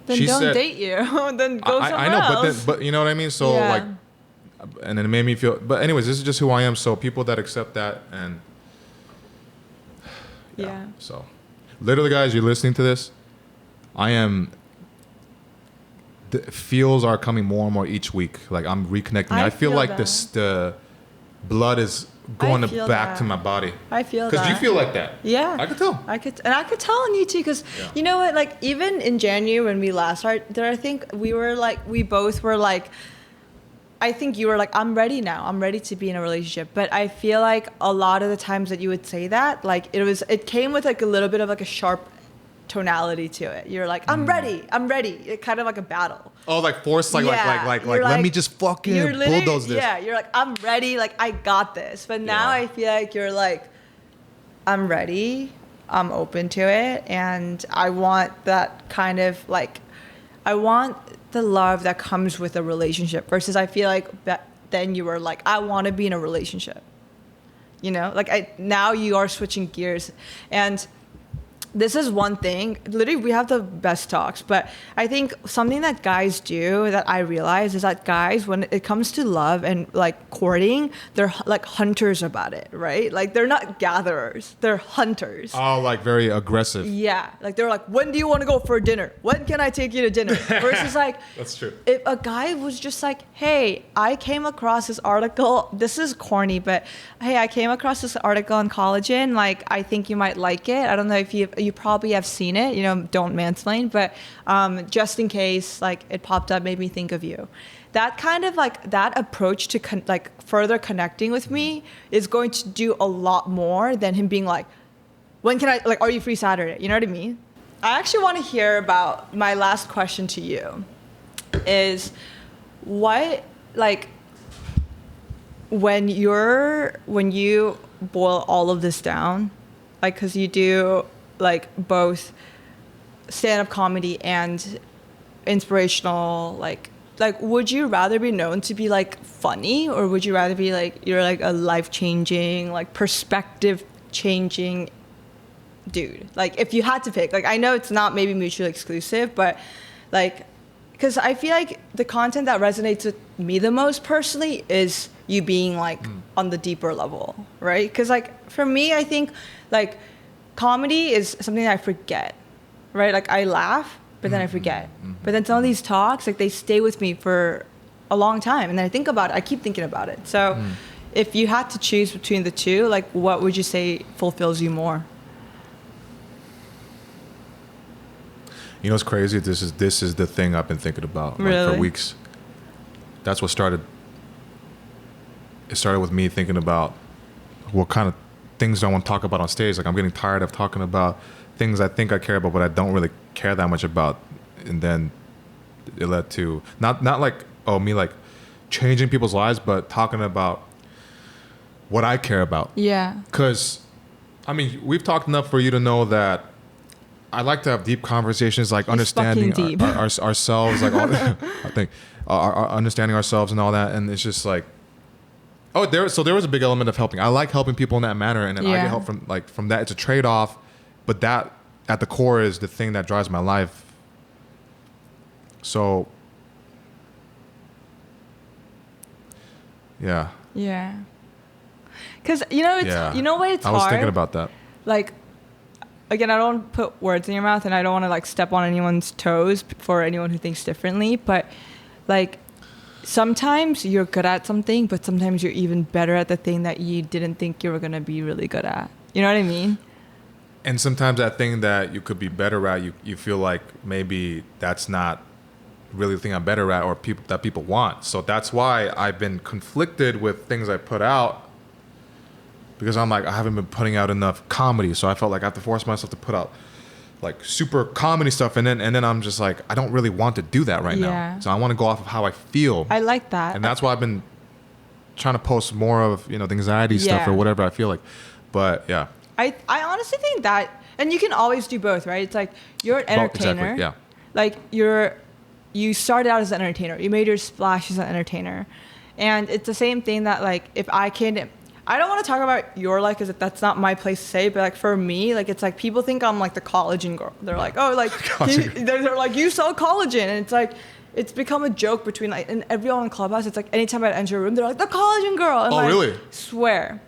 Then she don't date you. Then go somewhere I know, else. but you know what I mean? So like, and then it made me feel, but anyways, this is just who I am. So people that accept that and so literally guys, you're listening to this. The feels are coming more and more each week. Like I'm reconnecting. I feel like the blood is going back to my body. I feel that. Because you feel like that. Yeah. I could tell. I could tell on you too, because you know what, like even in January when we last started there, I think we both were like, I think you were like, I'm ready now. I'm ready to be in a relationship. But I feel like a lot of the times that you would say that, like it came with like a little bit of like a sharp tonality to it. You're like, I'm ready. It kind of like a battle. Oh, like force, like let me just fucking bulldoze this. Yeah, you're like, I'm ready. Like I got this. But now I feel like you're like, I'm ready. I'm open to it, and I want that kind of like, I want the love that comes with a relationship. Versus, I feel like then you were like, I want to be in a relationship. You know, like now you are switching gears, and this is one thing, literally we have the best talks, but I think something that guys do that I realize is that guys, when it comes to love and like courting, they're like hunters about it, right? Like they're not gatherers, they're hunters. Oh, like very aggressive. Yeah, like they're like, when do you want to go for dinner? When can I take you to dinner? Versus like, that's true. If a guy was just like, hey, I came across this article, this is corny, but hey, I came across this article on Collagen, like I think you might like it. I don't know if you probably have seen it, you know, don't mansplain, but just in case, like it popped up, made me think of you. That kind of like, that approach to like further connecting with me is going to do a lot more than him being like, when can I, like, are you free Saturday? You know what I mean? I actually want to hear about, my last question to you is what, like, when you boil all of this down, like, because you do like both stand-up comedy and inspirational, like would you rather be known to be like funny, or would you rather be like you're like a life-changing, like perspective-changing dude? Like if you had to pick, like I know it's not maybe mutually exclusive, but like, because I feel like the content that resonates with me the most personally is you being like on the deeper level, right? Because like for me, I think like comedy is something that I forget, right? Like I laugh, but then I forget. But then some of these talks, like they stay with me for a long time, and then I think about it. I keep thinking about it. So if you had to choose between the two, like what would you say fulfills you more? You know what's crazy? This is the thing I've been thinking about like, for weeks. That's what started. It started with me thinking about what kind of things do I want to talk about on stage. Like I'm getting tired of talking about things I think I care about, but I don't really care that much about. And then it led to not like me like changing people's lives, but talking about what I care about. Yeah. Because I mean, we've talked enough for you to know that I like to have deep conversations, like understanding ourselves, like all, I think our understanding ourselves and all that. And it's just like, there was a big element of helping. I like helping people in that manner, and then I get help from that. It's a trade-off, but that at the core is the thing that drives my life. So, yeah. Yeah. Because you know what it's hard. I was thinking about that. Like, again, I don't want to put words in your mouth, and I don't want to like step on anyone's toes for anyone who thinks differently. But like, sometimes you're good at something, but sometimes you're even better at the thing that you didn't think you were going to be really good at. You know what I mean? And sometimes that thing that you could be better at, you feel like maybe that's not really the thing I'm better at, or people want. So that's why I've been conflicted with things I put out, because I'm like, I haven't been putting out enough comedy. So I felt like I have to force myself to put out like super comedy stuff, and then I'm just like, I don't really want to do that right now. So I want to go off of how I feel. I like that. And that's why I've been trying to post more of, the anxiety stuff or whatever I feel like. But yeah. I honestly think that, and you can always do both, right? It's like you're an entertainer. Exactly, yeah. Like you started out as an entertainer. You made your splash as an entertainer. And it's the same thing that like, if I don't want to talk about your life because that's not my place to say, but like for me, like it's like people think I'm like the collagen girl. They're like, oh, like they're like, you sell collagen, and it's like it's become a joke between like, and everyone in Clubhouse. It's like anytime I enter a room, they're like the collagen girl. And really? Swear.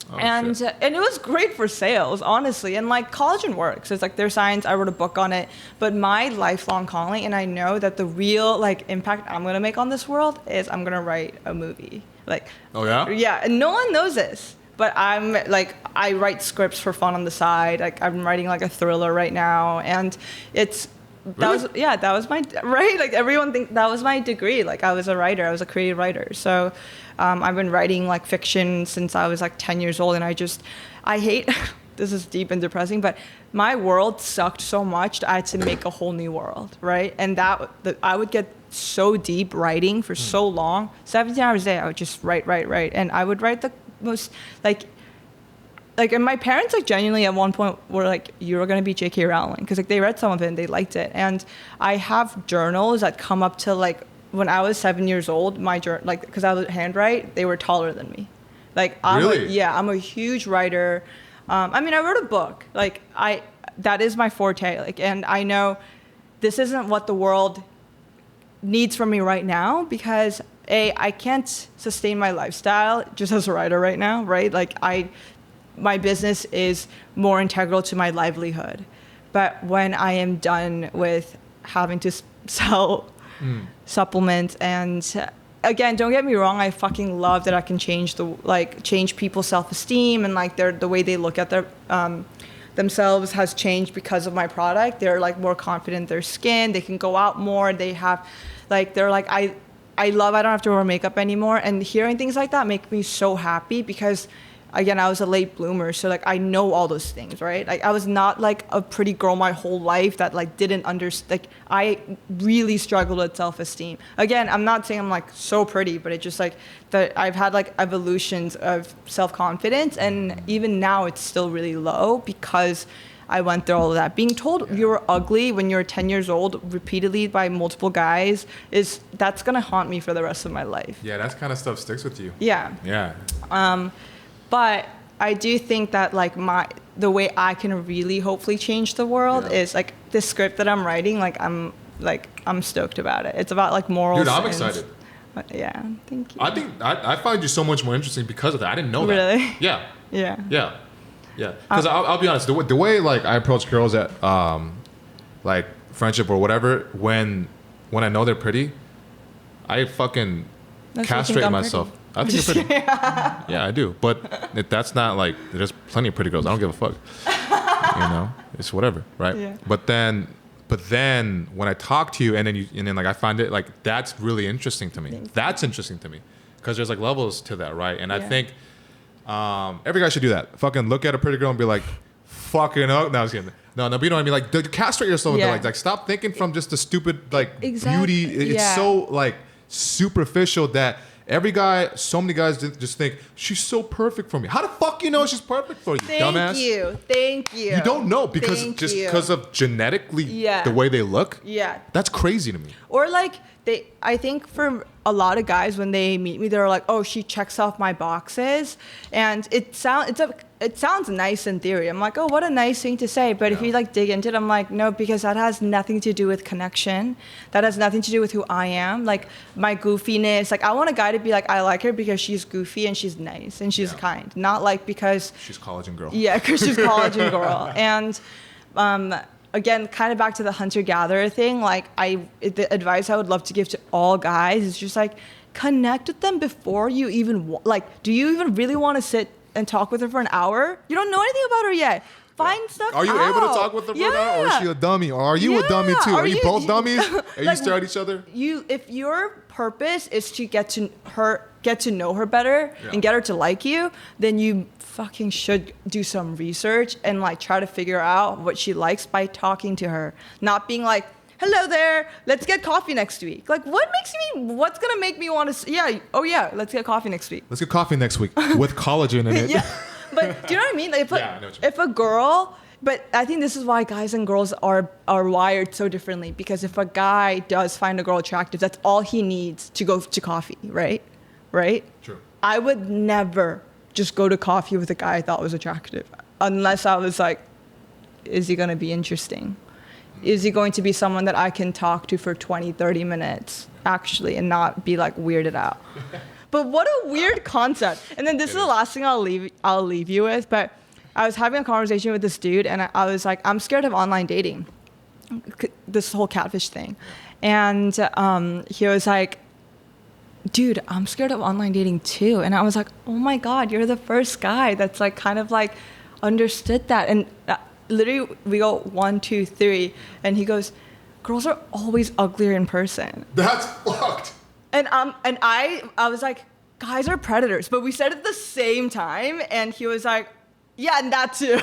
Oh, and it was great for sales, honestly. And like collagen works. It's like their science. I wrote a book on it. But my lifelong calling, and I know that the real like impact I'm gonna make on this world is I'm gonna write a movie. Like, oh yeah? Yeah, and no one knows this, but I'm like, I write scripts for fun on the side. Like I'm writing like a thriller right now, and that was my, right? Like everyone think that was my degree. Like I was a writer, I was a creative writer. So I've been writing like fiction since I was like 10 years old, and I hate, this is deep and depressing, but my world sucked so much that I had to make a whole new world, right? And I would get so deep writing for so long, 17 hours a day. I would just write, and I would write the most like, and my parents like genuinely at one point were like, "You're gonna be J.K. Rowling," because like they read some of it and they liked it. And I have journals that come up to like when I was 7 years old. My journal, like because I would handwrite, they were taller than me. Like I'm a huge writer. I mean, I wrote a book. Like that is my forte. Like, and I know this isn't what the world needs from me right now, because I can't sustain my lifestyle just as a writer right now, right? Like my business is more integral to my livelihood. But when I am done with having to sell supplements, and again, don't get me wrong, I fucking love that I can change people's self-esteem, and like the way they look at their themselves has changed because of my product. They're like more confident in their skin. They can go out more. They have they're like, I love I don't have to wear makeup anymore. And hearing things like that make me so happy, because again, I was a late bloomer, so like I know all those things, right? Like I was not like a pretty girl my whole life that like didn't understand. Like I really struggled with self-esteem. Again, I'm not saying I'm like so pretty, but it's just like that I've had like evolutions of self-confidence, and even now it's still really low because I went through all of that. Being told you were ugly when you're 10 years old repeatedly by multiple guys that's gonna haunt me for the rest of my life. Yeah, that kind of stuff sticks with you. Yeah. Yeah. But I do think that like the way I can really hopefully change the world is like the script that I'm writing. Like I'm stoked about it. It's about like morals. Dude, I'm excited. Yeah, thank you. I think I find you so much more interesting because of that. I didn't know that. Really? Yeah. Yeah. Yeah. Yeah. Because I'll be honest, the way like I approach girls at like friendship or whatever, when I know they're pretty, I fucking castrate myself. I think you're pretty. Yeah, I do. But that's not like, there's plenty of pretty girls. I don't give a fuck. You know, it's whatever, right? Yeah. But then when I talk to you and then like I find it like that's really interesting to me. That's interesting to me because there's like levels to that, right? And I think every guy should do that. Fucking look at a pretty girl and be like, fucking oh, no, I was kidding. No, but you know what I mean? Like, castrate yourself with it. Like, stop thinking from just the stupid, like, beauty. It's so, like, superficial that so many guys just think, she's so perfect for me. How the fuck you know she's perfect for you, dumbass? Thank you. You don't know because of genetically the way they look. Yeah. That's crazy to me. Or, like, I think for a lot of guys, when they meet me, they're like, oh, she checks off my boxes. And it sounds nice in theory. I'm like, oh, what a nice thing to say. But if you like dig into it, I'm like, no, because that has nothing to do with connection. That has nothing to do with who I am. Like my goofiness. Like I want a guy to be like, I like her because she's goofy and she's nice and she's kind. Not like because she's Collagen Girl. Yeah, because she's Collagen Girl. And again, kind of back to the hunter-gatherer thing, like the advice I would love to give to all guys is just like connect with them before you even do you even really want to sit and talk with her for an hour? You don't know anything about her yet. Find stuff out. Are you able to talk with her for an hour, or is she a dummy? Or are you a dummy too? Are you both dummies? Are you stare at each other? If your purpose is to get to know her better and get her to like you, then you fucking should do some research and like try to figure out what she likes by talking to her, not being like, hello there, let's get coffee next week. Like what's gonna make me want to let's get coffee next week. Let's get coffee next week with collagen in it. Yeah, but do you know what I mean? Like, if a girl, but I think this is why guys and girls are wired so differently, because if a guy does find a girl attractive, that's all he needs to go to coffee, right? True. I would never just go to coffee with a guy I thought was attractive unless I was like, is he going to be interesting? Is he going to be someone that I can talk to for 20, 30 minutes actually and not be like weirded out? But what a weird concept. And then this is the last thing I'll leave you with, but I was having a conversation with this dude and I was like, I'm scared of online dating, this whole catfish thing. And he was like, dude, I'm scared of online dating too. And I was like, oh my God, you're the first guy that's like kind of like understood that. And literally we go 1, 2, 3, and he goes, girls are always uglier in person. That's fucked. And I was like, guys are predators. But we said it at the same time, and he was like, yeah, and that too.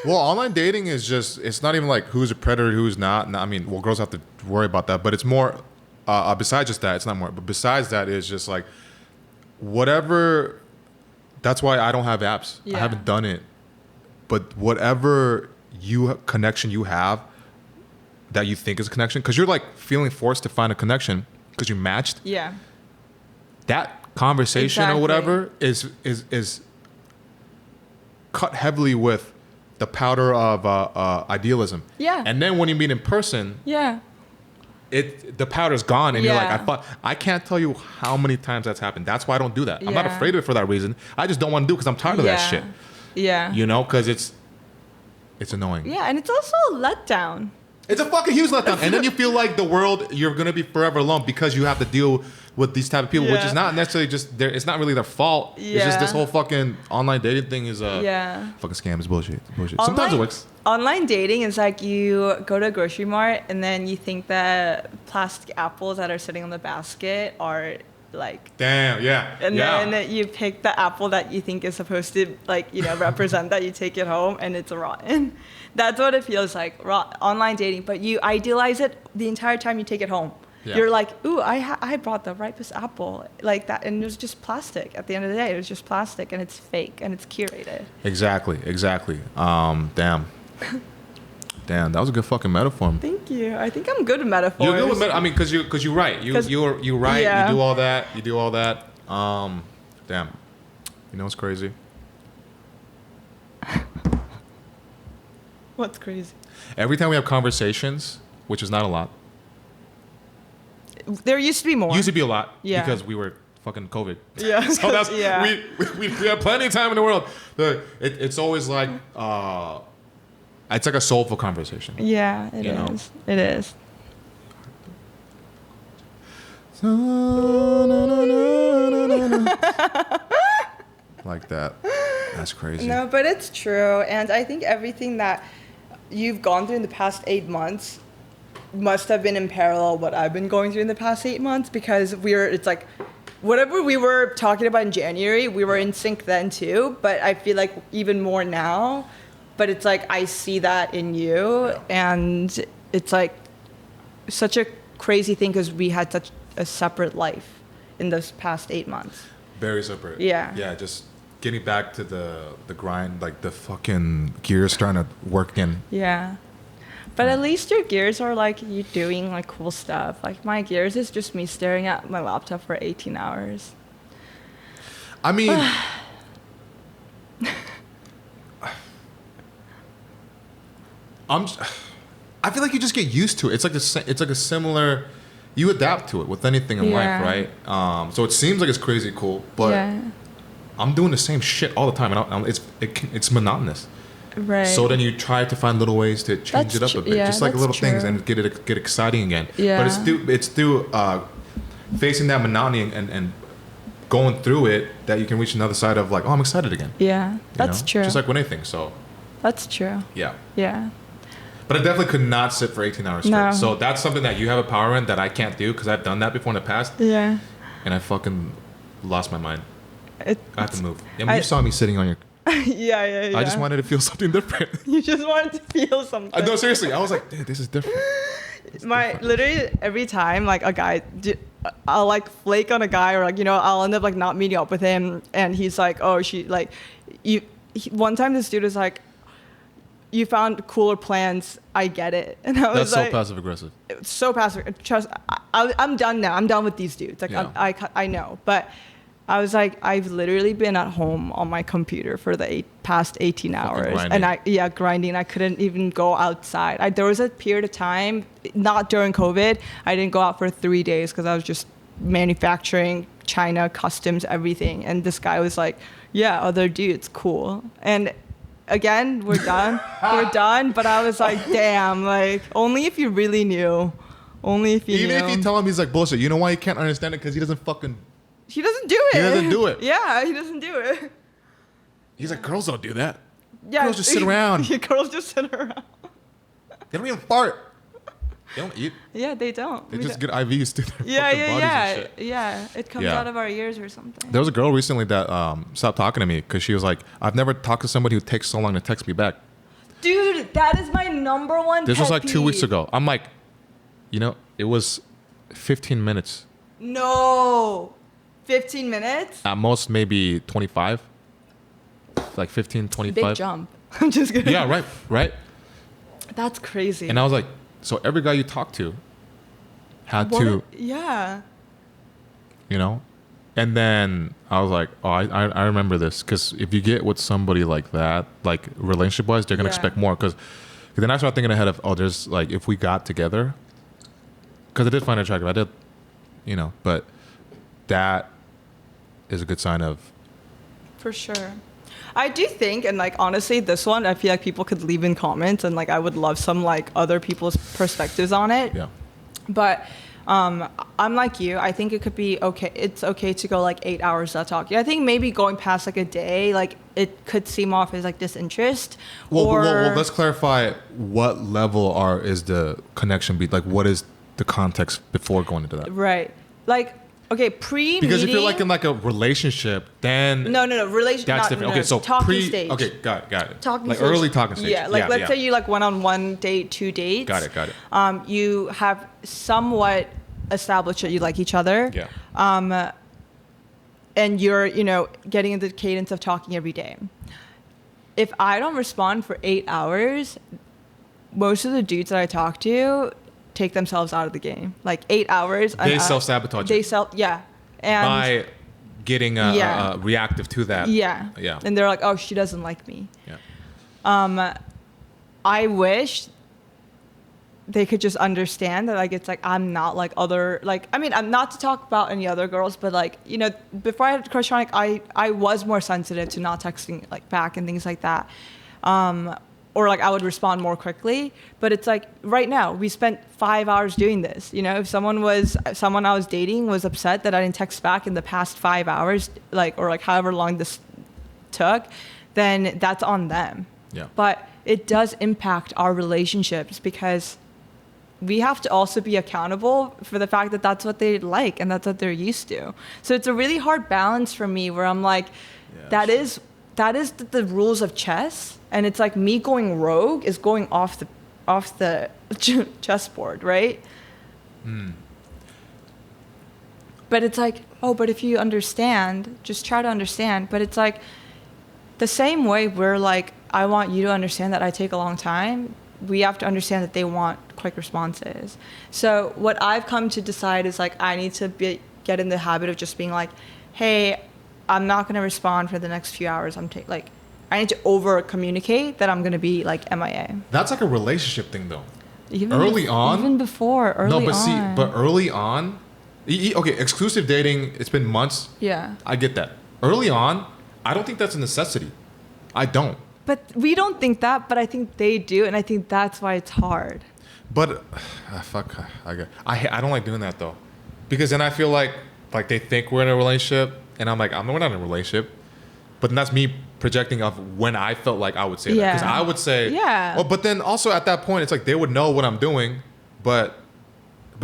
Well, online dating is just, it's not even like who's a predator, who's not. I mean, well, girls have to worry about that, but it's more, besides just that, it's not more, but besides that is just like, whatever, that's why I don't have apps. Yeah. I haven't done it. But whatever connection you have that you think is a connection, because you're like feeling forced to find a connection because you matched. Yeah. That conversation or whatever is cut heavily with the powder of idealism. Yeah. And then when you meet in person, the powder's gone, and you're like, I can't tell you how many times that's happened. That's why I don't do that. I'm not afraid of it for that reason. I just don't want to do it because I'm tired of that shit. Yeah. You know, because it's annoying. Yeah, and it's also a letdown. It's a fucking huge letdown. And then you feel like the world, you're going to be forever alone because you have to deal with these type of people, which is not necessarily just it's not really their fault. It's just this whole fucking online dating thing is a fucking scam. It's bullshit. It's bullshit. Sometimes it works. Online dating is like you go to a grocery mart and then you think that plastic apples that are sitting on the basket are like, damn, yeah. And then you pick the apple that you think is supposed to represent that, you take it home and it's rotten. That's what it feels like, online dating. But you idealize it the entire time you take it home. Yeah. You're like, ooh, I brought the ripest apple, like that, and it was just plastic. At the end of the day, it was just plastic, and it's fake, and it's curated. Exactly. Damn, that was a good fucking metaphor. Thank you. I think I'm good with metaphors. You're good with I mean, because you're right. You're right. Yeah. You do all that. Damn. You know what's crazy? What's crazy? Every time we have conversations, which is not a lot. There used to be more. Used to be a lot. Yeah. Because we were fucking COVID. Yeah. So that's we have plenty of time in the world. It's always like It's like a soulful conversation. Yeah, it is. It is. Like that. That's crazy. No, but it's true. And I think everything that you've gone through in the past 8 months must have been in parallel what I've been going through in the past 8 months, because it's like whatever we were talking about in January, we were in sync then too, but I feel like even more now. But it's like I see that in you, and it's like such a crazy thing because we had such a separate life in this past 8 months. Very separate. Yeah. Yeah, just getting back to the grind, like the fucking gears trying to work again. Yeah. But at least your gears are like you doing like cool stuff. Like my gears is just me staring at my laptop for 18 hours. I mean, I feel like you just get used to it. It's like a similar. You adapt to it with anything in life, right? So it seems like it's crazy cool, but I'm doing the same shit all the time, and it's monotonous. Right. So then you try to find little ways to change it up a bit, just like little things, and get exciting again. Yeah. But it's through facing that monotony and going through it that you can reach another side of like, oh, I'm excited again. Yeah, that's true. Just like with anything. So. That's true. Yeah. Yeah. But I definitely could not sit for 18 hours straight. No. So that's something that you have a power in that I can't do because I've done that before in the past. Yeah. And I fucking lost my mind. I have to move. I mean, you saw me sitting on your... yeah. I just wanted to feel something different. You just wanted to feel something. No, seriously. I was like, dude, this is different. Literally every time like a guy... I'll like flake on a guy or like, you know, I'll end up like not meeting up with him. And he's like, oh, one time this dude was like, you found cooler plans. I get it. And I was That's so passive aggressive. So passive. Trust. I'm done now. I'm done with these dudes. Like I know. But I was like, I've literally been at home on my computer for the past 18 hours, grinding. And grinding. I couldn't even go outside. There was a period of time, not during COVID, I didn't go out for 3 days because I was just manufacturing, China, customs, everything. And this guy was like, yeah, other dudes, cool. And again, we're done. We're done. But I was like, damn, like, only if you really knew. Only if you knew. Even if you tell him he's like, bullshit, you know why he can't understand it? Because he doesn't fucking... He doesn't do it. He doesn't do it. Yeah, he doesn't do it. He's like, girls don't do that. Yeah, girls just sit around. Yeah, girls just sit around. They don't even fart. They don't eat. Yeah, they don't. They just get IVs to their fucking bodies and shit. Yeah, it comes out of our ears or something. There was a girl recently that stopped talking to me because she was like, I've never talked to somebody who takes so long to text me back. Dude, that is my number one This pet was like peeve. 2 weeks ago. I'm like, it was 15 minutes. No. 15 minutes? At most, maybe 25. Like 15, 25. Big jump. I'm just kidding. Yeah, right. That's crazy. And I was like, so every guy you talk to had to... Yeah. And then I was like, oh, I remember this. Because if you get with somebody like that, like relationship-wise, they're going to expect more. Because then I started thinking ahead of, there's like, if we got together... Because I did find it attractive. I did, but that is a good sign of... For sure. I do think, and like honestly, this one, I feel like people could leave in comments, and like I would love some like other people's perspectives on it. Yeah. But I'm like you. I think it could be okay. It's okay to go like 8 hours without talking. I think maybe going past like a day, like it could seem off as like disinterest. Well, let's clarify what level is the connection be? Like, what is the context before going into that? Right. Like, okay, pre-meeting. Because if you're like in like a relationship, then no, relationship. That's different. Okay, so talking stage. Okay, got it. Talking like stage. Early talking stage. Yeah, like let's say you like went on 1 date, 2 dates. Got it. You have somewhat established that you like each other. Yeah. And you're getting into the cadence of talking every day. If I don't respond for 8 hours, most of the dudes that I talk to take themselves out of the game. Like 8 hours. They self-sabotage. And by getting reactive to that. Yeah. And they're like, oh, she doesn't like me. Yeah. I wish they could just understand that like it's like I'm not like other like I mean I'm not to talk about any other girls, but like before I had a crush on I was more sensitive to not texting like back and things like that. or like I would respond more quickly. But it's like right now we spent 5 hours doing this. You know, if someone I was dating was upset that I didn't text back in the past 5 hours, like, or like however long this took, then that's on them. Yeah. But it does impact our relationships because we have to also be accountable for the fact that that's what they like and that's what they're used to. So it's a really hard balance for me where I'm like, that is the rules of chess, and it's like me going rogue is going off the chessboard, right? But it's like, oh, but if you understand, just try to understand. But it's like the same way we're like, I want you to understand that I take a long time. We have to understand that they want quick responses. So what I've come to decide is like, I need to get in the habit of just being like, hey, I'm not going to respond for the next few hours. I need to over communicate that I'm going to be like MIA. That's like a relationship thing though. Even early on, but early on, okay, exclusive dating, it's been months. Yeah. I get that. Early on, I don't think that's a necessity. I don't. But we don't think that, but I think they do, and I think that's why it's hard. But I don't like doing that though, because then I feel like they think we're in a relationship, and I'm like, we're not in a relationship. But then that's me projecting of when I felt like I would say that, because I would say, yeah. Oh, but then also at that point, it's like they would know what I'm doing, but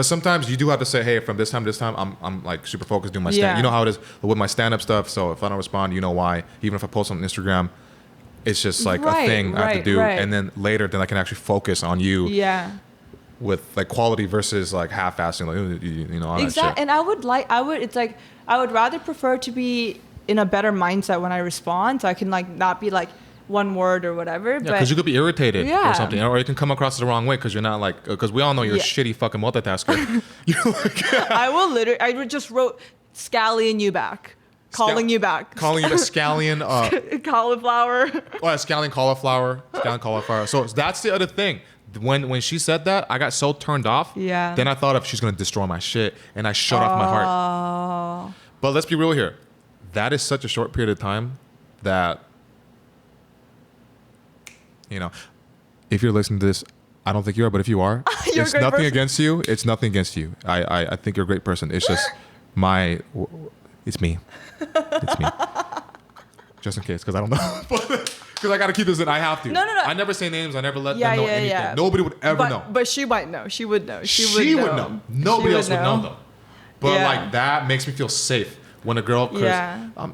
sometimes you do have to say, hey, from this time to this time, I'm like super focused doing my stand. You know how it is with my stand-up stuff. So if I don't respond, you know why. Even if I post on Instagram, it's just like a thing I have to do, and then later, then I can actually focus on you. Yeah. With like quality versus like half-assing, like you know, all that shit. And I would rather prefer to be in a better mindset when I respond, so I can like not be like one word or whatever. Yeah, because you could be irritated or something, or it can come across the wrong way because you're not like, because we all know you're a shitty fucking multitasker. You're like, I would just wrote scallion you back. Calling you back, scallion, cauliflower. Oh, scallion cauliflower. So that's the other thing. When she said that, I got so turned off. Yeah. Then I thought she's gonna destroy my shit, and I shut off my heart. But let's be real here. That is such a short period of time that, you know, if you're listening to this, I don't think you are, but if you are, it's nothing against you. It's nothing against you. I think you're a great person. It's just it's me. It's me. Just in case, because I don't know. Because I got to keep this in. I have to. No. I never say names. I never let them know anything. Yeah. Nobody would ever know. But she might know. She would know. She would know. Nobody else would know, though. But like that makes me feel safe when a girl,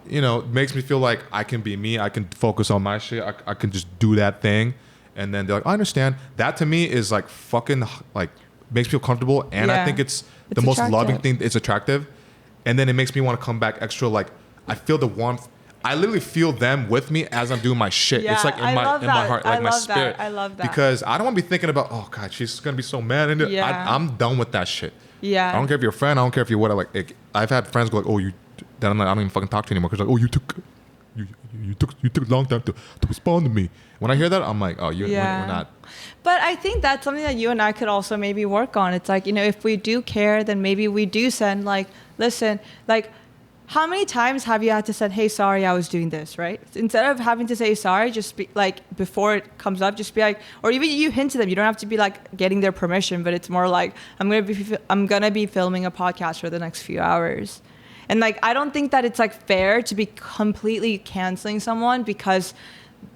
you know, makes me feel like I can be me. I can focus on my shit. I can just do that thing. And then they're like, I understand. That to me is like fucking like makes me feel comfortable. And I think it's the most loving thing. It's attractive. And then it makes me want to come back extra. Like I feel the warmth. I literally feel them with me as I'm doing my shit. Yeah, it's like in my heart, like my spirit. I love that. Because I don't want to be thinking about, oh God, she's gonna be so mad. And I'm done with that shit. Yeah. I don't care if you're a friend. I don't care if you're what. Like I've had friends go like, oh, you. Then I'm like, I don't even fucking talk to you anymore. Because like, oh, you took a long time to respond to me. When I hear that, I'm like, oh, we're not. But I think that's something that you and I could also maybe work on. It's like, you know, if we do care, then maybe we do send like, listen, like, how many times have you had to say, hey, sorry, I was doing this, right? Instead of having to say sorry, just be like, before it comes up, just be like, or even you hint to them. You don't have to be like getting their permission, but it's more like, I'm gonna be filming a podcast for the next few hours. And like, I don't think that it's like fair to be completely canceling someone because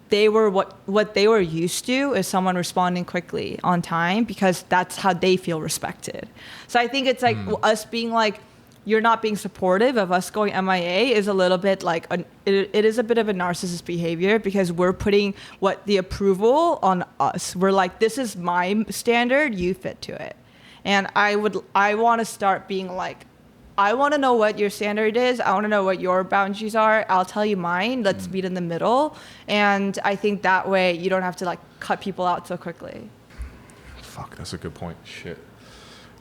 they were what they were used to is someone responding quickly on time because that's how they feel respected. So I think it's like us being like, you're not being supportive of us going MIA is a little bit like it is a bit of a narcissist behavior because we're putting the approval on us. We're like, this is my standard, you fit to it. And I want to start being like, I want to know what your standard is. I want to know what your boundaries are. I'll tell you mine. Let's meet in the middle. And I think that way you don't have to like cut people out so quickly. Fuck, that's a good point. Shit.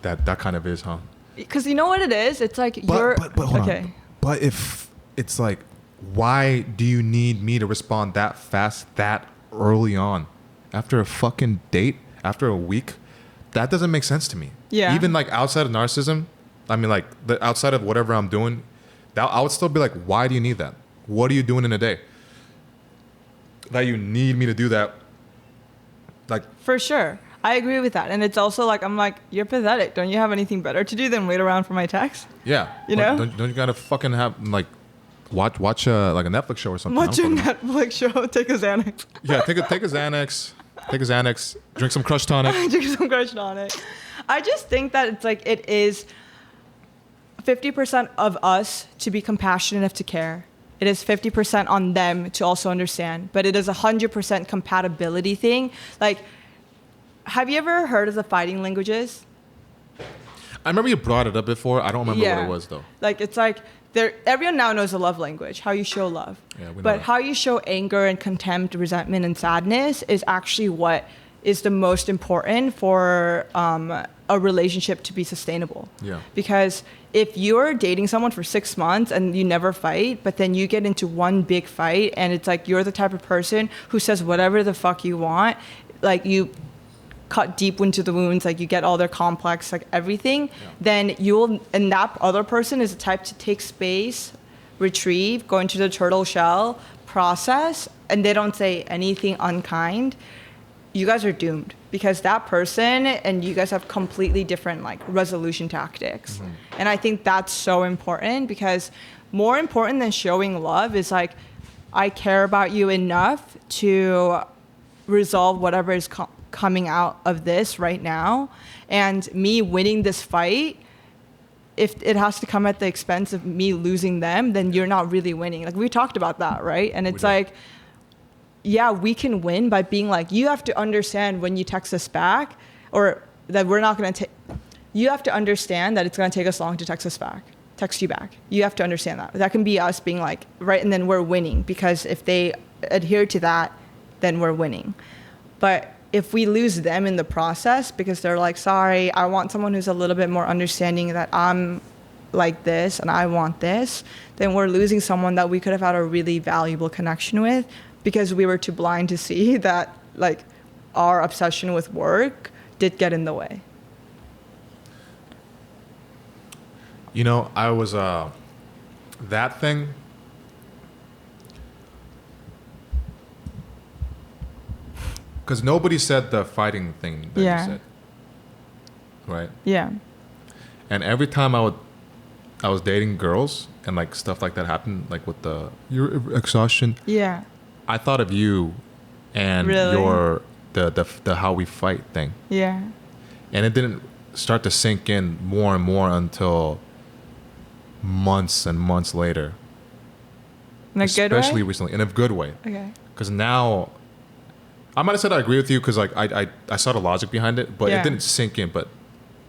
That kind of is, huh? Because you know what it is? It's like but hold on. But if it's like, why do you need me to respond that fast, that early on? After a fucking date, after a week? That doesn't make sense to me. Yeah. Even like outside of narcissism, I mean like outside of whatever I'm doing, I would still be like, why do you need that? What are you doing in a day that you need me to do that Like, for sure. I agree with that. And it's also like, I'm like, you're pathetic. Don't you have anything better to do than wait around for my text? Yeah. You know? Don't you gotta fucking have, like, watch like a Netflix show or something? Watch a Netflix show. Take a Xanax. Yeah, take a Xanax. Take a Xanax. Drink some Crush Tonic. Drink some Crush Tonic. I just think that it's like, it is 50% of us to be compassionate enough to care. It is 50% on them to also understand. But it is 100% compatibility thing. Like, have you ever heard of the fighting languages? I remember you brought it up before. I don't remember what it was, though. Like, it's like, everyone now knows the love language, how you show love. Yeah, we know but that. how you show anger and contempt, resentment, and sadness is actually what is the most important for a relationship to be sustainable. Yeah. Because if you're dating someone for 6 months and you never fight, but then you get into one big fight and it's like you're the type of person who says whatever the fuck you want, like you cut deep into the wounds, like you get all their complex, like everything, then and that other person is the type to take space, retrieve, go into the turtle shell, process, and they don't say anything unkind, you guys are doomed, because that person and you guys have completely different like resolution tactics. Mm-hmm. And I think that's so important, because more important than showing love is like, I care about you enough to resolve whatever is coming out of this right now, and me winning this fight, if it has to come at the expense of me losing them, then you're not really winning. Like we talked about that, right? And it's like, yeah, we can win by being like, you have to understand when you text us back, or that we're not going to take, you have to understand that it's going to take us long to text you back. You have to understand that. That can be us being like, right, and then we're winning, because if they adhere to that, then we're winning. But if we lose them in the process because they're like, sorry, I want someone who's a little bit more understanding that I'm like this and I want this, then we're losing someone that we could have had a really valuable connection with, because we were too blind to see that like our obsession with work did get in the way. You know, I was that thing. Because nobody said the fighting thing that you said, right? Yeah. And every time I was dating girls and like stuff like that happened, like with your exhaustion. Yeah. I thought of you and your the how we fight thing. Yeah. And it didn't start to sink in more and more until months and months later. In a good way? Especially recently, in a good way. Okay. Because now, I might have said I agree with you because like I saw the logic behind it, but it didn't sink in. But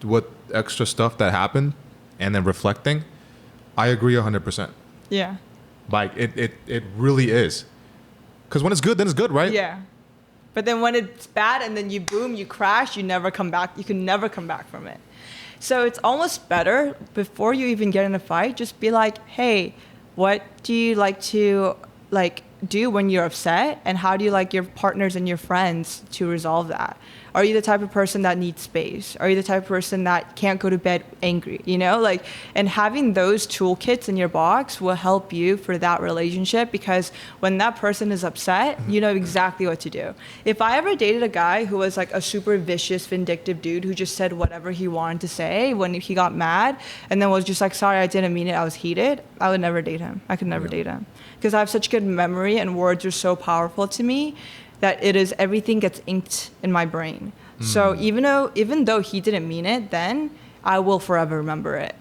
what extra stuff that happened, and then reflecting, I agree 100%. Yeah. Like it really is. Because when it's good, then it's good, right? Yeah. But then when it's bad and then you crash, you never come back. You can never come back from it. So it's almost better before you even get in a fight, just be like, hey, what do you like to like do when you're upset, and how do you like your partners and your friends to resolve that? Are you the type of person that needs space? Are you the type of person that can't go to bed angry? You know, like, and having those toolkits in your box will help you for that relationship, because when that person is upset, you know exactly what to do. If I ever dated a guy who was like a super vicious, vindictive dude who just said whatever he wanted to say when he got mad, and then was just like, sorry, I didn't mean it, I was heated, I would never date him. I could never date him. Because I have such good memory and words are so powerful to me that everything gets inked in my brain. So even though he didn't mean it then, I will forever remember it.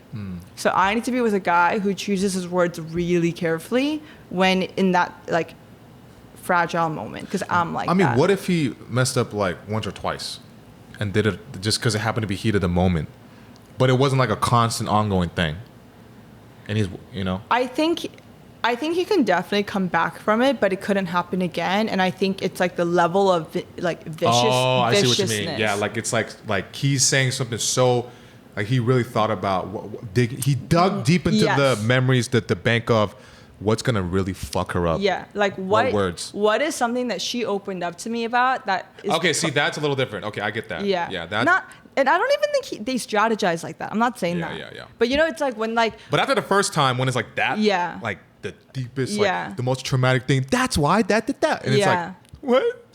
So I need to be with a guy who chooses his words really carefully when in that like fragile moment, because I'm like, I mean, what if he messed up like once or twice and did it just because it happened to be heat of the moment, but it wasn't like a constant ongoing thing, and he's, you know, I think he can definitely come back from it, but it couldn't happen again. And I think it's like the level of viciousness. Oh, I see what you mean. Yeah, like it's like he's saying something so, like he really thought about he dug deep into the memories, that the bank of what's gonna really fuck her up. Yeah, like what words? What is something that she opened up to me about that is okay? See, that's a little different. Okay, I get that. Yeah, that's not. And I don't even think they strategize like that. I'm not saying that. Yeah. But you know, it's like when like. But after the first time, when it's like that. Yeah. Like the deepest, like the most traumatic thing. That's why that. And it's like, what?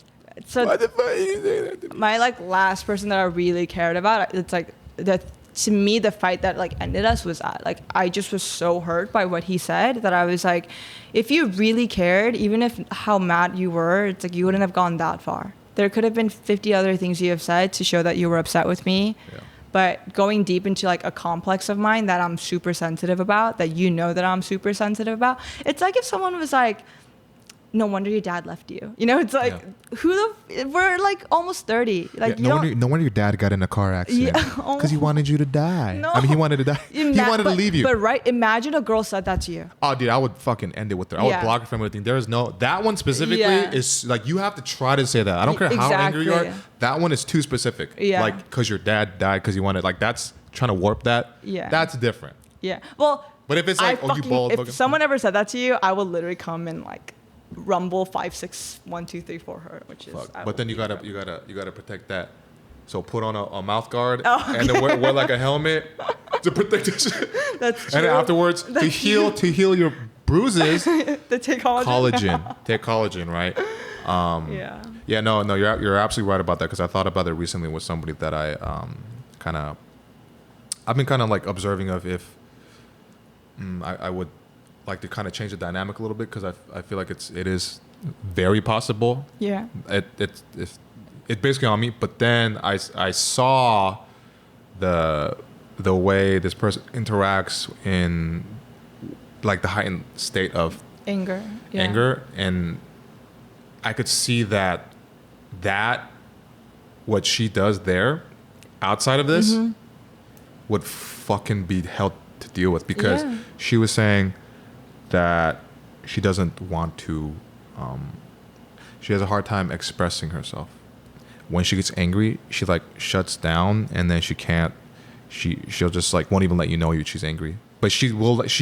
So why the fuck are you saying that to me? my like last person that I really cared about, it's like that to me the fight that like ended us was that like I just was so hurt by what he said that I was like, if you really cared, even if how mad you were, it's like you wouldn't have gone that far. There could have been 50 other things you have said to show that you were upset with me. Yeah. But going deep into like a complex of mine that I'm super sensitive about, that you know that I'm super sensitive about, it's like if someone was like, no wonder your dad left you. You know, it's like, we're like almost 30. Like, no wonder your dad got in a car accident. Because he wanted you to die. No. I mean, he wanted to die. He wanted to leave you. But right, imagine a girl said that to you. Oh, dude, I would fucking end it with her. I would block her from everything. There is that one specifically is like, you have to try to say that. I don't care how angry you are. That one is too specific. Yeah. Like, because your dad died because he wanted, like, that's trying to warp that. Yeah. That's different. Yeah. Well, but if it's like, you bald. If someone ever said that to you, I will literally come and like, rumble 5, 6, 1, 2, 3 for her, which is. But then you gotta protect that. So put on a mouth guard and then wear like a helmet to protect this. That's true. And then afterwards to heal your bruises. Take collagen. Take collagen, right? Yeah. No, you're absolutely right about that because I thought about it recently with somebody that I've been kind of like observing of if I would like to kind of change the dynamic a little bit because I feel like it is very possible. Yeah. It's basically on me, but then I saw the way this person interacts in like the heightened state of anger, and I could see that what she does there outside of this would fucking be hell to deal with because she was saying that she doesn't want to she has a hard time expressing herself. When she gets angry, she like shuts down and then she'll just like won't even let you know she's angry. But she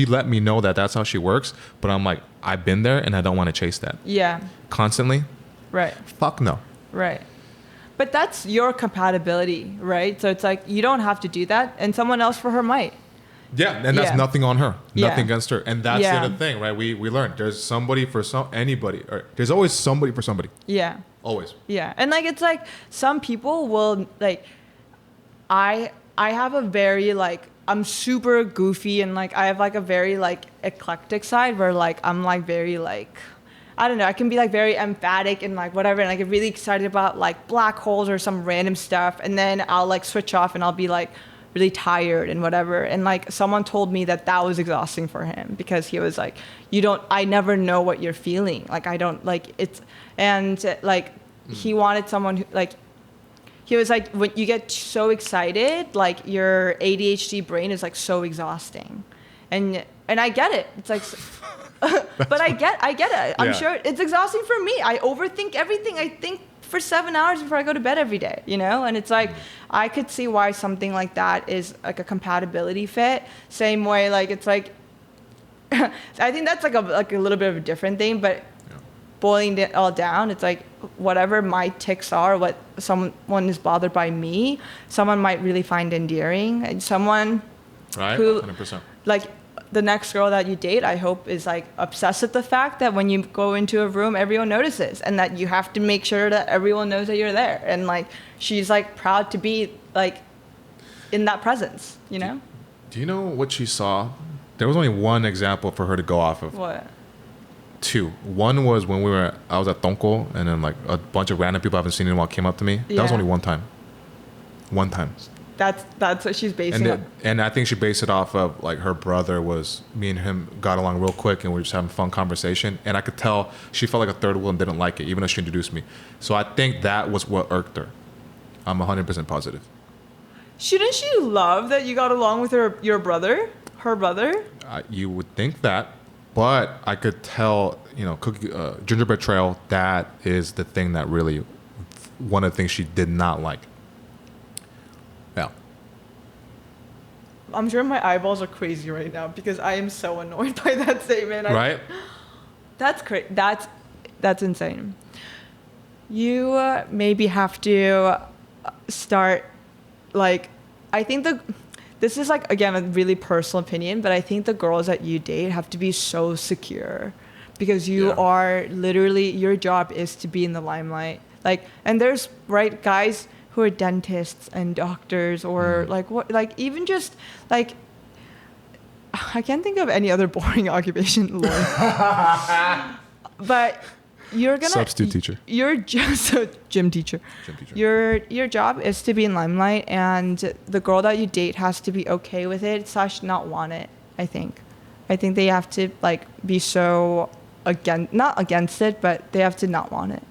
let me know that that's how she works, but I'm like, I've been there and I don't want to chase that. Yeah. Constantly? Right. Fuck no. Right. But that's your compatibility, right? So it's like you don't have to do that and someone else for her might. Yeah, and that's nothing on her, nothing against her, and that's the other thing, right? We learned there's somebody for anybody, or there's always somebody for somebody. Yeah, always. Yeah, and like it's like some people will like, I have a very like I'm super goofy and like I have like a very like eclectic side where like I'm like very like I don't know, I can be like very emphatic and like whatever, and I get really excited about like black holes or some random stuff, and then I'll like switch off and I'll be like really tired and whatever. And like someone told me that was exhausting for him because he was like, I never know what you're feeling. Like I don't like it's, and like he wanted someone who like, he was like, when you get so excited, like your ADHD brain is like so exhausting. And I get it. It's like, but I get it. I'm sure it's exhausting for me. I overthink everything. I think for 7 hours before I go to bed every day, you know? And it's like, I could see why something like that is like a compatibility fit. Same way, like, it's like, I think that's like a little bit of a different thing, but boiling it all down, it's like, whatever my tics are, what someone is bothered by me, someone might really find endearing. And someone who, 100%. Like, the next girl that you date, I hope, is like obsessed with the fact that when you go into a room, everyone notices, and that you have to make sure that everyone knows that you're there. And like, she's like proud to be like in that presence, you know? Do you know what she saw? There was only one example for her to go off of. What? 2. One was when I was at Tonko, and then like a bunch of random people I haven't seen in a while came up to me. Yeah. That was only one time. One time. That's what she's basing it. And I think she based it off of like her brother me and him got along real quick and we were just having fun conversation. And I could tell she felt like a third wheel and didn't like it, even though she introduced me. So I think that was what irked her. I'm 100% positive. Shouldn't she love that you got along with her brother? You would think that, but I could tell, gingerbread trail, that is the thing that really, one of the things she did not like. Yeah. I'm sure my eyeballs are crazy right now because I am so annoyed by that statement. Right? That's crazy. That's insane. You maybe have to start, like, I think this is like, again, a really personal opinion, but I think the girls that you date have to be so secure because you are literally, your job is to be in the limelight. Like, and there's guys who are dentists and doctors or even just like, I can't think of any other boring occupation. But you're gonna substitute teacher. You're just a gym teacher. Your job is to be in limelight, and the girl that you date has to be okay with it / not want it. I think they have to like be so not against it, but they have to not want it.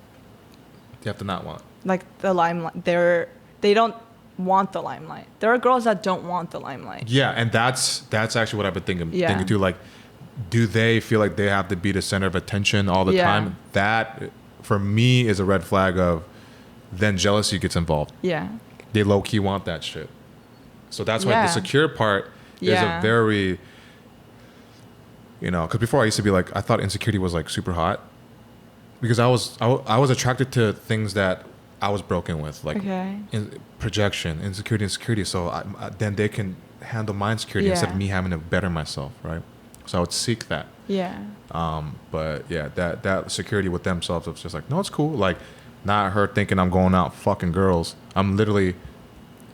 They have to not want like the limelight. They don't want the limelight. There are girls that don't want the limelight. Yeah, and that's actually what I've been thinking too. Like, do they feel like they have to be the center of attention all the time? That, for me, is a red flag of then jealousy gets involved. Yeah. They low-key want that shit. So that's why the secure part is a very, because before I used to be like, I thought insecurity was like super hot. Because I was attracted to things that I was broken with, like projection, insecurity. So then they can handle my insecurity instead of me having to better myself, right? So I would seek that. Yeah. But yeah, that security with themselves, it's just like, no, it's cool. Like, not her thinking I'm going out fucking girls. I'm literally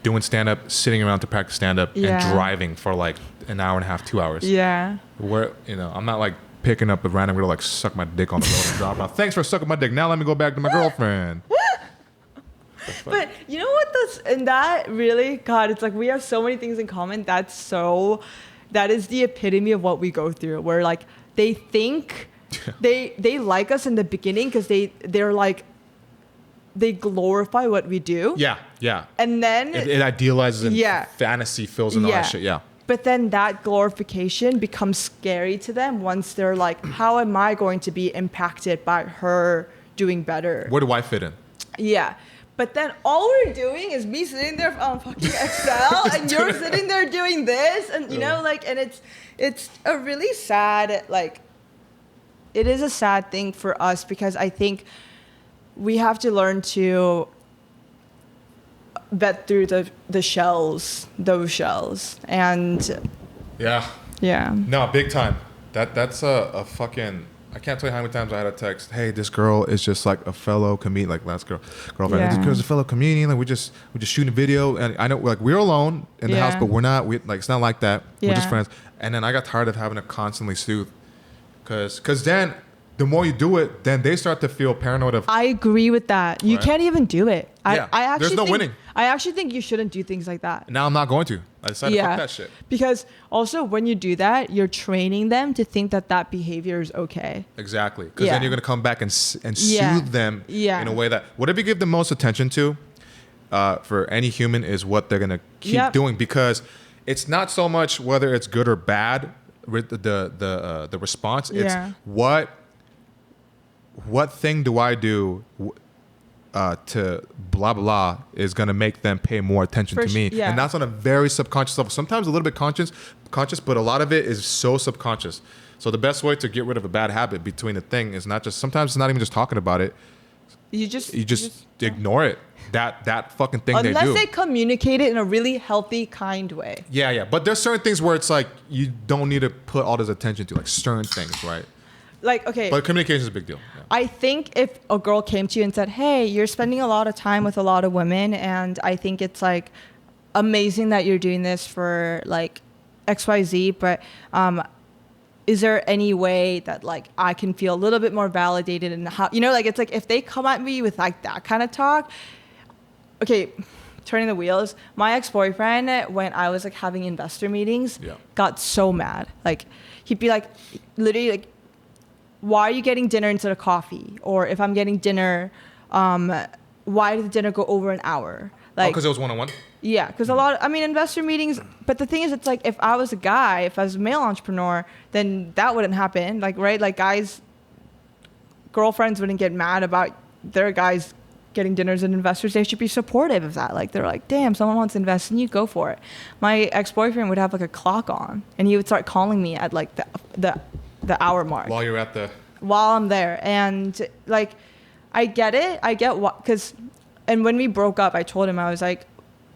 doing stand-up, sitting around to practice stand-up, and driving for like an hour and a half, 2 hours. Yeah. Where, I'm not like picking up a random girl, like suck my dick on the road and drop out. Thanks for sucking my dick. Now let me go back to my girlfriend. But you know what? That really, God, it's like we have so many things in common. That is the epitome of what we go through. Where like they think they like us in the beginning because they're like they glorify what we do. Yeah, yeah. And then it idealizes and fantasy fills in all that shit. Yeah. But then that glorification becomes scary to them once they're like, how am I going to be impacted by her doing better? Where do I fit in? Yeah. But then all we're doing is me sitting there on fucking Excel and you're sitting there doing this. And, and it's a really sad, like, it is a sad thing for us because I think we have to learn to vet through those shells. And yeah. No, big time. That's a fucking... I can't tell you how many times I had a text, hey, this girl is just like a fellow comedian, like last girlfriend. Yeah. This girl's a fellow comedian. Like we just shooting a video, and I know like we're alone in the house, but we're not. It's not like that. Yeah. We're just friends. And then I got tired of having to constantly soothe, because then the more you do it, then they start to feel paranoid of. I agree with that. You can't even do it. I actually there's no winning. I actually think you shouldn't do things like that. Now I'm not going to. I decided to fuck that shit. Because also when you do that, you're training them to think that behavior is okay. Exactly. Because then you're going to come back and soothe them in a way that whatever you give the most attention to for any human is what they're going to keep doing. Because it's not so much whether it's good or bad, the response. It's what thing do I do to blah blah is gonna make them pay more attention to me, and that's on a very subconscious level. Sometimes a little bit conscious, but a lot of it is so subconscious. So the best way to get rid of a bad habit between the thing is not just. Sometimes it's not even just talking about it. You just ignore it. That fucking thing they do. Unless they communicate it in a really healthy, kind way. Yeah. But there's certain things where it's like you don't need to put all this attention to, like certain things, right? Like, okay. But communication is a big deal. Yeah. I think if a girl came to you and said, hey, you're spending a lot of time with a lot of women, and I think it's like amazing that you're doing this for like XYZ, but is there any way that like I can feel a little bit more validated in how, like it's like if they come at me with like that kind of talk, okay, turning the wheels, my ex-boyfriend, when I was like having investor meetings, got so mad. Like he'd be like, literally like, why are you getting dinner instead of coffee? Or if I'm getting dinner, why did the dinner go over an hour? Like, because it was one-on-one? Yeah, because investor meetings, but the thing is, it's like, if I was a guy, if I was a male entrepreneur, then that wouldn't happen. Like, right? Like, girlfriends wouldn't get mad about their guys getting dinners and investors. They should be supportive of that. Like, they're like, damn, someone wants to invest in you, go for it. My ex-boyfriend would have like a clock on, and he would start calling me at like the hour mark while I'm there. And like I get it, and when we broke up, I told him, I was like,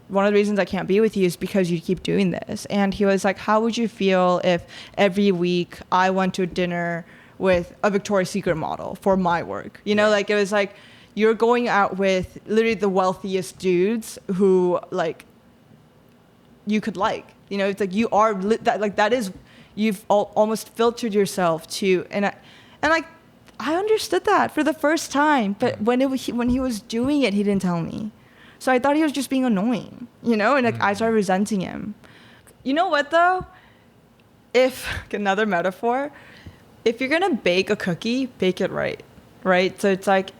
one of the reasons I can't be with you is because you keep doing this. And he was like, how would you feel if every week I went to a dinner with a Victoria's Secret model for my work? Like it was like, you're going out with literally the wealthiest dudes who like you could like. You know, it's like you are that is you've almost filtered yourself to and like I understood that for the first time, but when he was doing it, he didn't tell me. So I thought he was just being annoying, you know, and like I started resenting him. You know what though? Another metaphor, if you're gonna bake a cookie, bake it right? So it's like,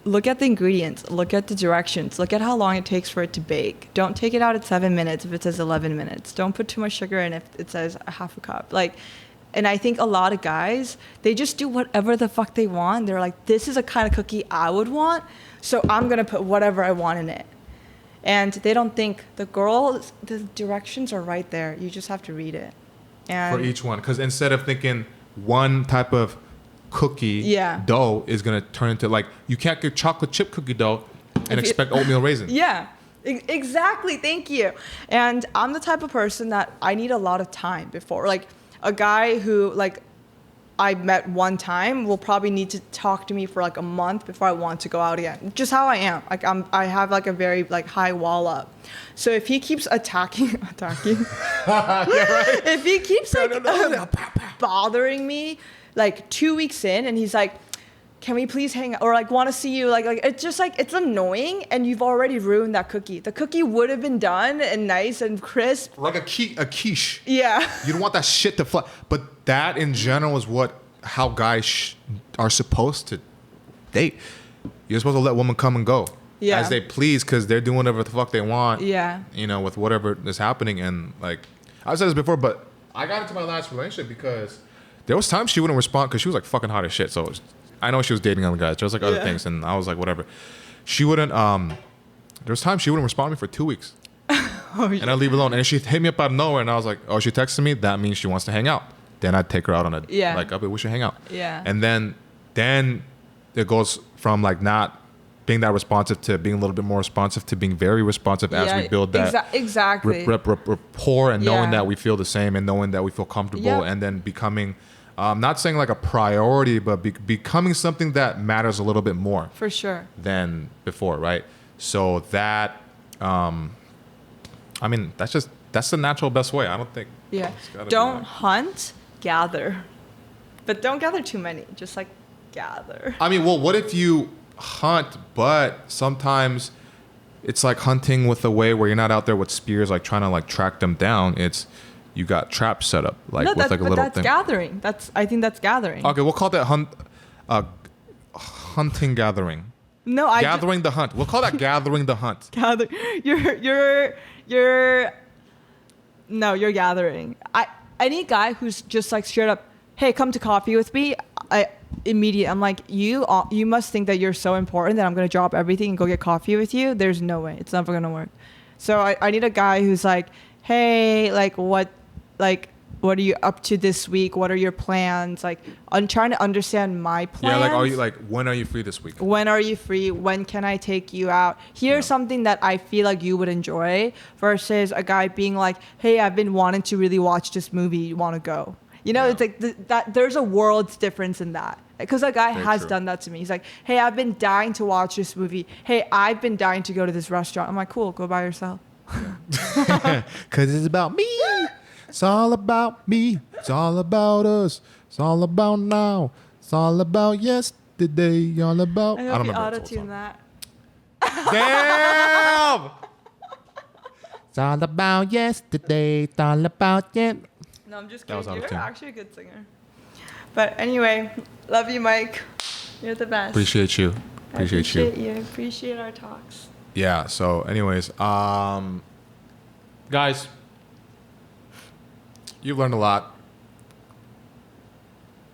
look at the ingredients, look at the directions, look at how long it takes for it to bake. Don't take it out at 7 minutes if it says 11 minutes. Don't put too much sugar in if it says a half a cup. Like, and I think a lot of guys, they just do whatever the fuck they want. They're like, this is a kind of cookie I would want, so I'm gonna put whatever I want in it. And they don't think the directions are right there. You just have to read it. And for each one, because instead of thinking one type of cookie dough is gonna turn into, like, you can't get chocolate chip cookie dough and expect oatmeal raisin. Yeah, exactly. Thank you. And I'm the type of person that I need a lot of time before, like, a guy who like I met one time will probably need to talk to me for like a month before I want to go out again. Just how I am. Like I have like a very like high wall up. So if he keeps attacking, yeah, right. If he keeps bothering me like 2 weeks in and he's like, can we please hang out? Or like want to see you, like it's just like, it's annoying and you've already ruined that cookie. The cookie would have been done and nice and crisp. Like a quiche. Yeah. You don't want that shit to fly. But that in general is how guys are supposed to date. You're supposed to let women come and go as they please, because they're doing whatever the fuck they want. Yeah. You know, with whatever is happening. And like, I've said this before, but I got into my last relationship because there was times she wouldn't respond because she was like fucking hot as shit. So I know she was dating other guys. There was like other things, and I was like, whatever. She wouldn't. There was times she wouldn't respond to me for 2 weeks, and I'd leave her alone. And she hit me up out of nowhere, and I was like, oh, she texted me. That means she wants to hang out. Then I'd take her out on a like, okay, we should hang out. Yeah. And then it goes from like not being that responsive to being a little bit more responsive to being very responsive as we build that rapport and knowing that we feel the same and knowing that we feel comfortable and then becoming. Not saying like a priority, but becoming something that matters a little bit more. For sure. Than before, right? So that, I mean, that's the natural best way. I don't think. Yeah. Don't hunt, gather. But don't gather too many. Just like gather. I mean, well, what if you hunt, but sometimes it's like hunting with a way where you're not out there with spears, like trying to like track them down. It's, you got traps set up, like with like a little thing. That's gathering. I think that's gathering. Okay, we'll call that hunting gathering. No, gathering the hunt. We'll call that gathering the hunt. You're gathering. Any guy who's just like straight up, hey, come to coffee with me. I'm like, you must think that you're so important that I'm gonna drop everything and go get coffee with you. There's no way. It's never gonna work. So I need a guy who's like, hey, what are you up to this week? What are your plans? Like, I'm trying to understand my plans. Yeah, when are you free this week? When are you free? When can I take you out? Here's something that I feel like you would enjoy, versus a guy being like, hey, I've been wanting to really watch this movie. You want to go? You know, it's like that. There's a world's difference in that. Because a guy has done that to me. He's like, hey, I've been dying to watch this movie. Hey, I've been dying to go to this restaurant. I'm like, cool, go by yourself. Because it's about me. It's all about me. It's all about us. It's all about now. It's all about yesterday. All about. I hope you auto-tune that. Damn! It's all about yesterday. It's all about No, I'm just kidding. You're actually a good singer. But anyway, love you, Mike. You're the best. Appreciate you. Appreciate you. Appreciate our talks. Yeah. So, anyways, guys, you've learned a lot.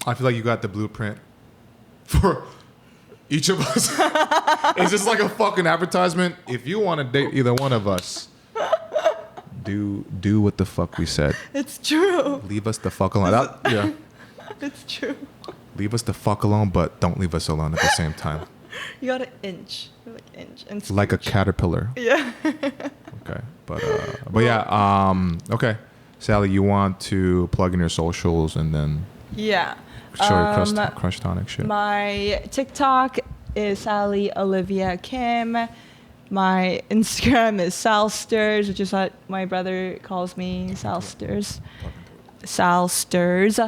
I feel like you got the blueprint for each of us. It's just like a fucking advertisement. If you want to date either one of us, do what the fuck we said. It's true. Leave us the fuck alone. Yeah. It's true. Leave us the fuck alone, but don't leave us alone at the same time. You gotta inch. You're like inch and scooch. Like a caterpillar. Yeah. Okay. But yeah, okay. Sally, you want to plug in your socials and then show your crush tonic shit. My TikTok is Sally Olivia Kim. My Instagram is Salsters, which is what my brother calls me, Salsters. Salsters.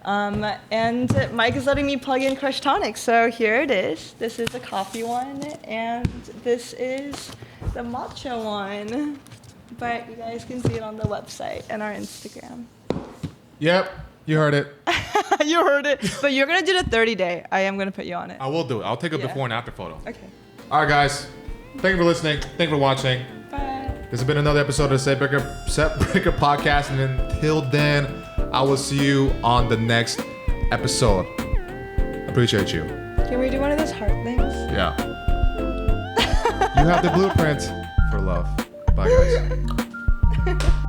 And Mike is letting me plug in Crush Tonic, so here it is. This is the coffee one, and this is the matcha one. But you guys can see it on the website and our Instagram. Yep, you heard it. You heard it. But you're going to do the 30-day. I am going to put you on it. I will do it. I'll take a before and after photo. Okay. All right, guys. Thank you for listening. Thank you for watching. Bye. This has been another episode of the Setbreaker Podcast. And until then, I will see you on the next episode. Appreciate you. Can we do one of those heart things? Yeah. You have the blueprint for love. Bye, guys.